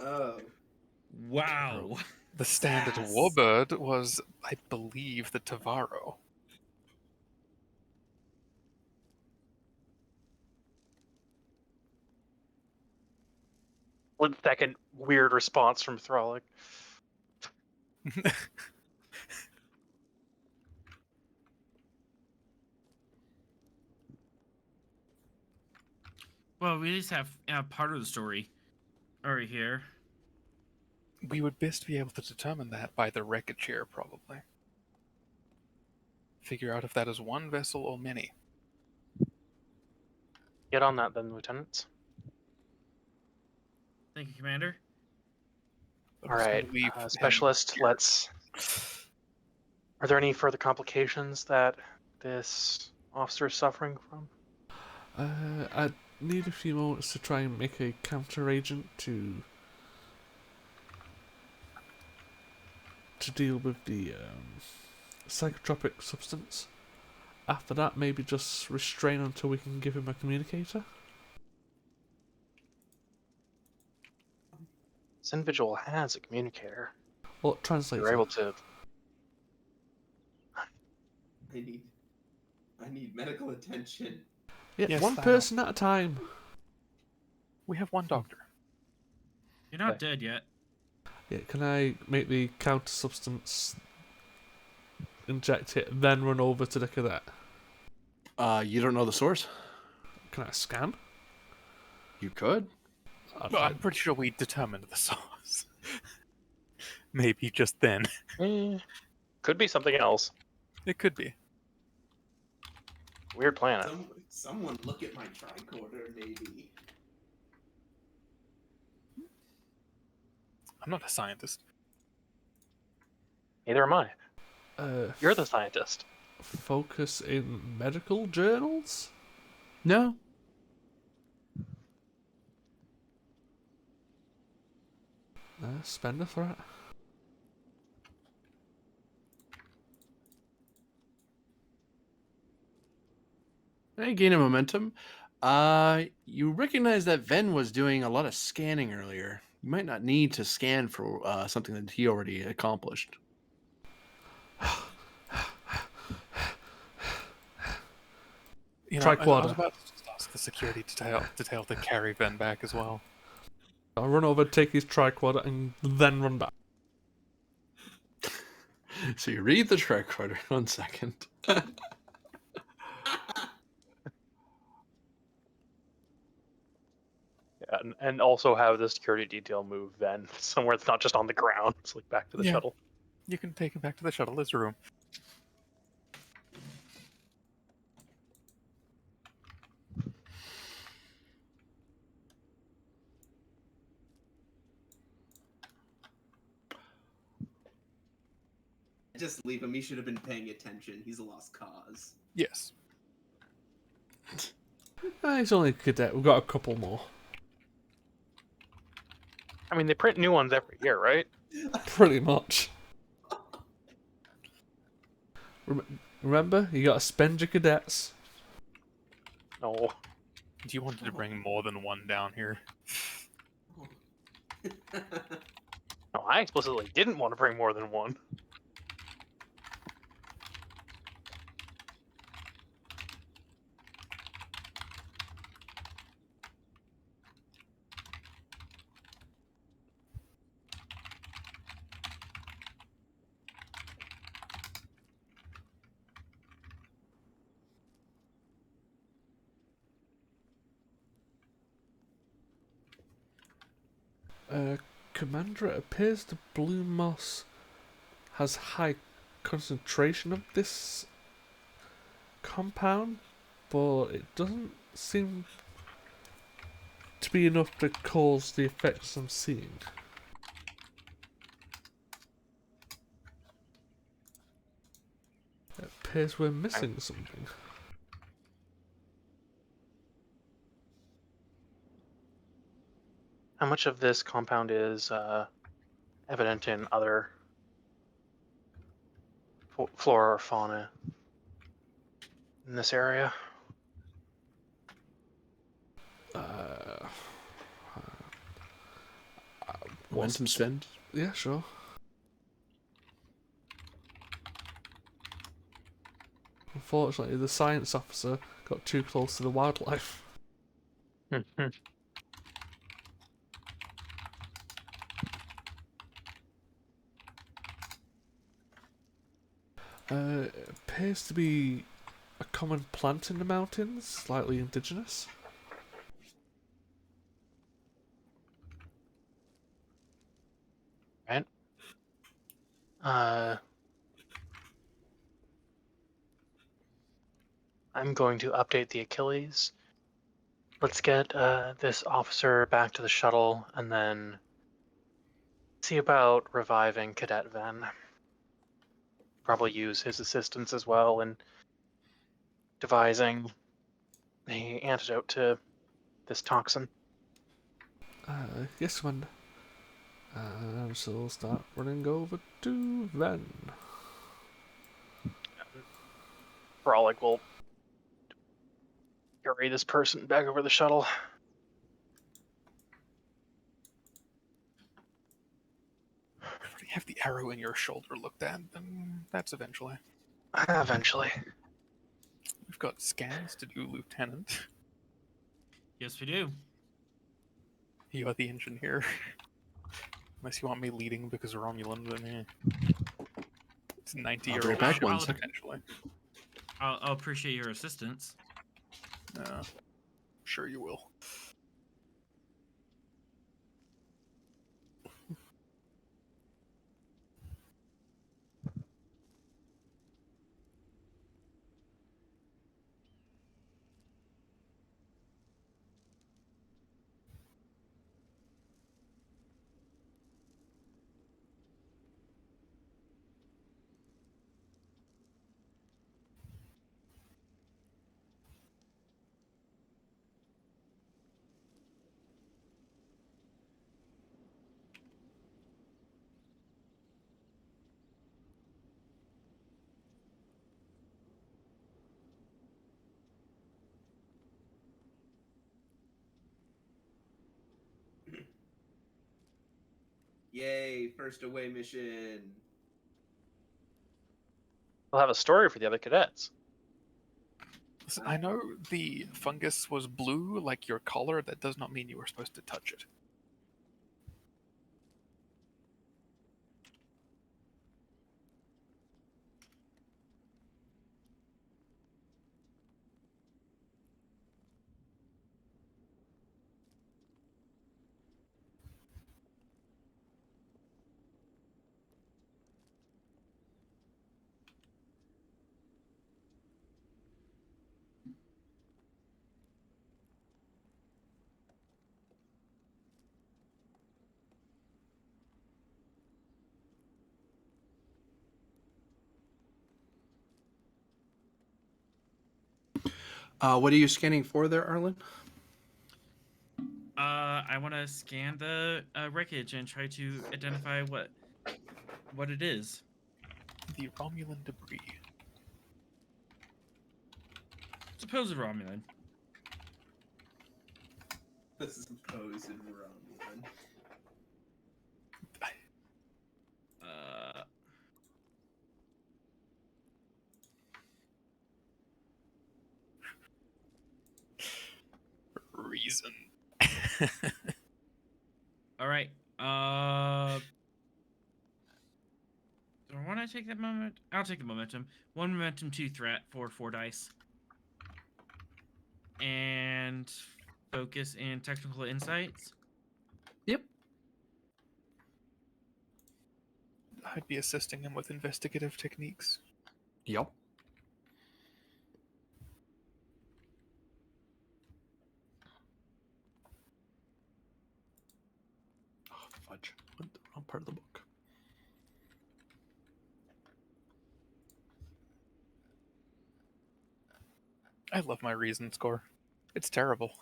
Oh. Wow. The standard Sass. warbird was, I believe, the Tavaro. One second weird response from Thralic. Well, we at least have part of the story right here. We would best be able to determine that by the wreckage here, probably. Figure out if that is one vessel or many. Get on that then, Lieutenants. Thank you, Commander. I'm All just right, gonna leave him Specialist, here. let's... Are there any further complications that this officer is suffering from? I need a few moments to try and make a counter-agent to deal with the psychotropic substance. After that, maybe just restrain until we can give him a communicator. This individual has a communicator. Or translator. You're able to... I need medical attention. Yeah, Yes, one I know. person at a time. We have one doctor. You're not Okay. dead yet. Yeah, can I make the counter substance, inject it, then run over to the cadet? You don't know the source? Can I scan? You could. Well, I'm pretty sure we determined the source. Maybe just then. Could be something else. It could be. Weird planet. Someone look at my tricorder, maybe. I'm not a scientist. Neither am I. You're the F- scientist. Focus in medical journals? No. Spend a threat. Hey, gain of momentum. You recognize that Ven was doing a lot of scanning earlier. You might not need to scan for something that he already accomplished. You know, I was Triquader. about to just ask the security detail to carry Ben back as well. I'll run over, take his triquader, and then run back. So you read the tricorder. 1 second. Yeah, and also have the security detail move then somewhere that's not just on the ground. It's like back to the Yeah. shuttle. You can take him back to the shuttle. There's room. Just leave him. He should have been paying attention. He's a lost cause. Yes. He's only a cadet. We've got a couple more. I mean, they print new ones every year, right? Pretty much. Remember, you gotta spend your cadets. No. Do you want to bring more than one down here? No, I explicitly didn't want to bring more than one. Commander, it appears the blue moss has high concentration of this compound, but it doesn't seem to be enough to cause the effects I'm seeing. It appears we're missing something. How much of this compound is evident in other flora or fauna in this area? Momentum spend. Yeah, sure. Unfortunately, the science officer got too close to the wildlife. It appears to be a common plant in the mountains, slightly indigenous. Right. I'm going to update the Achilles. Let's get this officer back to the shuttle and then see about reviving Cadet Ven. Probably use his assistance as well in devising the antidote to this toxin. Yes, Commander. So we'll start running over to Ven. Frolic will carry this person back over the shuttle. If you have the arrow in your shoulder looked at, then that's eventually. Eventually. We've got scans to do, Lieutenant. Yes, we do. You are the engineer. Unless you want me leading because Romulan, then it's 90 I'll year be old right back ship, one second. potentially. I'll appreciate your assistance. Sure you will. Yay, first away mission. We'll have a story for the other cadets. Listen, I know the fungus was blue like your collar. That does not mean you were supposed to touch it. What are you scanning for there, Arlen? I want to scan the wreckage and try to identify what it is. The Romulan debris. Supposed Romulan. This is supposed Romulan. Uh, Reason. all right. Do I want to take that moment? I'll take the momentum. 1 momentum, 2 threat for 4 dice. And focus in technical insights. Yep. I'd be assisting him with investigative techniques. Yep. Oh, fudge. Went the wrong part of the book. I love my reason score. It's terrible.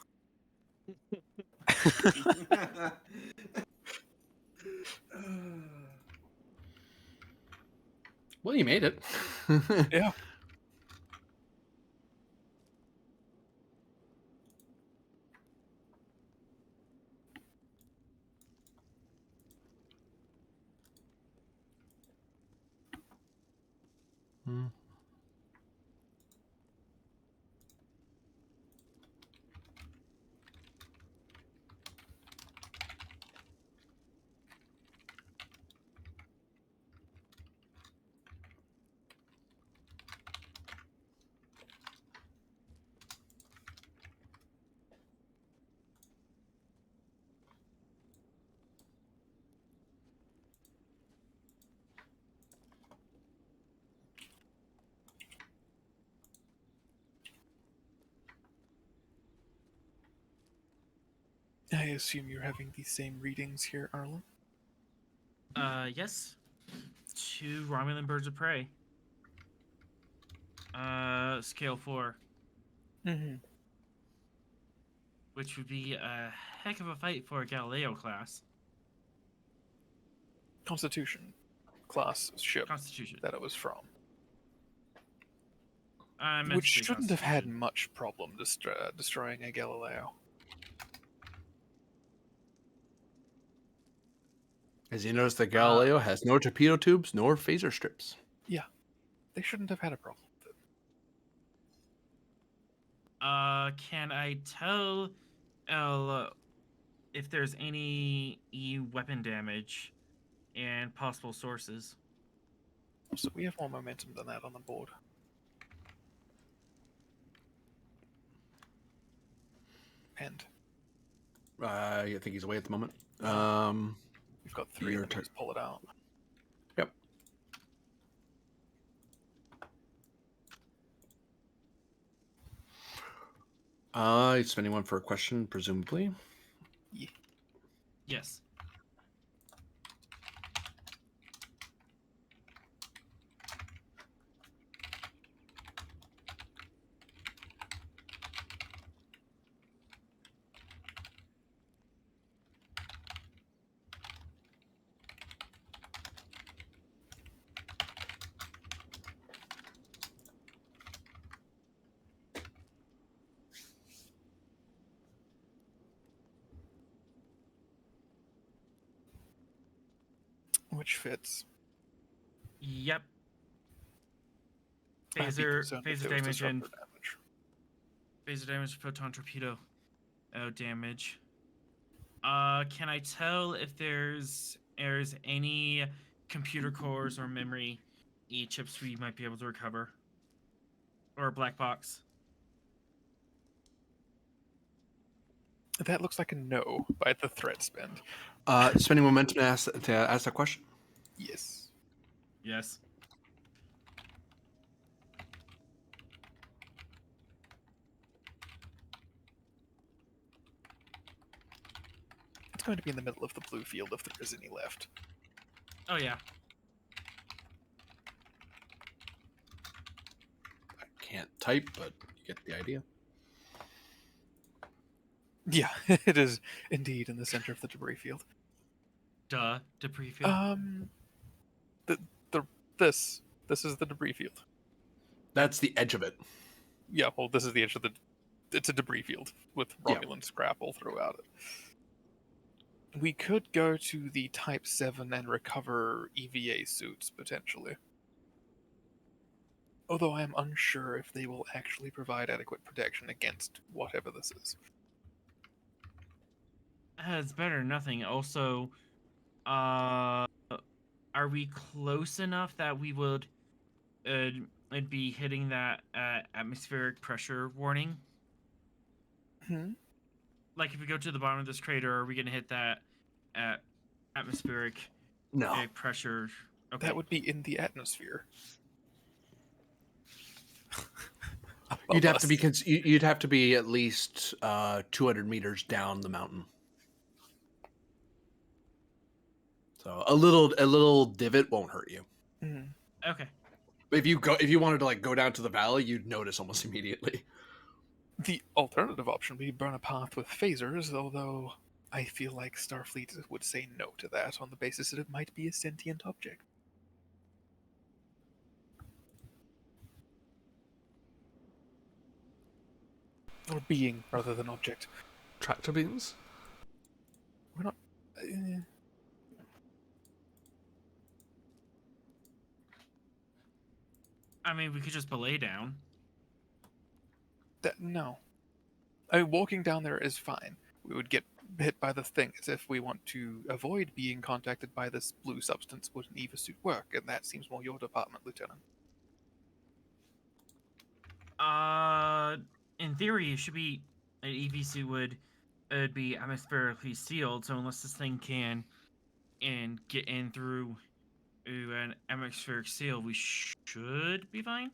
Well, you made it. Yeah. Hmm. I assume you're having the same readings here, Arlen? Yes. 2 Romulan birds of prey. Scale 4. Mm-hmm. Which would be a heck of a fight for a Galileo class. Constitution class ship Constitution. that it was from. I meant Which to say shouldn't have had Constitution. much problem destroying a Galileo. As you notice, the Galileo has no torpedo tubes nor phaser strips. Yeah. They shouldn't have had a problem with it. Can I tell if there's any weapon damage and possible sources? So we have more momentum than that on the board. And I think he's away at the moment. we've got 3 your of them. turn. Let's pull it out. Yep. If anyone for a question, presumably. Yeah. Yes. Which fits. Yep. I'd be concerned if Phaser there was damage and disruptor damage. phaser damage, photon torpedo damage. Can I tell if there's any computer cores or memory chips we might be able to recover, or a black box? That looks like a no by the threat spend. Spending momentum to ask that question. Yes. Yes. It's going to be in the middle of the blue field if there is any left. Oh yeah. I can't type, but you get the idea. Yeah, it is indeed in the center of the debris field. Debris field. The this is the debris field. That's the edge of it. Yeah, well, this is the edge of the. It's a debris field with Yeah. Romulan scrap all throughout it. We could go to the Type 7 and recover EVA suits, potentially. Although I am unsure if they will actually provide adequate protection against whatever this is. It's better than nothing. Also, are we close enough that we would it'd be hitting that atmospheric pressure warning? Like, if we go to the bottom of this crater, are we going to hit that atmospheric No. pressure? Okay. That would be in the atmosphere. You'd have to be you'd have to be at least 200 meters down the mountain. So a little divot won't hurt you. Okay. If you wanted to like go down to the valley, you'd notice almost immediately. The alternative option would be burn a path with phasers, although I feel like Starfleet would say no to that on the basis that it might be a sentient object. Or being, rather than object. Tractor beams? We're not... I mean, we could just belay down. No. I mean, walking down there is fine. We would get hit by the things. If we want to avoid being contacted by this blue substance, would an EVA suit work? And that seems more your department, Lieutenant. In theory, it should be an EV suit would be atmospherically sealed. So unless this thing can get in through an atmospheric seal, we should be fine.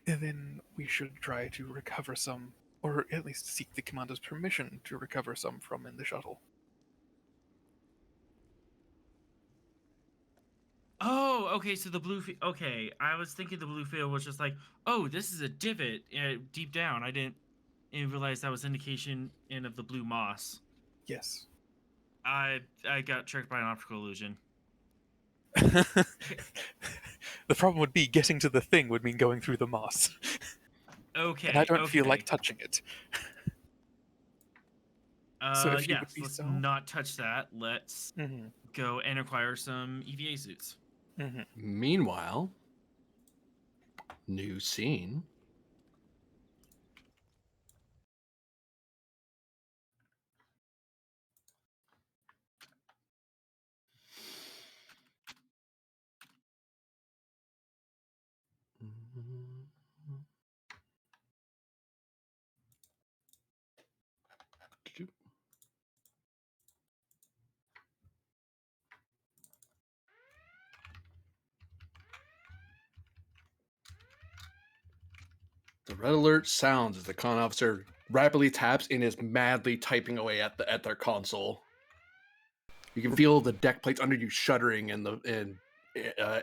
And then we should try to recover some, or at least seek the commander's permission to recover some from in the shuttle. Oh, okay. So the blue okay, I was thinking the blue field was just like, oh, this is a divot deep down. I didn't realize that was indication of the blue moss. Yes. I got tricked by an optical illusion. The problem would be getting to the thing would mean going through the moss. Okay. And I don't feel like touching it. So if yes, let's not touch that. Let's go and acquire some EVA suits. Meanwhile, new scene. The red alert sounds as the con officer rapidly taps and is madly typing away at their console. You can feel the deck plates under you shuddering, and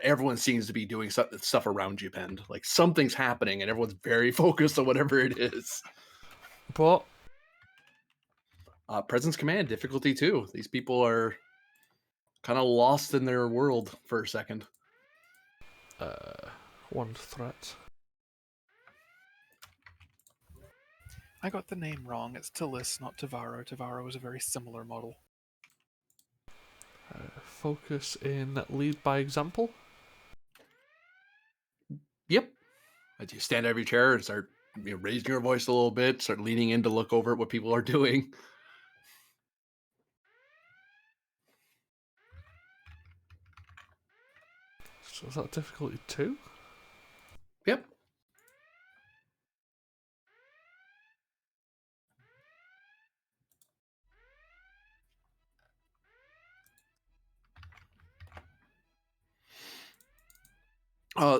everyone seems to be doing stuff around you, Pend. Like something's happening, and everyone's very focused on whatever it is. But presence command difficulty 2. These people are kind of lost in their world for a second. One threat. I got the name wrong. It's Tillis, not Tavaro. Tavaro is a very similar model. Focus in lead by example. Yep. As you stand out of your chair and start raising your voice a little bit, start leaning in to look over at what people are doing. So is that difficulty 2? Yep.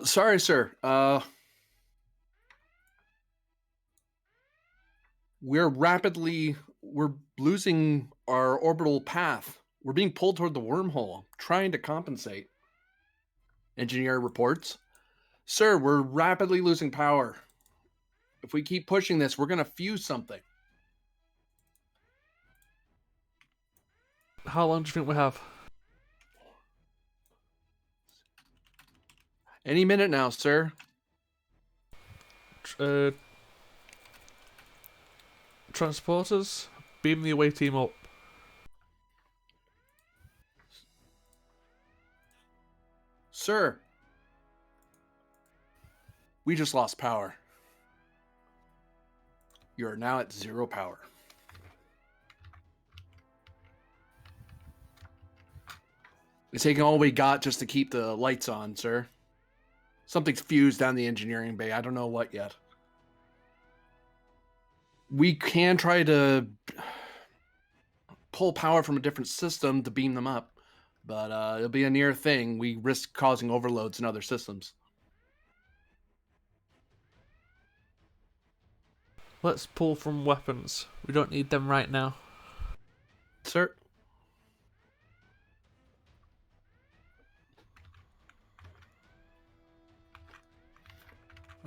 Sorry, sir. We're losing our orbital path. We're being pulled toward the wormhole, trying to compensate. Engineer reports. Sir, we're rapidly losing power. If we keep pushing this, we're going to fuse something. How long do you think we have? Any minute now, sir. Transporters, beam the away team up. Sir, we just lost power. You are now at 0 power. It's taking all we got just to keep the lights on, sir. Something's fused down the engineering bay. I don't know what yet. We can try to pull power from a different system to beam them up, but it'll be a near thing. We risk causing overloads in other systems. Let's pull from weapons. We don't need them right now. Sir?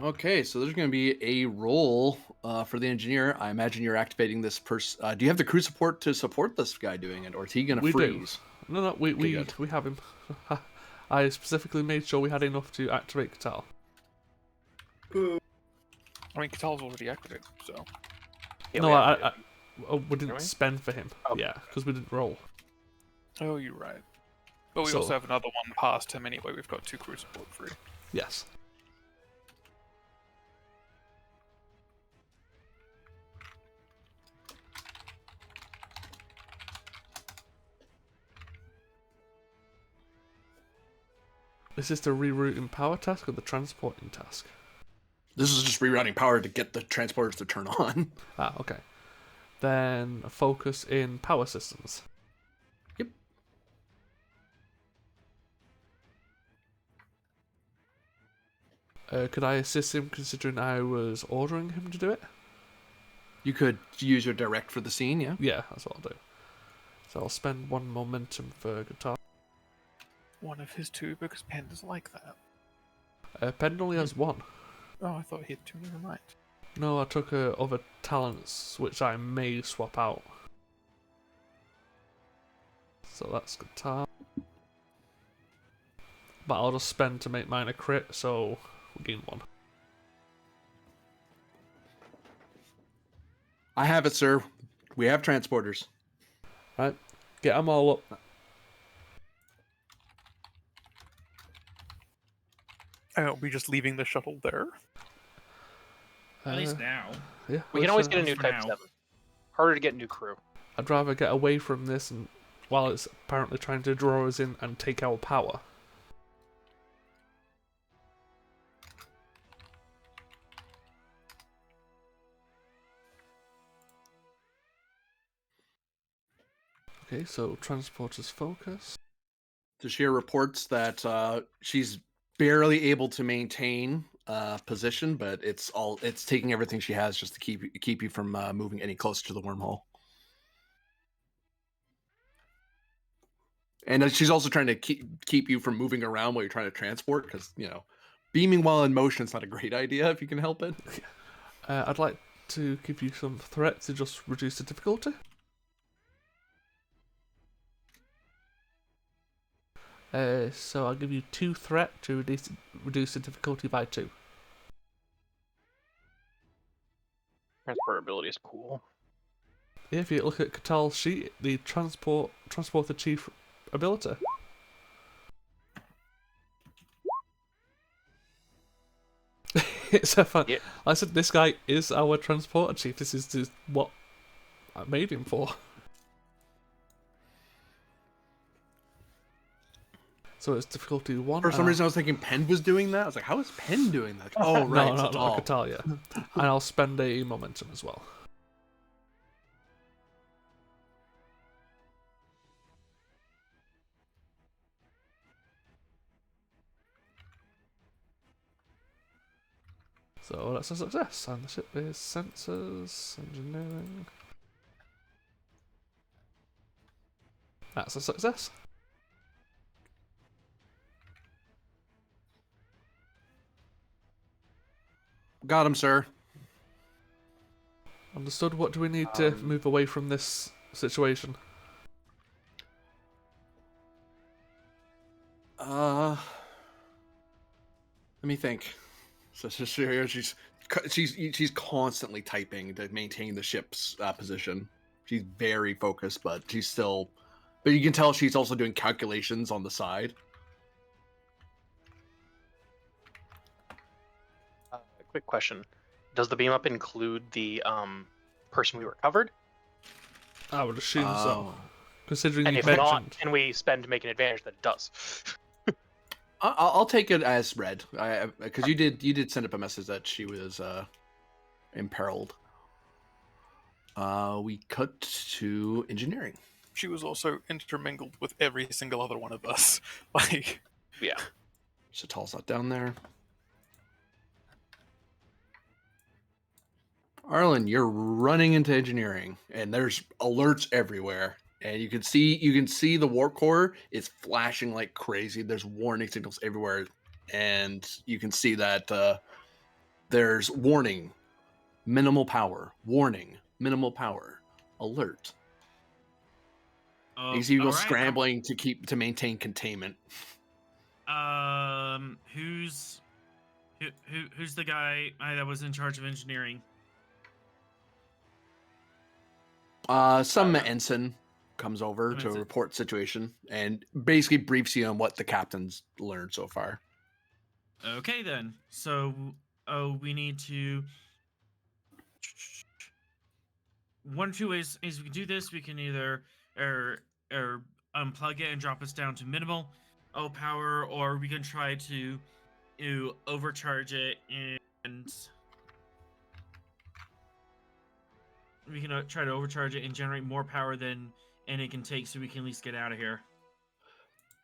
Okay, so there's going to be a role for the engineer. I imagine you're activating this person. Do you have the crew support to support this guy doing it, or is he going to We do. freeze? No, we good. we have him. I specifically made sure we had enough to activate Katal. I mean, Katal's already activated, so. Yeah, No, we we didn't Really? spend for him. Oh. Yeah, because we didn't roll. Oh, you're right. But we So- also have another one past him anyway. We've got 2 crew support free. Yes. Is this the rerouting power task or the transporting task? This is just rerouting power to get the transporters to turn on. Ah, okay. Then focus in power systems. Yep. Could I assist him considering I was ordering him to do it? You could use your direct for the scene, yeah? Yeah, that's what I'll do. So I'll spend 1 momentum for guitar. One of his 2, because Panda's like that. Pen only has 1. Oh, I thought he had 2, never mind. No, I took other talents, which I may swap out. So that's guitar. But I'll just spend to make mine a crit, so we gain 1. I have it, sir. We have transporters. Right, get them all up. Are we just leaving the shuttle there? At least now. Yeah, We can let's, always get a new for Type now. 7. Harder to get new crew. I'd rather get away from this and while it's apparently trying to draw us in and take our power. Okay, so transporters focus. Tashir reports that she's barely able to maintain position, but it's taking everything she has just to keep you from moving any closer to the wormhole. And she's also trying to keep you from moving around while you're trying to transport, because beaming while in motion is not a great idea if you can help it. I'd like to give you some threat to just reduce the difficulty. So I'll give you 2 threat to reduce the difficulty by 2. Transportability is cool. If you look at Katal's sheet, the transporter chief ability. It's a fun. Yeah. I said this guy is our transporter chief. This is what I made him for. So it's difficulty 1. For some reason, I was thinking Penn was doing that. I was like, how is Penn doing that? Oh, right. No, so no, it's not all. Katal, yeah. And I'll spend a momentum as well. So that's a success. And the ship is sensors, engineering. That's a success. Got him, sir. Understood. What do we need to move away from this situation? Let me think. So she's constantly typing to maintain the ship's position. She's very focused, but she's still. But you can tell she's also doing calculations on the side. Quick question: does the beam up include the person we recovered? I would assume so, Oh. considering And you if mentioned. not, can we spend to make an advantage that it does? I'll take it as read, because you did send up a message that she was imperiled. We cut to engineering. She was also intermingled with every single other one of us. Like, Yeah. Chatal's not down there. Arlen, you're running into engineering, and there's alerts everywhere. And you can see the warp core is flashing like crazy. There's warning signals everywhere, and you can see that there's warning, minimal power, warning, minimal power, alert. You see people all right. scrambling to maintain containment. Who's the guy that was in charge of engineering? Some ensign comes over to report situation and basically briefs you on what the captain's learned so far. Okay then. So, we need to. One of two ways is we can do this. We can either unplug it and drop us down to minimal power, or we can try to overcharge it and we can try to overcharge it and generate more power than it can take, so we can at least get out of here.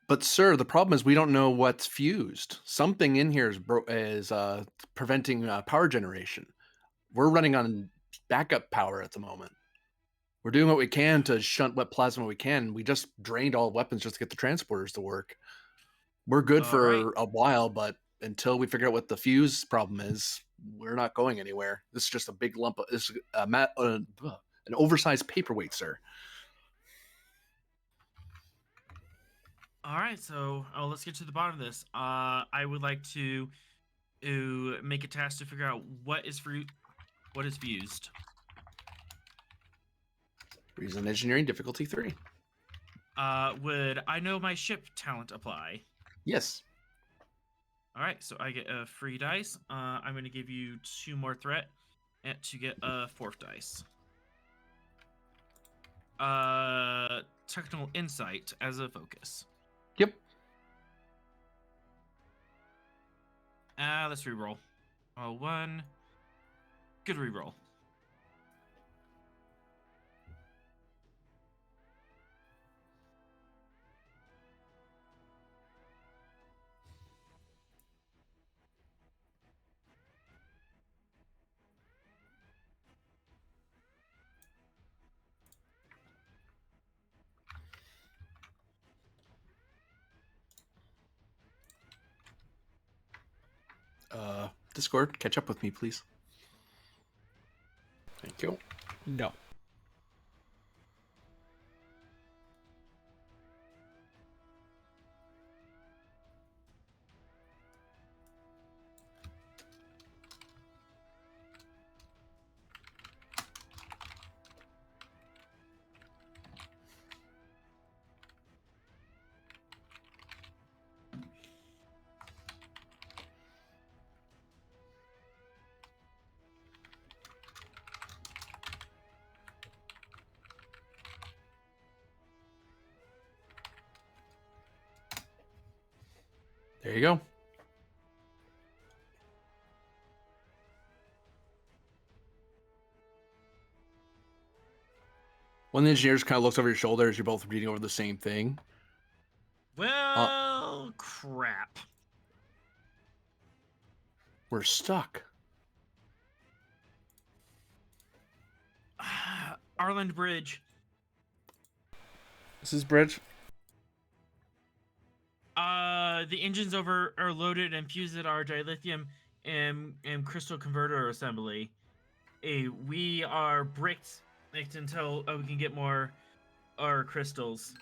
But sir, the problem is we don't know what's fused. Something in here is preventing power generation. We're running on backup power at the moment. We're doing what we can to shunt what plasma we can. We just drained all weapons just to get the transporters to work. We're good for a while, but until we figure out what the fuse problem is, we're not going anywhere. This is just a big lump of an oversized paperweight, sir. All right, so let's get to the bottom of this. I would like to make a task to figure out what is fused. Reason engineering difficulty 3. Would I know my ship talent apply? Yes. All right, so I get a free dice. I'm going to give you 2 more threat to get a 4th dice. Technical insight as a focus. Yep. Let's reroll. 1. Good reroll. Discord, catch up with me, please. Thank you. No. There you go. One of the engineers kind of looks over your shoulder as you're both reading over the same thing. Well, crap. We're stuck. Arland Bridge. This is Bridge. The engines are loaded and fused at our dilithium and crystal converter assembly. We are bricked until we can get more our crystals.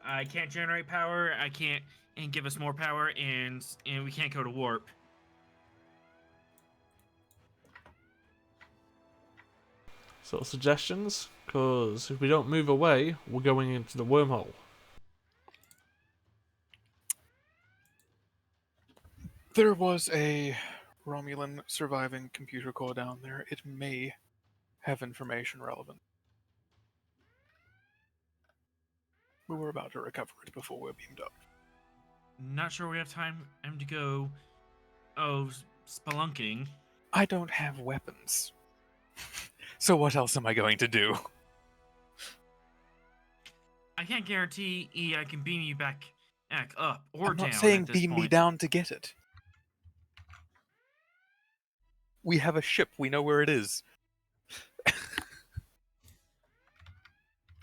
I can't generate power. I can't and give us more power, and we can't go to warp. So suggestions? Because if we don't move away, we're going into the wormhole. There was a Romulan surviving computer core down there. It may have information relevant. We were about to recover it before we were beamed up. Not sure we have time to go. Oh, spelunking. I don't have weapons. So what else am I going to do? I can't guarantee I can beam you back up or I'm down not saying at this beam point. me down to get it. We have a ship. We know where it is.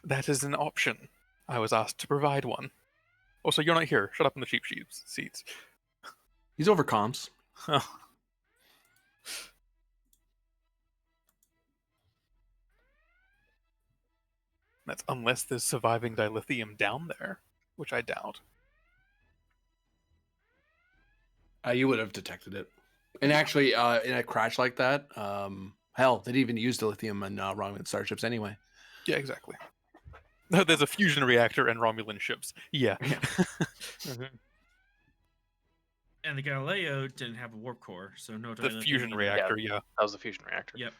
That is an option. I was asked to provide one. Also, you're not here. Shut up in the cheap seats. He's over comms. That's unless there's surviving dilithium down there, which I doubt. You would have detected it. And actually, in a crash like that, hell, they'd even use dilithium in Romulan starships anyway. Yeah, exactly. There's a fusion reactor and Romulan ships. Yeah. And the Galileo didn't have a warp core, so no The dilithium fusion either. reactor, yeah. That was the fusion reactor. Yep.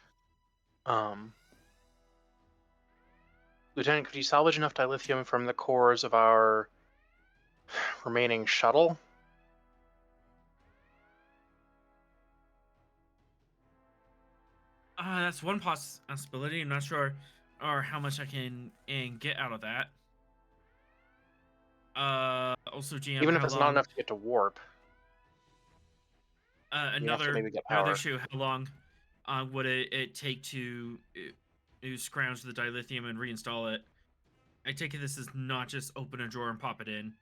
Lieutenant, could you salvage enough dilithium from the cores of our remaining shuttle? That's one possibility. I'm not sure or how much I can get out of that. Also, GM, Even if how it's long, not enough to get to warp. another maybe get power. issue. How long would it take to scrounge the dilithium and reinstall it? I take it this is not just open a drawer and pop it in.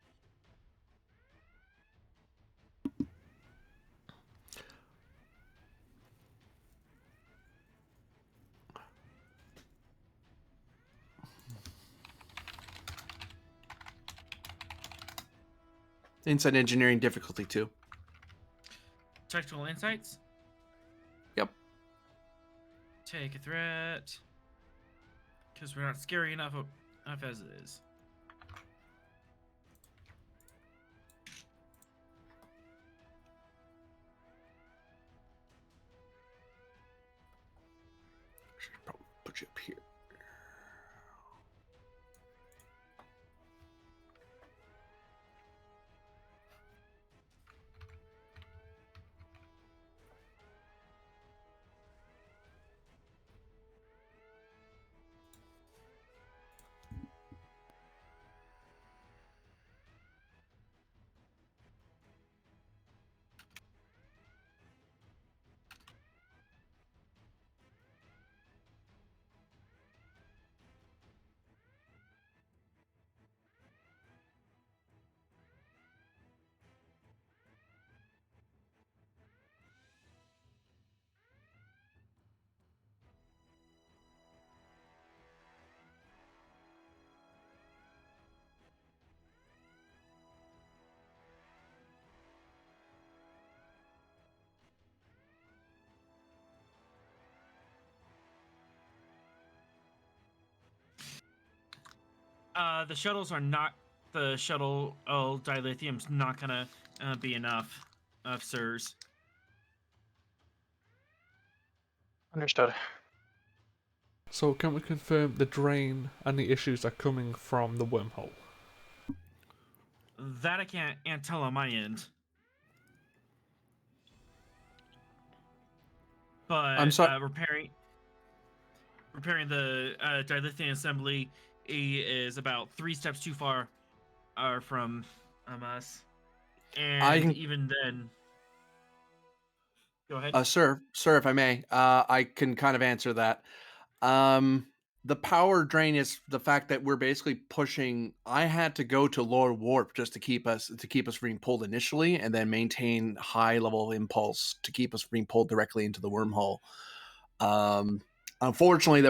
Inside engineering difficulty too. Technical insights? Yep. Take a threat. Because we're not scary enough as it is. Should probably put you up here. The shuttles are not. The shuttle dilithium's not gonna be enough, sirs. Understood. So can we confirm the drain and the issues are coming from the wormhole? That I can't tell on my end. But I'm sorry. repairing the dilithium assembly is about 3 steps too far from us, and even then. Go ahead. Sir, if I may, I can kind of answer that. The power drain is the fact that we're basically pushing. I had to go to lower warp just to keep us being pulled initially, and then maintain high level impulse to keep us being pulled directly into the wormhole. Unfortunately,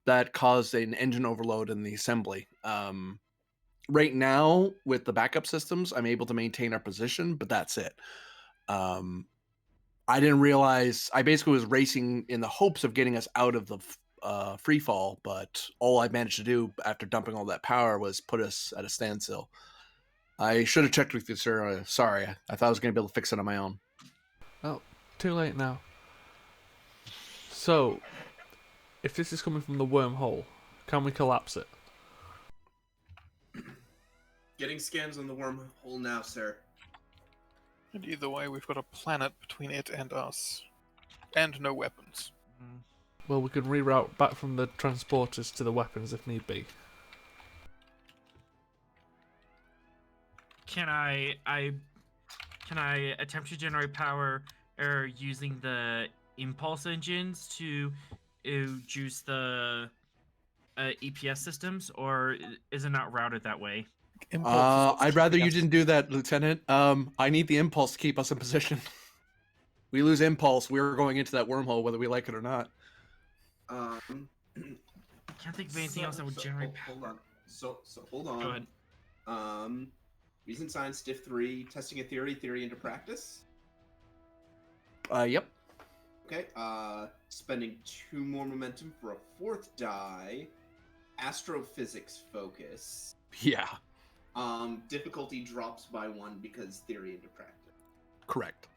that caused an engine overload in the assembly. right now with the backup systems, I'm able to maintain our position, but that's it. I didn't realize I basically was racing in the hopes of getting us out of the free fall, but all I managed to do after dumping all that power was put us at a standstill. I should have checked with you, sir. Sorry, I thought I was going to be able to fix it on my own. Oh, too late now. So, if this is coming from the wormhole, can we collapse it? Getting scans on the wormhole now, sir. And either way, we've got a planet between it and us. And no weapons. Well, we can reroute back from the transporters to the weapons if need be. Can I attempt to generate power using the impulse engines to juice the EPS systems, or is it not routed that way? I'd rather you didn't do that, Lieutenant. I need the impulse to keep us in position. We lose impulse, we're going into that wormhole whether we like it or not. Can't think of anything else that would generate power. Hold on. So hold on. Go ahead. Reason Science Diff 3, testing a theory into practice. Yep. Okay, spending 2 more momentum for a 4th die. Astrophysics focus. Yeah. Difficulty drops by 1 because theory into practice. Correct.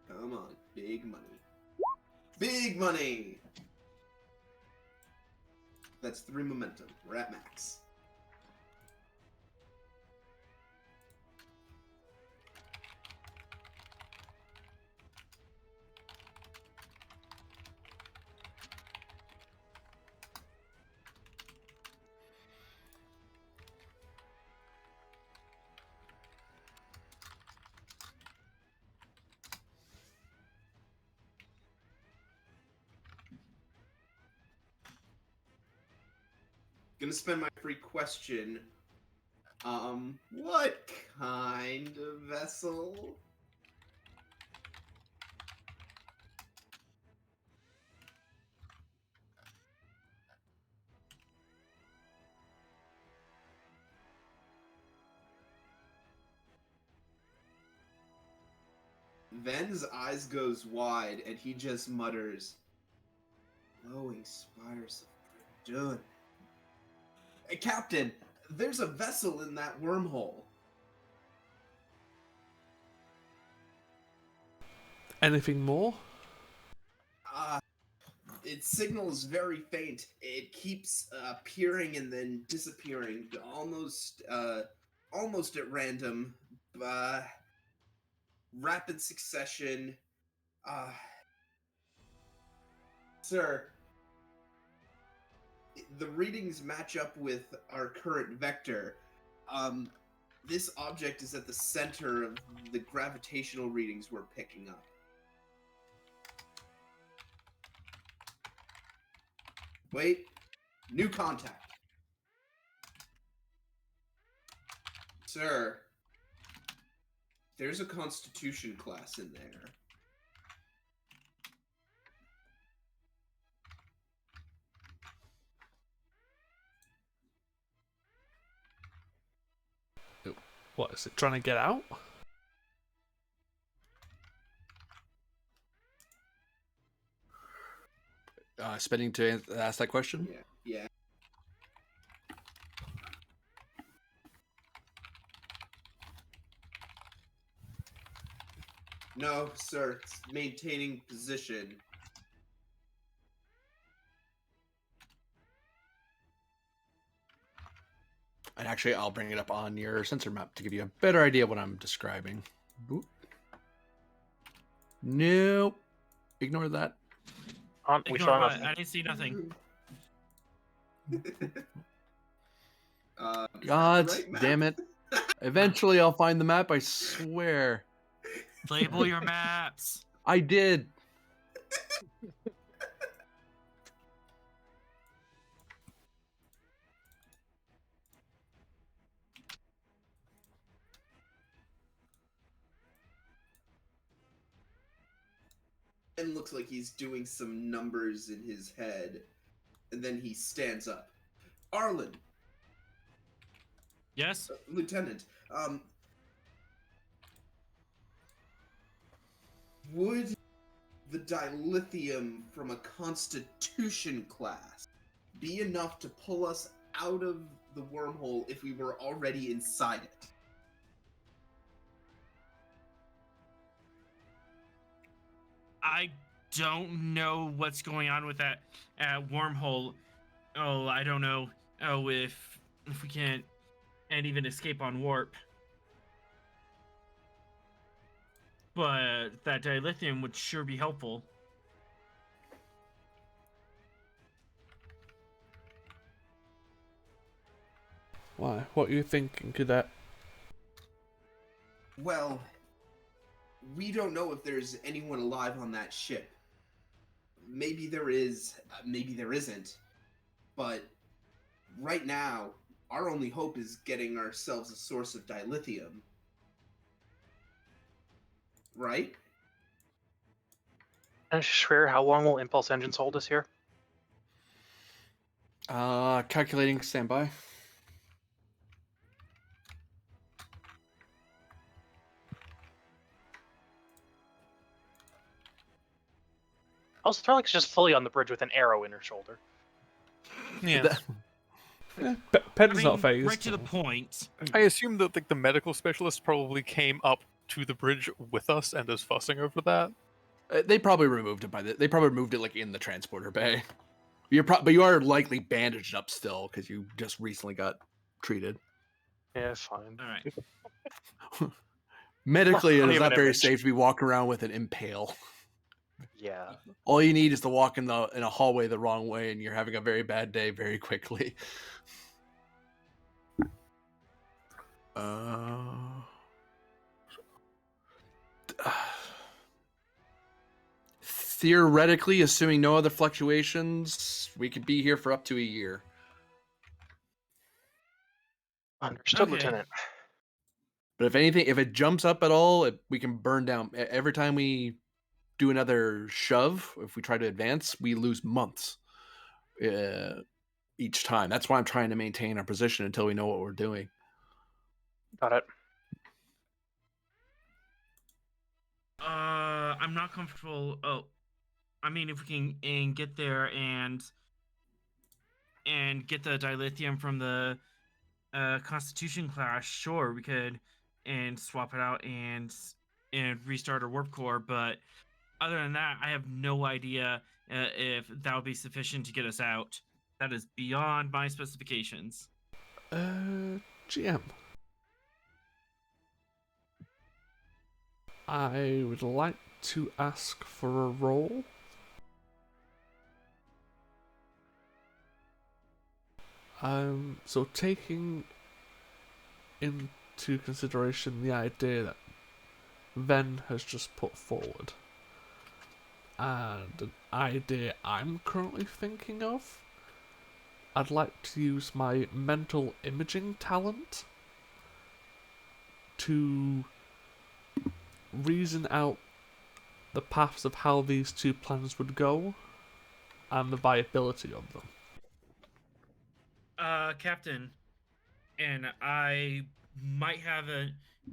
Come on, big money. Big money! That's 3 momentum. We're at max. Gonna spend my free question. What kind of vessel? Ven's eyes goes wide and he just mutters, "Glowing spires of Verdun." Hey, Captain, there's a vessel in that wormhole. Anything more? Its signal is very faint. It keeps appearing and then disappearing, almost at random, rapid succession. Sir, the readings match up with our current vector. This object is at the center of the gravitational readings we're picking up. Wait, new contact. Sir, there's a Constitution class in there. What, is it trying to get out? Spending to ask that question? Yeah. No, sir, it's maintaining position. And actually, I'll bring it up on your sensor map to give you a better idea of what I'm describing. Boop. Nope. Ignore that. We Ignore saw what? nothing. I didn't see nothing. God right map? damn it. Eventually, I'll find the map, I swear. Label your maps. I did. And looks like he's doing some numbers in his head, and then he stands up. Arlen, Yes? Lieutenant, would the dilithium from a Constitution class be enough to pull us out of the wormhole if we were already inside it? I don't know what's going on with that wormhole. Oh, I don't know. Oh, if we can't and even escape on warp. But that dilithium would sure be helpful. Why? What are you thinking, Cadet? Well, we don't know if there's anyone alive on that ship. Maybe there is, maybe there isn't. But right now, our only hope is getting ourselves a source of dilithium. Right? And Schwer, how long will impulse engines hold us here? Calculating standby. Also, Threlix's just fully on the bridge with an arrow in her shoulder. Yeah. Pen's not phased. Right to the point. I assume that the medical specialist probably came up to the bridge with us and is fussing over that. They probably removed it they probably removed it like in the transporter bay. But you are likely bandaged up still because you just recently got treated. Yeah, fine. All right. Medically, it Funny is of an not very image. safe to be walking around with an impale. Yeah. All you need is to walk in a hallway the wrong way, and you're having a very bad day very quickly. Theoretically, assuming no other fluctuations, we could be here for up to a year. Understood, Okay. Lieutenant. But if anything, if it jumps up at all, we can burn down. Every time we do another shove, if we try to advance, we lose months each time. That's why I'm trying to maintain our position until we know what we're doing. Got it. I'm not comfortable. Oh, I mean, if we can get there and get the dilithium from the Constitution class, sure, we could and swap it out and restart our warp core. But other than that, I have no idea if that would be sufficient to get us out. That is beyond my specifications. GM. I would like to ask for a roll. So taking into consideration the idea that Ven has just put forward, and an idea I'm currently thinking of, I'd like to use my mental imaging talent to reason out the paths of how these two plans would go and the viability of them. Captain, and I might have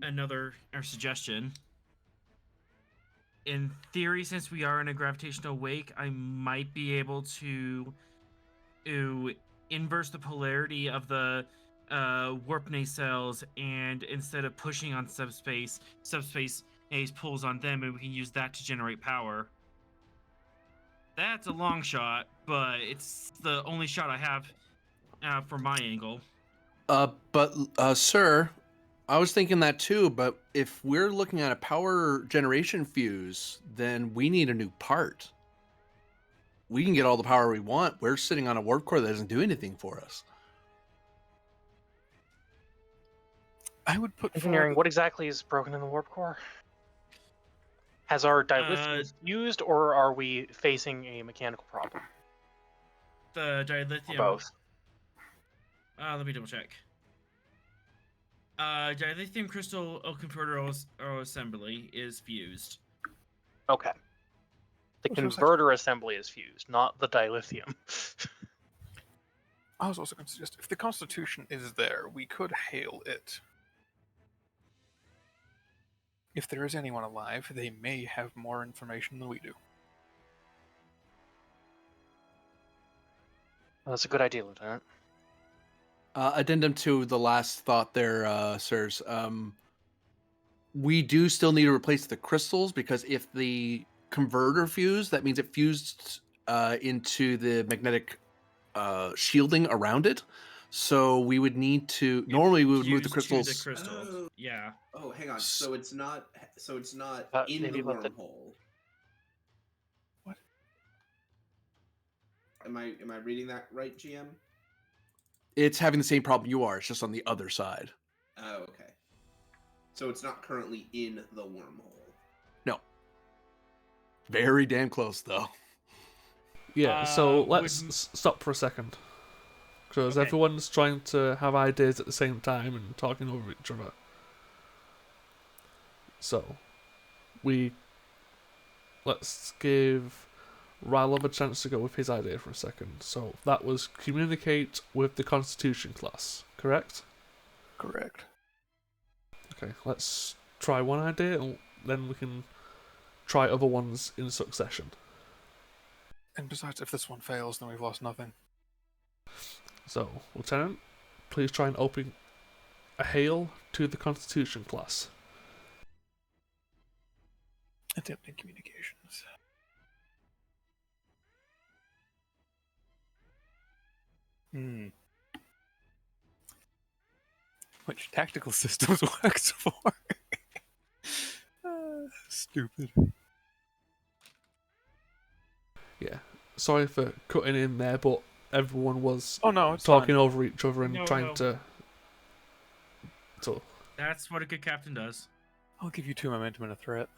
another suggestion. In theory, since we are in a gravitational wake, I might be able to inverse the polarity of the warp nacelles, and instead of pushing on subspace Ace pulls on them, and we can use that to generate power. That's a long shot, but it's the only shot I have from my angle. But sir, I was thinking that too, but if we're looking at a power generation fuse, then we need a new part. We can get all the power we want. We're sitting on a warp core that doesn't do anything for us. I would put Engineering, forward... what exactly is broken in the warp core? Has our dilithium fused, or are we facing a mechanical problem? The dilithium. Or both. Let me double check. Dilithium crystal converter assembly is fused. Okay. The Oh, so it's converter assembly is fused, not the dilithium. I was also going to suggest, if the Constitution is there, we could hail it. If there is anyone alive, they may have more information than we do. Well, that's a good idea, Lieutenant. Addendum to the last thought there, sirs. We do still need to replace the crystals because if the converter fused, that means it fused into the magnetic shielding around it. So we would need to. Normally, we would move the Fused to crystals. crystals. Yeah. Oh, hang on. So it's not. So it's not in Maybe the let the- wormhole. What? Am I reading that right, GM? It's having the same problem you are. It's just on the other side. Oh, okay. So it's not currently in the wormhole. No. Very damn close, though. Yeah, so would- let's stop for a second. Because Okay. everyone's trying to have ideas at the same time and talking over each other. So, let's give Rylov a chance to go with his idea for a second. So, that was communicate with the Constitution class, correct? Correct. Okay, let's try one idea and then we can try other ones in succession. And besides, if this one fails, then we've lost nothing. So, Lieutenant, please try and open a hail to the Constitution class. Attempting communications. Which tactical systems works for? Stupid. Yeah, sorry for cutting in there, but everyone was Oh no, it's talking fine. over each other and No, trying no. to. So, That's what a good captain does. I'll give you 2 momentum and a threat.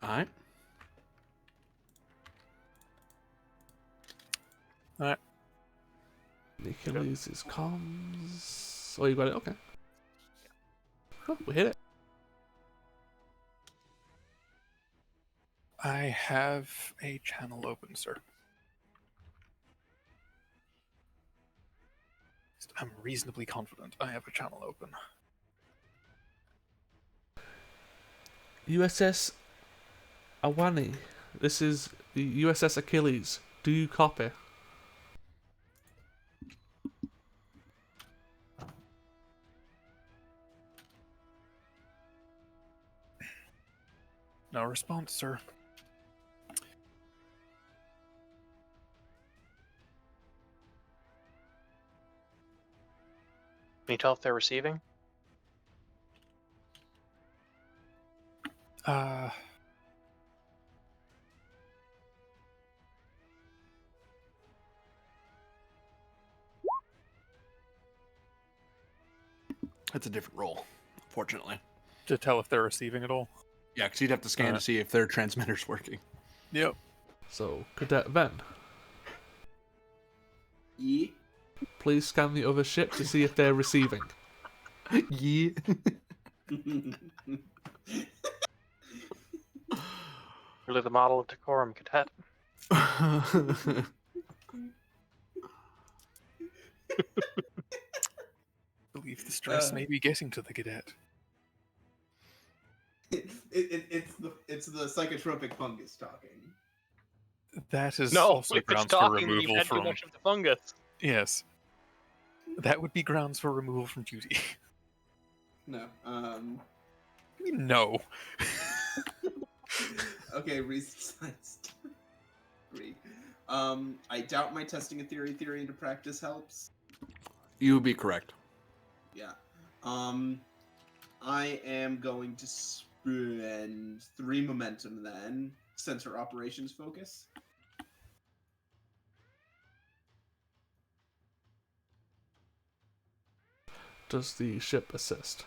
All right. Alright. Achilles is comms. Oh, you got it? Okay. Oh, we hit it. I have a channel open, sir. I'm reasonably confident I have a channel open. U.S.S. Awani. This is the U.S.S. Achilles. Do you copy? No response, sir. Can you tell if they're receiving? That's a different role, fortunately. To tell if they're receiving at all. Yeah, because you'd have to scan to see if their transmitter's working. Yep. So, Cadet Ven, E. please scan the other ship to see if they're receiving. Yeah. Really the model of decorum, Cadet. Believe the stress may be getting to the cadet. It's the psychotropic fungus talking. That is No, also if it's grounds for talking, then you've removal had too from. much of the fungus. Yes. That would be grounds for removal from duty. No. No. Okay, reason science. Agree. I doubt my testing a theory into practice helps. You would be correct. Yeah. I am going to spend 3 momentum then. Sensor operations focus. Does the ship assist?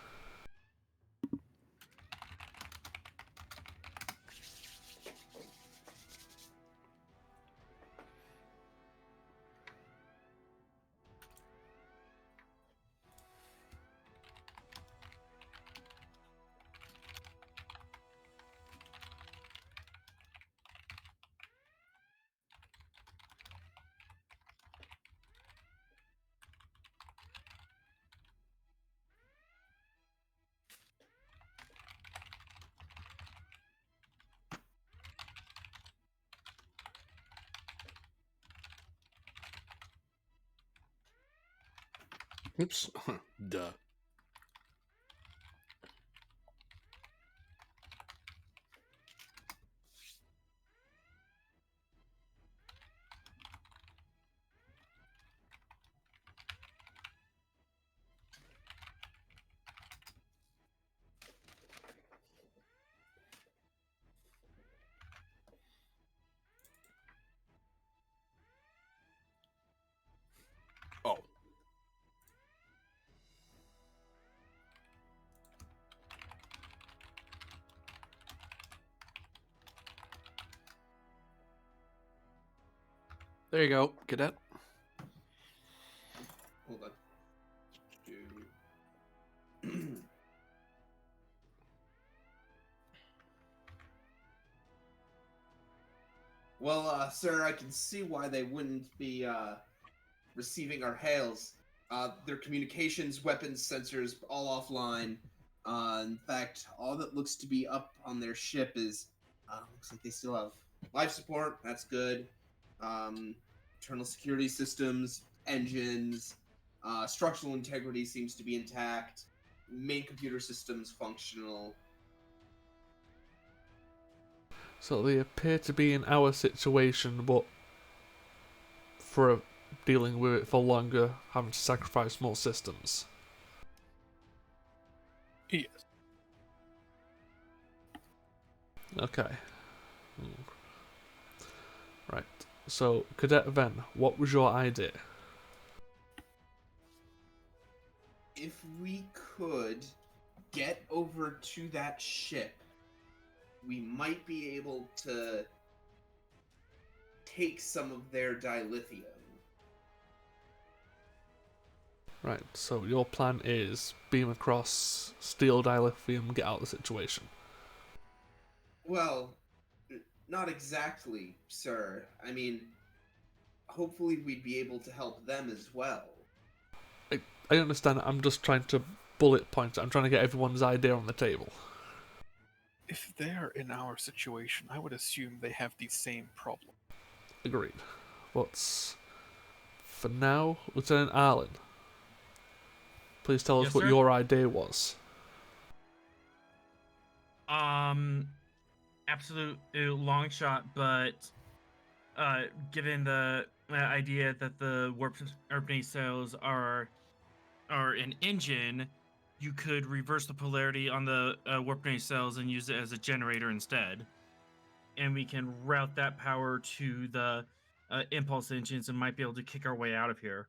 Oops. Duh. Oh. There you go, cadet. Hold on. Well, sir, I can see why they wouldn't be receiving our hails. Their communications, weapons, sensors, all offline. In fact, all that looks to be up on their ship is looks like they still have life support. That's good. Internal security systems, engines, structural integrity seems to be intact. Main computer systems functional. So they appear to be in our situation, but for dealing with it for longer, having to sacrifice more systems. Yes. Okay. Right. So, Cadet Ven, what was your idea? If we could get over to that ship, we might be able to take some of their dilithium. Right, so your plan is beam across, steal dilithium, get out of the situation. Well, not exactly, sir. I mean, hopefully we'd be able to help them as well. I understand, I'm just trying to bullet point it. I'm trying to get everyone's idea on the table. If they're in our situation, I would assume they have the same problem. Agreed. But for now, Lieutenant Arlen, please tell us Yes, what sir? your idea was. Absolute long shot, but given the idea that the warp urban cells are an engine, you could reverse the polarity on the warp cells and use it as a generator instead, and we can route that power to the impulse engines and might be able to kick our way out of here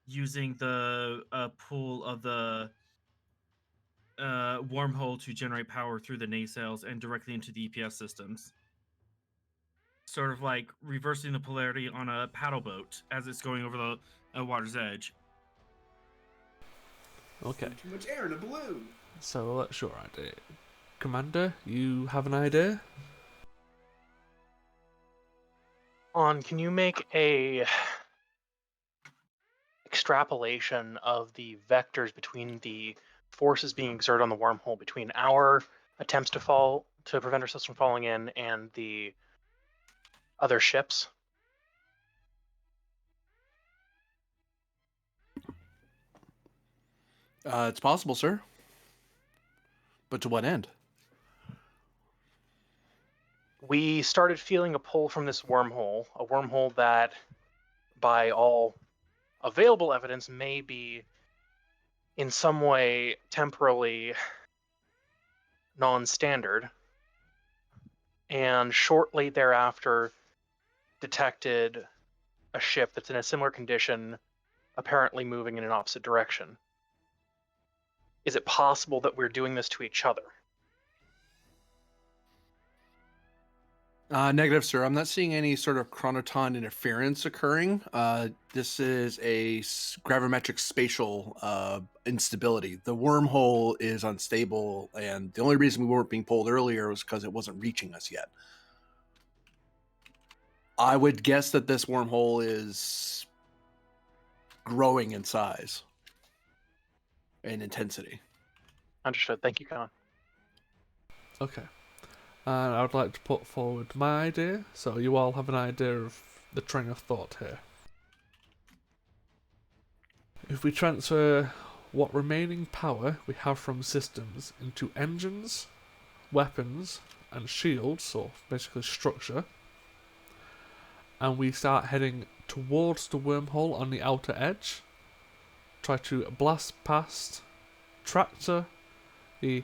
using the pool of the wormhole to generate power through the nacelles and directly into the EPS systems. Sort of like reversing the polarity on a paddle boat as it's going over the water's edge. Okay, Too much air in a balloon. so that's your idea. Commander, you have an idea? Can you make a extrapolation of the vectors between the forces being exerted on the wormhole between our attempts to prevent ourselves from falling in and the other ships? It's possible, sir. But to what end? We started feeling a pull from this wormhole, a wormhole that, by all available evidence, may be in some way temporally non-standard, and shortly thereafter detected a ship that's in a similar condition, apparently moving in an opposite direction. Is it possible that we're doing this to each other? Negative, sir. I'm not seeing any sort of chronoton interference occurring. This is a gravimetric spatial instability. The wormhole is unstable, and the only reason we weren't being pulled earlier was because it wasn't reaching us yet. I would guess that this wormhole is growing in size and intensity. Understood. Thank you, Con. Okay. And I would like to put forward my idea, so you all have an idea of the train of thought here. If we transfer what remaining power we have from systems into engines, weapons, and shields, or basically structure, and we start heading towards the wormhole on the outer edge, try to blast past Tractor, the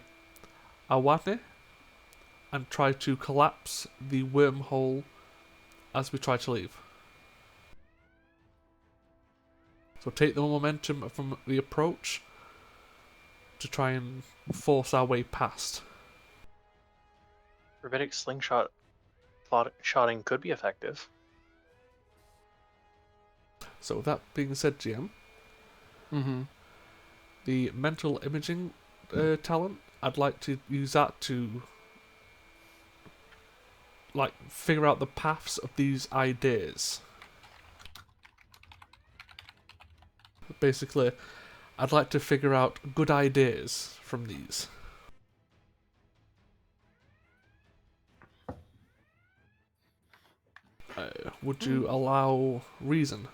Awane, and try to collapse the wormhole as we try to leave. So take the momentum from the approach to try and force our way past. Gravitic slingshot shotting could be effective. So with that being said, GM, the mental imaging talent, I'd like to use that to figure out the paths of these ideas. Basically, I'd like to figure out good ideas from these. Would you allow reason?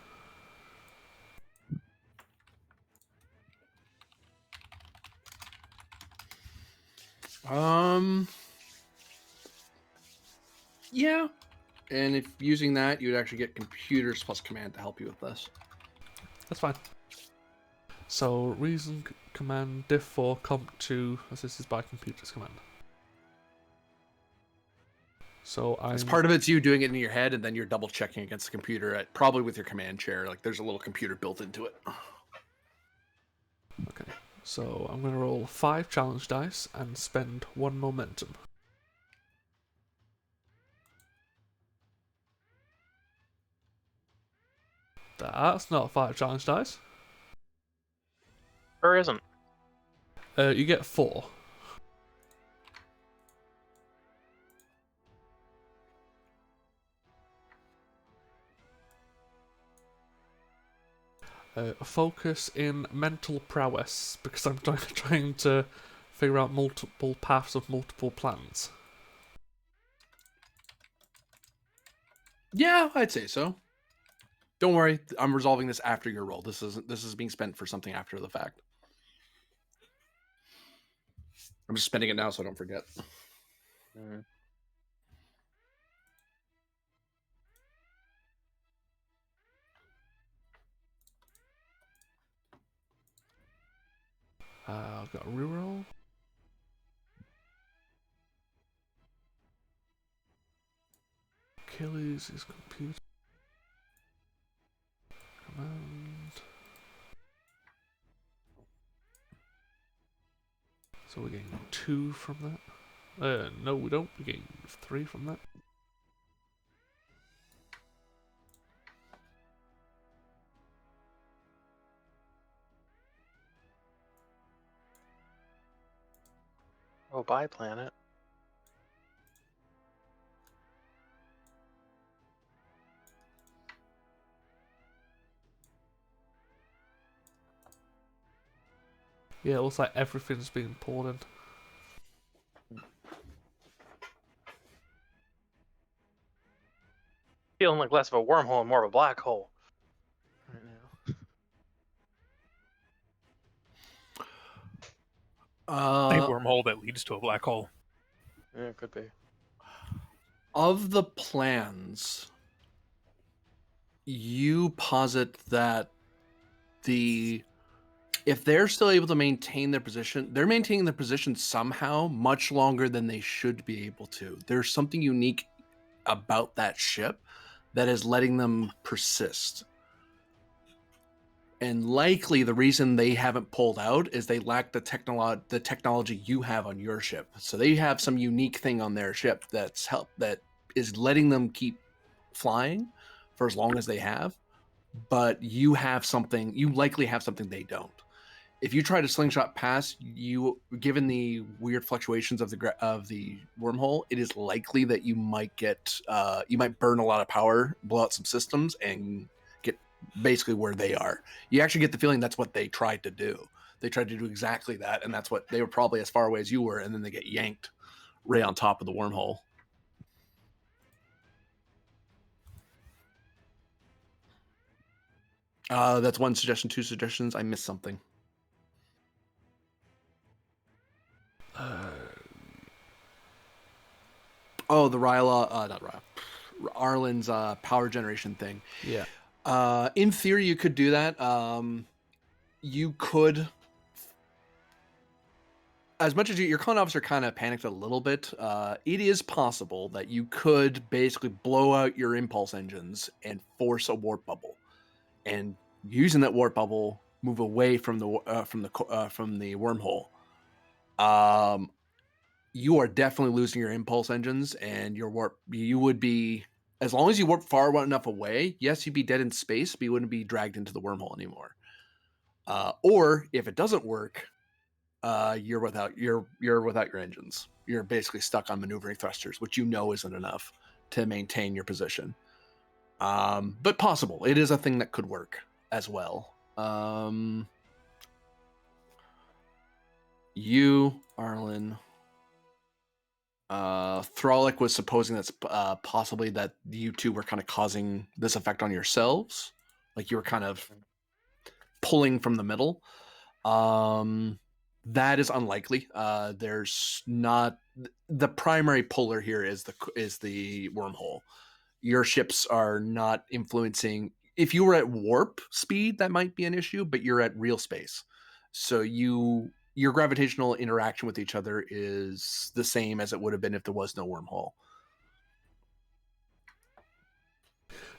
Yeah. And if using that, you'd actually get computers plus command to help you with this. That's fine. So, reason command diff 4 comp 2, as this is by computers command. So As part of it's you doing it in your head, and then you're double checking against the computer, probably with your command chair. Like there's a little computer built into it. Okay, so I'm going to roll 5 challenge dice and spend 1 momentum. That's not 5 challenge dice. Or isn't? You get 4. Focus in mental prowess, because I'm trying to figure out multiple paths of multiple plans. Yeah, I'd say so. Don't worry, I'm resolving this after your roll. This is being spent for something after the fact. I'm just spending it now so I don't forget. I've got a reroll. Achilles is computer command. So we're getting 2 from that. No, we don't. We're getting 3 from that. Oh, bye, planet. Yeah, it looks like everything's being poured in. Feeling like less of a wormhole and more of a black hole right now. A wormhole that leads to a black hole. Yeah, it could be. Of the plans, you posit that if they're still able to maintain their position, they're maintaining their position somehow much longer than they should be able to. There's something unique about that ship that is letting them persist. And likely the reason they haven't pulled out is they lack the technology you have on your ship. So they have some unique thing on their ship that is letting them keep flying for as long as they have. But you likely have something they don't. If you try to slingshot past, given the weird fluctuations of the wormhole, it is likely that you might burn a lot of power, blow out some systems, and get basically where they are. You actually get the feeling that's what they tried to do. They tried to do exactly that, and that's what they were probably as far away as you were, and then they get yanked right on top of the wormhole. That's one suggestion, two suggestions. I missed something. Oh, the Ryla, not Ryla, Arlen's power generation thing. Yeah. In theory, you could do that. You could, as much as your con officer kind of panicked a little bit, it is possible that you could basically blow out your impulse engines and force a warp bubble, and using that warp bubble, move away from the wormhole. You are definitely losing your impulse engines and your warp. You would be, as long as you warp far enough away, yes, you'd be dead in space, but you wouldn't be dragged into the wormhole anymore. Or if it doesn't work, you're without your engines. You're basically stuck on maneuvering thrusters, which you know isn't enough to maintain your position. But possible. It is a thing that could work as well. You, Arlen. Thralic was supposing that's possibly that you two were kind of causing this effect on yourselves, like you were kind of pulling from the middle. That is unlikely. There's not the primary puller here is the wormhole. Your ships are not influencing. If you were at warp speed, that might be an issue, but you're at real space, so your gravitational interaction with each other is the same as it would have been if there was no wormhole.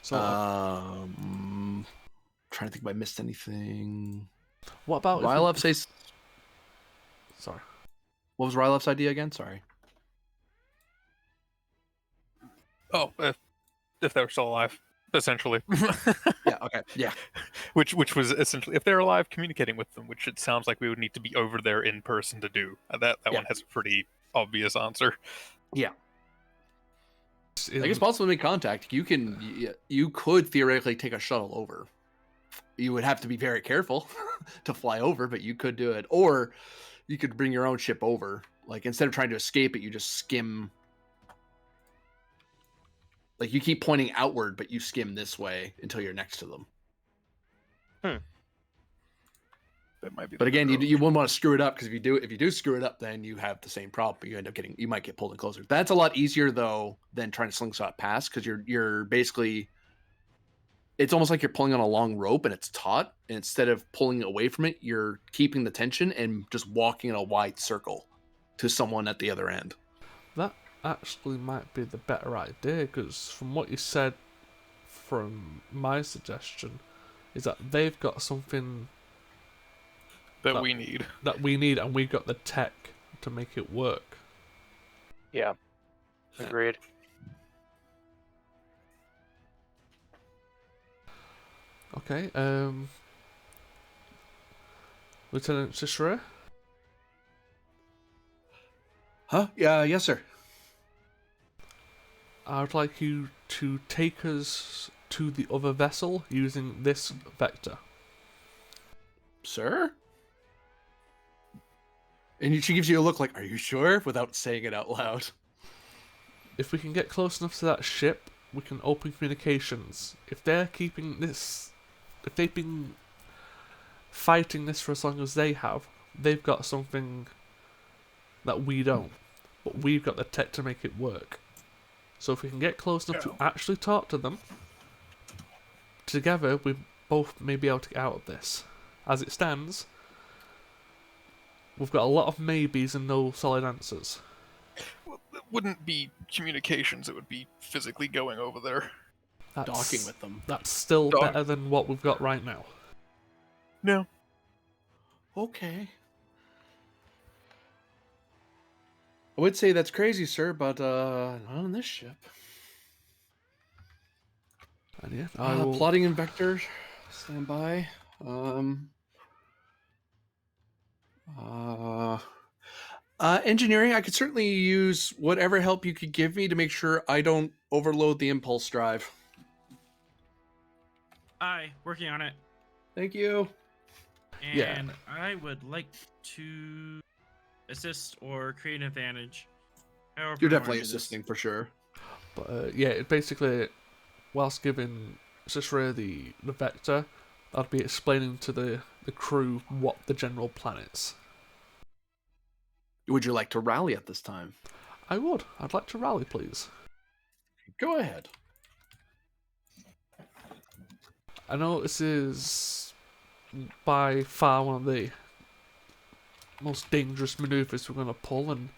So, trying to think if I missed anything. what about Rylov says? Sorry. What was Rylov's idea again? Sorry. Oh, if they're still alive, essentially. Yeah. Okay. Yeah. Which was essentially, if they're alive, communicating with them, which it sounds like we would need to be over there in person to do. That Yeah. one has a pretty obvious answer. Yeah. I guess possibly make contact. You could theoretically take a shuttle over. You would have to be very careful to fly over, but you could do it. Or you could bring your own ship over. Like instead of trying to escape it, you just skim. Like you keep pointing outward, but you skim this way until you're next to them. That might be. But again, you wouldn't want to screw it up, because if you do screw it up, then you have the same problem. You might get pulled in closer. That's a lot easier though than trying to slingshot past, because you're basically, it's almost like you're pulling on a long rope and it's taut. And instead of pulling away from it, you're keeping the tension and just walking in a wide circle to someone at the other end. That actually might be the better idea, because from what you said, from my suggestion, is that they've got something that we need, and we've got the tech to make it work. Yeah, agreed. Okay, Lieutenant Cicero? Huh? Yeah, yes, sir. I would like you to take us to the other vessel using this vector. Sir? And she gives you a look like, are you sure? Without saying it out loud. If we can get close enough to that ship, we can open communications. If they're keeping this... If they've been fighting this for as long as they have, they've got something that we don't. But we've got the tech to make it work. So if we can get close enough to actually talk to them, together we both may be able to get out of this. As it stands, we've got a lot of maybes and no solid answers. Well, it wouldn't be communications, it would be physically going over there. Docking with them. That's still better than what we've got right now. No. Okay. I would say that's crazy, sir, but not on this ship. And yeah, plotting and vector, stand by. Engineering, I could certainly use whatever help you could give me to make sure I don't overload the impulse drive. Aye, working on it. Thank you. And I would like to assist or create an advantage. However You're you wanna definitely do this. assisting for sure. But yeah, it basically, whilst giving Cicero the vector, I'd be explaining to the crew what the general plan is. Would you like to rally at this time? I would. I'd like to rally, please. Go ahead. I know this is by far one of the most dangerous maneuvers we're going to pull, and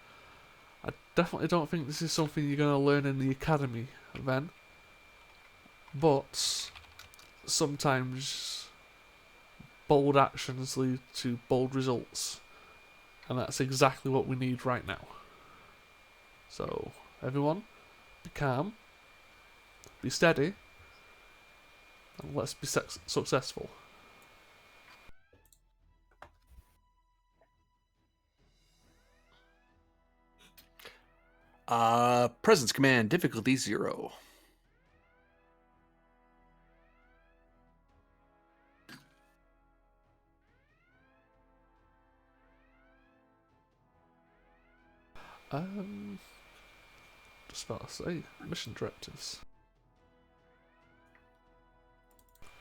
I definitely don't think this is something you're going to learn in the academy, then. But sometimes bold actions lead to bold results, and that's exactly what we need right now. So, everyone, be calm, be steady, and let's be successful. Presence command difficulty 0. Just about to say, mission directives.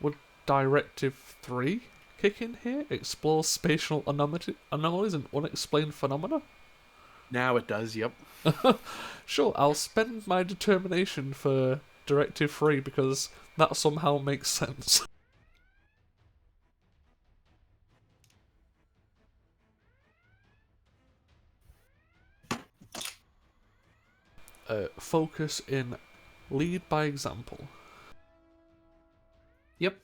Would Directive 3 kick in here? Explore spatial anomalies and unexplained phenomena? Now it does, yep. Sure, I'll spend my determination for Directive 3 because that somehow makes sense. Focus in lead by example. Yep.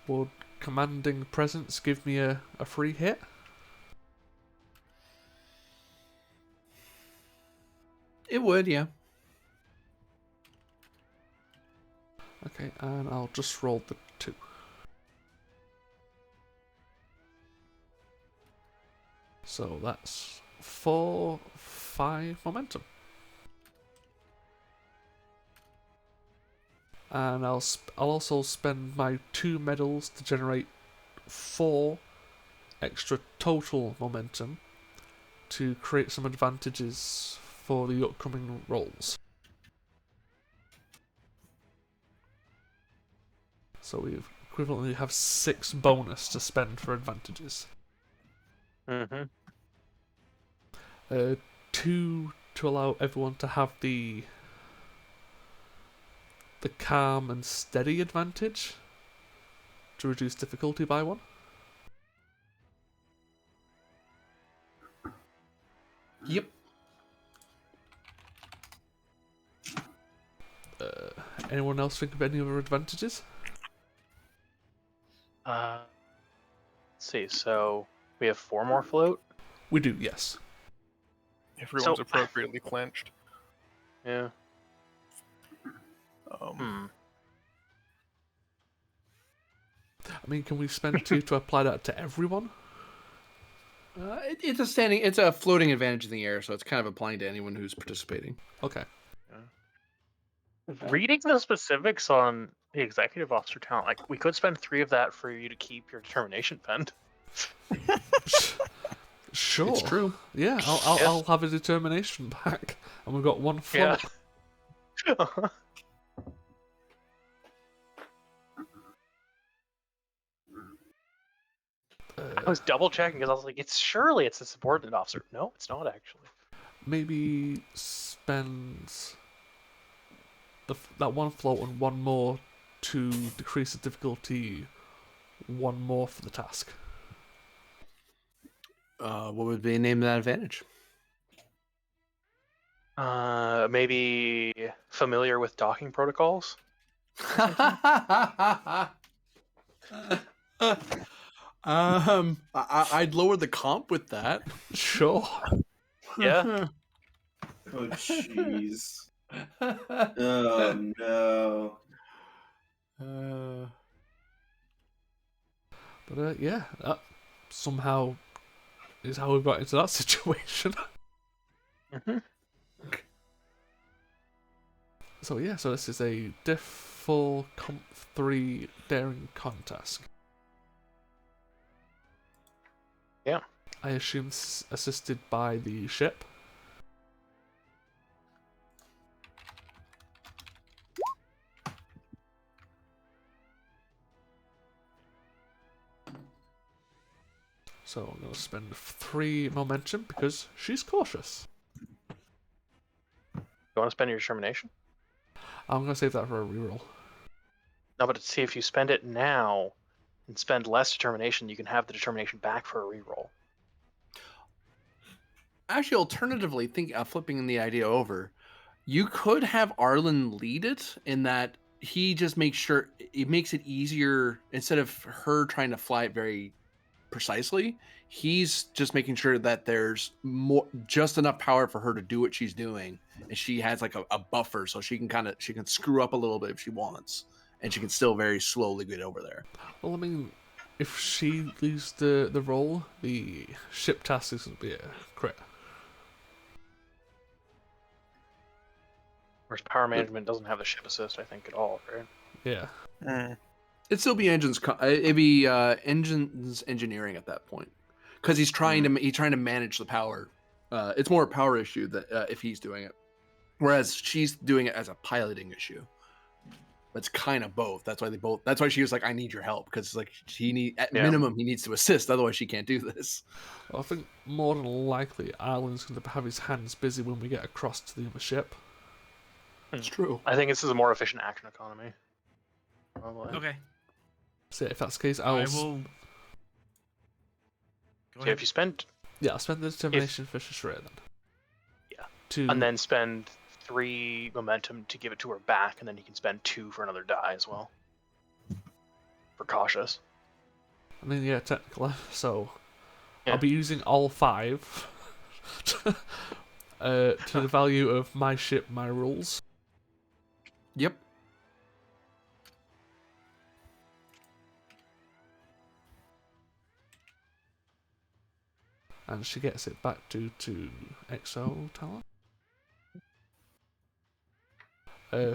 Would commanding presence give me a free hit? It would, yeah. Okay, and I'll just roll the 2. So that's 4, 5 momentum. And I'll also spend my 2 medals to generate 4 extra total momentum to create some advantages for the upcoming rolls. So we equivalently have 6 bonus to spend for advantages. Mm-hmm. 2 to allow everyone to have the calm and steady advantage to reduce difficulty by 1. Yep. Anyone else think of any other advantages? Let's see. So we have 4 more float. We do, yes. Everyone's So- appropriately clenched. Yeah. Um, I mean, can we spend 2 to apply that to everyone? It's a floating advantage in the air, so it's kind of applying to anyone who's participating. Okay. Reading the specifics on the executive officer talent, like we could spend 3 of that for you to keep your determination penned. Sure. It's true. Yeah, I'll have a determination back, and we've got 1 float. Yeah. I was double checking because I was like, surely it's a subordinate officer. No, it's not actually. Maybe spend that 1 float and 1 more to decrease the difficulty 1 more for the task. What would be the name of that advantage? Maybe familiar with docking protocols. I'd lower the comp with that. Sure. Yeah. Oh, jeez. Oh, no. But yeah, that somehow is how we got into that situation. Mhm. So yeah, so this is a Diff 4 Comp 3 Daring Con task. Yeah. I assume assisted by the ship. So I'm going to spend 3 momentum because she's cautious. You want to spend your determination? I'm going to save that for a reroll. No, but see, if you spend it now and spend less determination, you can have the determination back for a reroll. Actually, alternatively, flipping the idea over, you could have Arlen lead it in that he just makes sure it makes it easier instead of her trying to fly it very precisely. He's just making sure that there's just enough power for her to do what she's doing, and she has like a buffer so she can screw up a little bit if she wants, and she can still very slowly get over there. Well, I mean, if she leaves the roll, the ship task is going to be a crit. Whereas power management doesn't have the ship assist, I think, at all, right? Yeah. It'd still be it'd be engines engineering at that point, because he's trying to manage the power. It's more a power issue that if he's doing it, whereas she's doing it as a piloting issue. It's kind of both. That's why she was like, "I need your help," because like minimum he needs to assist, otherwise she can't do this. Well, I think more than likely Arlen's going to have his hands busy when we get across to the other ship. It's true. I think this is a more efficient action economy. Probably. Okay. So if that's the case, I will. Go So ahead. if you spend, I'll spend the determination for Shreya then. Yeah. And then spend 3 momentum to give it to her back, and then you can spend 2 for another die as well. For cautious. I mean, yeah, technically. So Yeah. I'll be using all 5 to the value of my ship, my rules. Yep. And she gets it back due to Exo talent.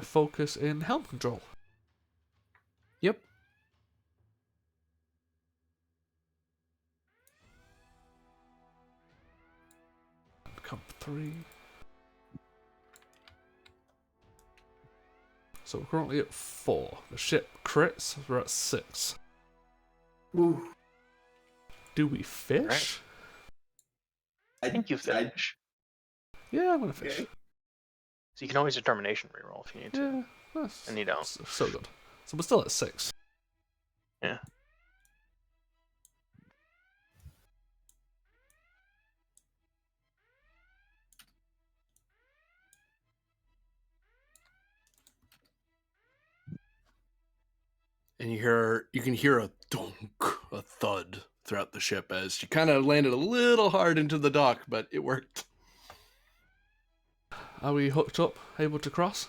Focus in helm control. Yep. Come 3. So we're currently at 4. The ship crits, we're at 6. Ooh. Do we fish? I think you finish. Yeah, I'm gonna fish. Okay. So you can always determination reroll if you need to. Yeah, that's And you don't. so good. So we're still at 6. Yeah. And you can hear a donk, a thud throughout the ship as she kind of landed a little hard into the dock, but it worked. Are we hooked up, able to cross?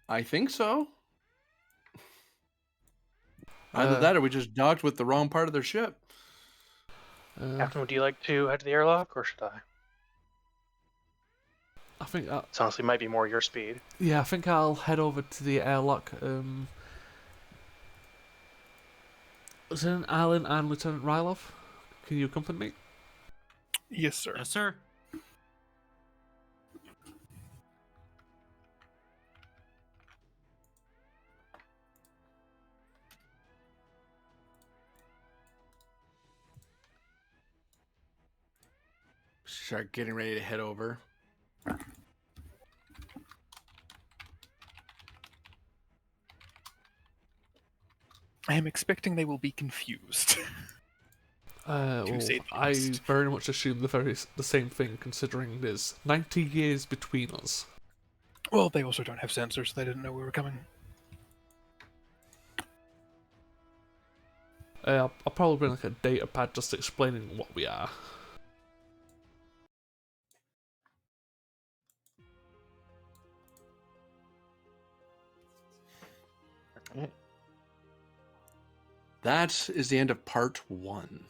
I think so. Either that or we just docked with the wrong part of their ship. Captain, would you like to head to the airlock, or should I? I think that... This honestly might be more your speed. Yeah, I think I'll head over to the airlock. Lieutenant Allen and Lieutenant Rylov, can you accompany me? Yes, sir. Yes, sir. Start getting ready to head over. I am expecting they will be confused. Well, say the I least. very much assume the same thing, considering there's 90 years between us. Well, they also don't have sensors, so they didn't know we were coming. I'll probably bring like a data pad just explaining what we are. That is the end of part 1.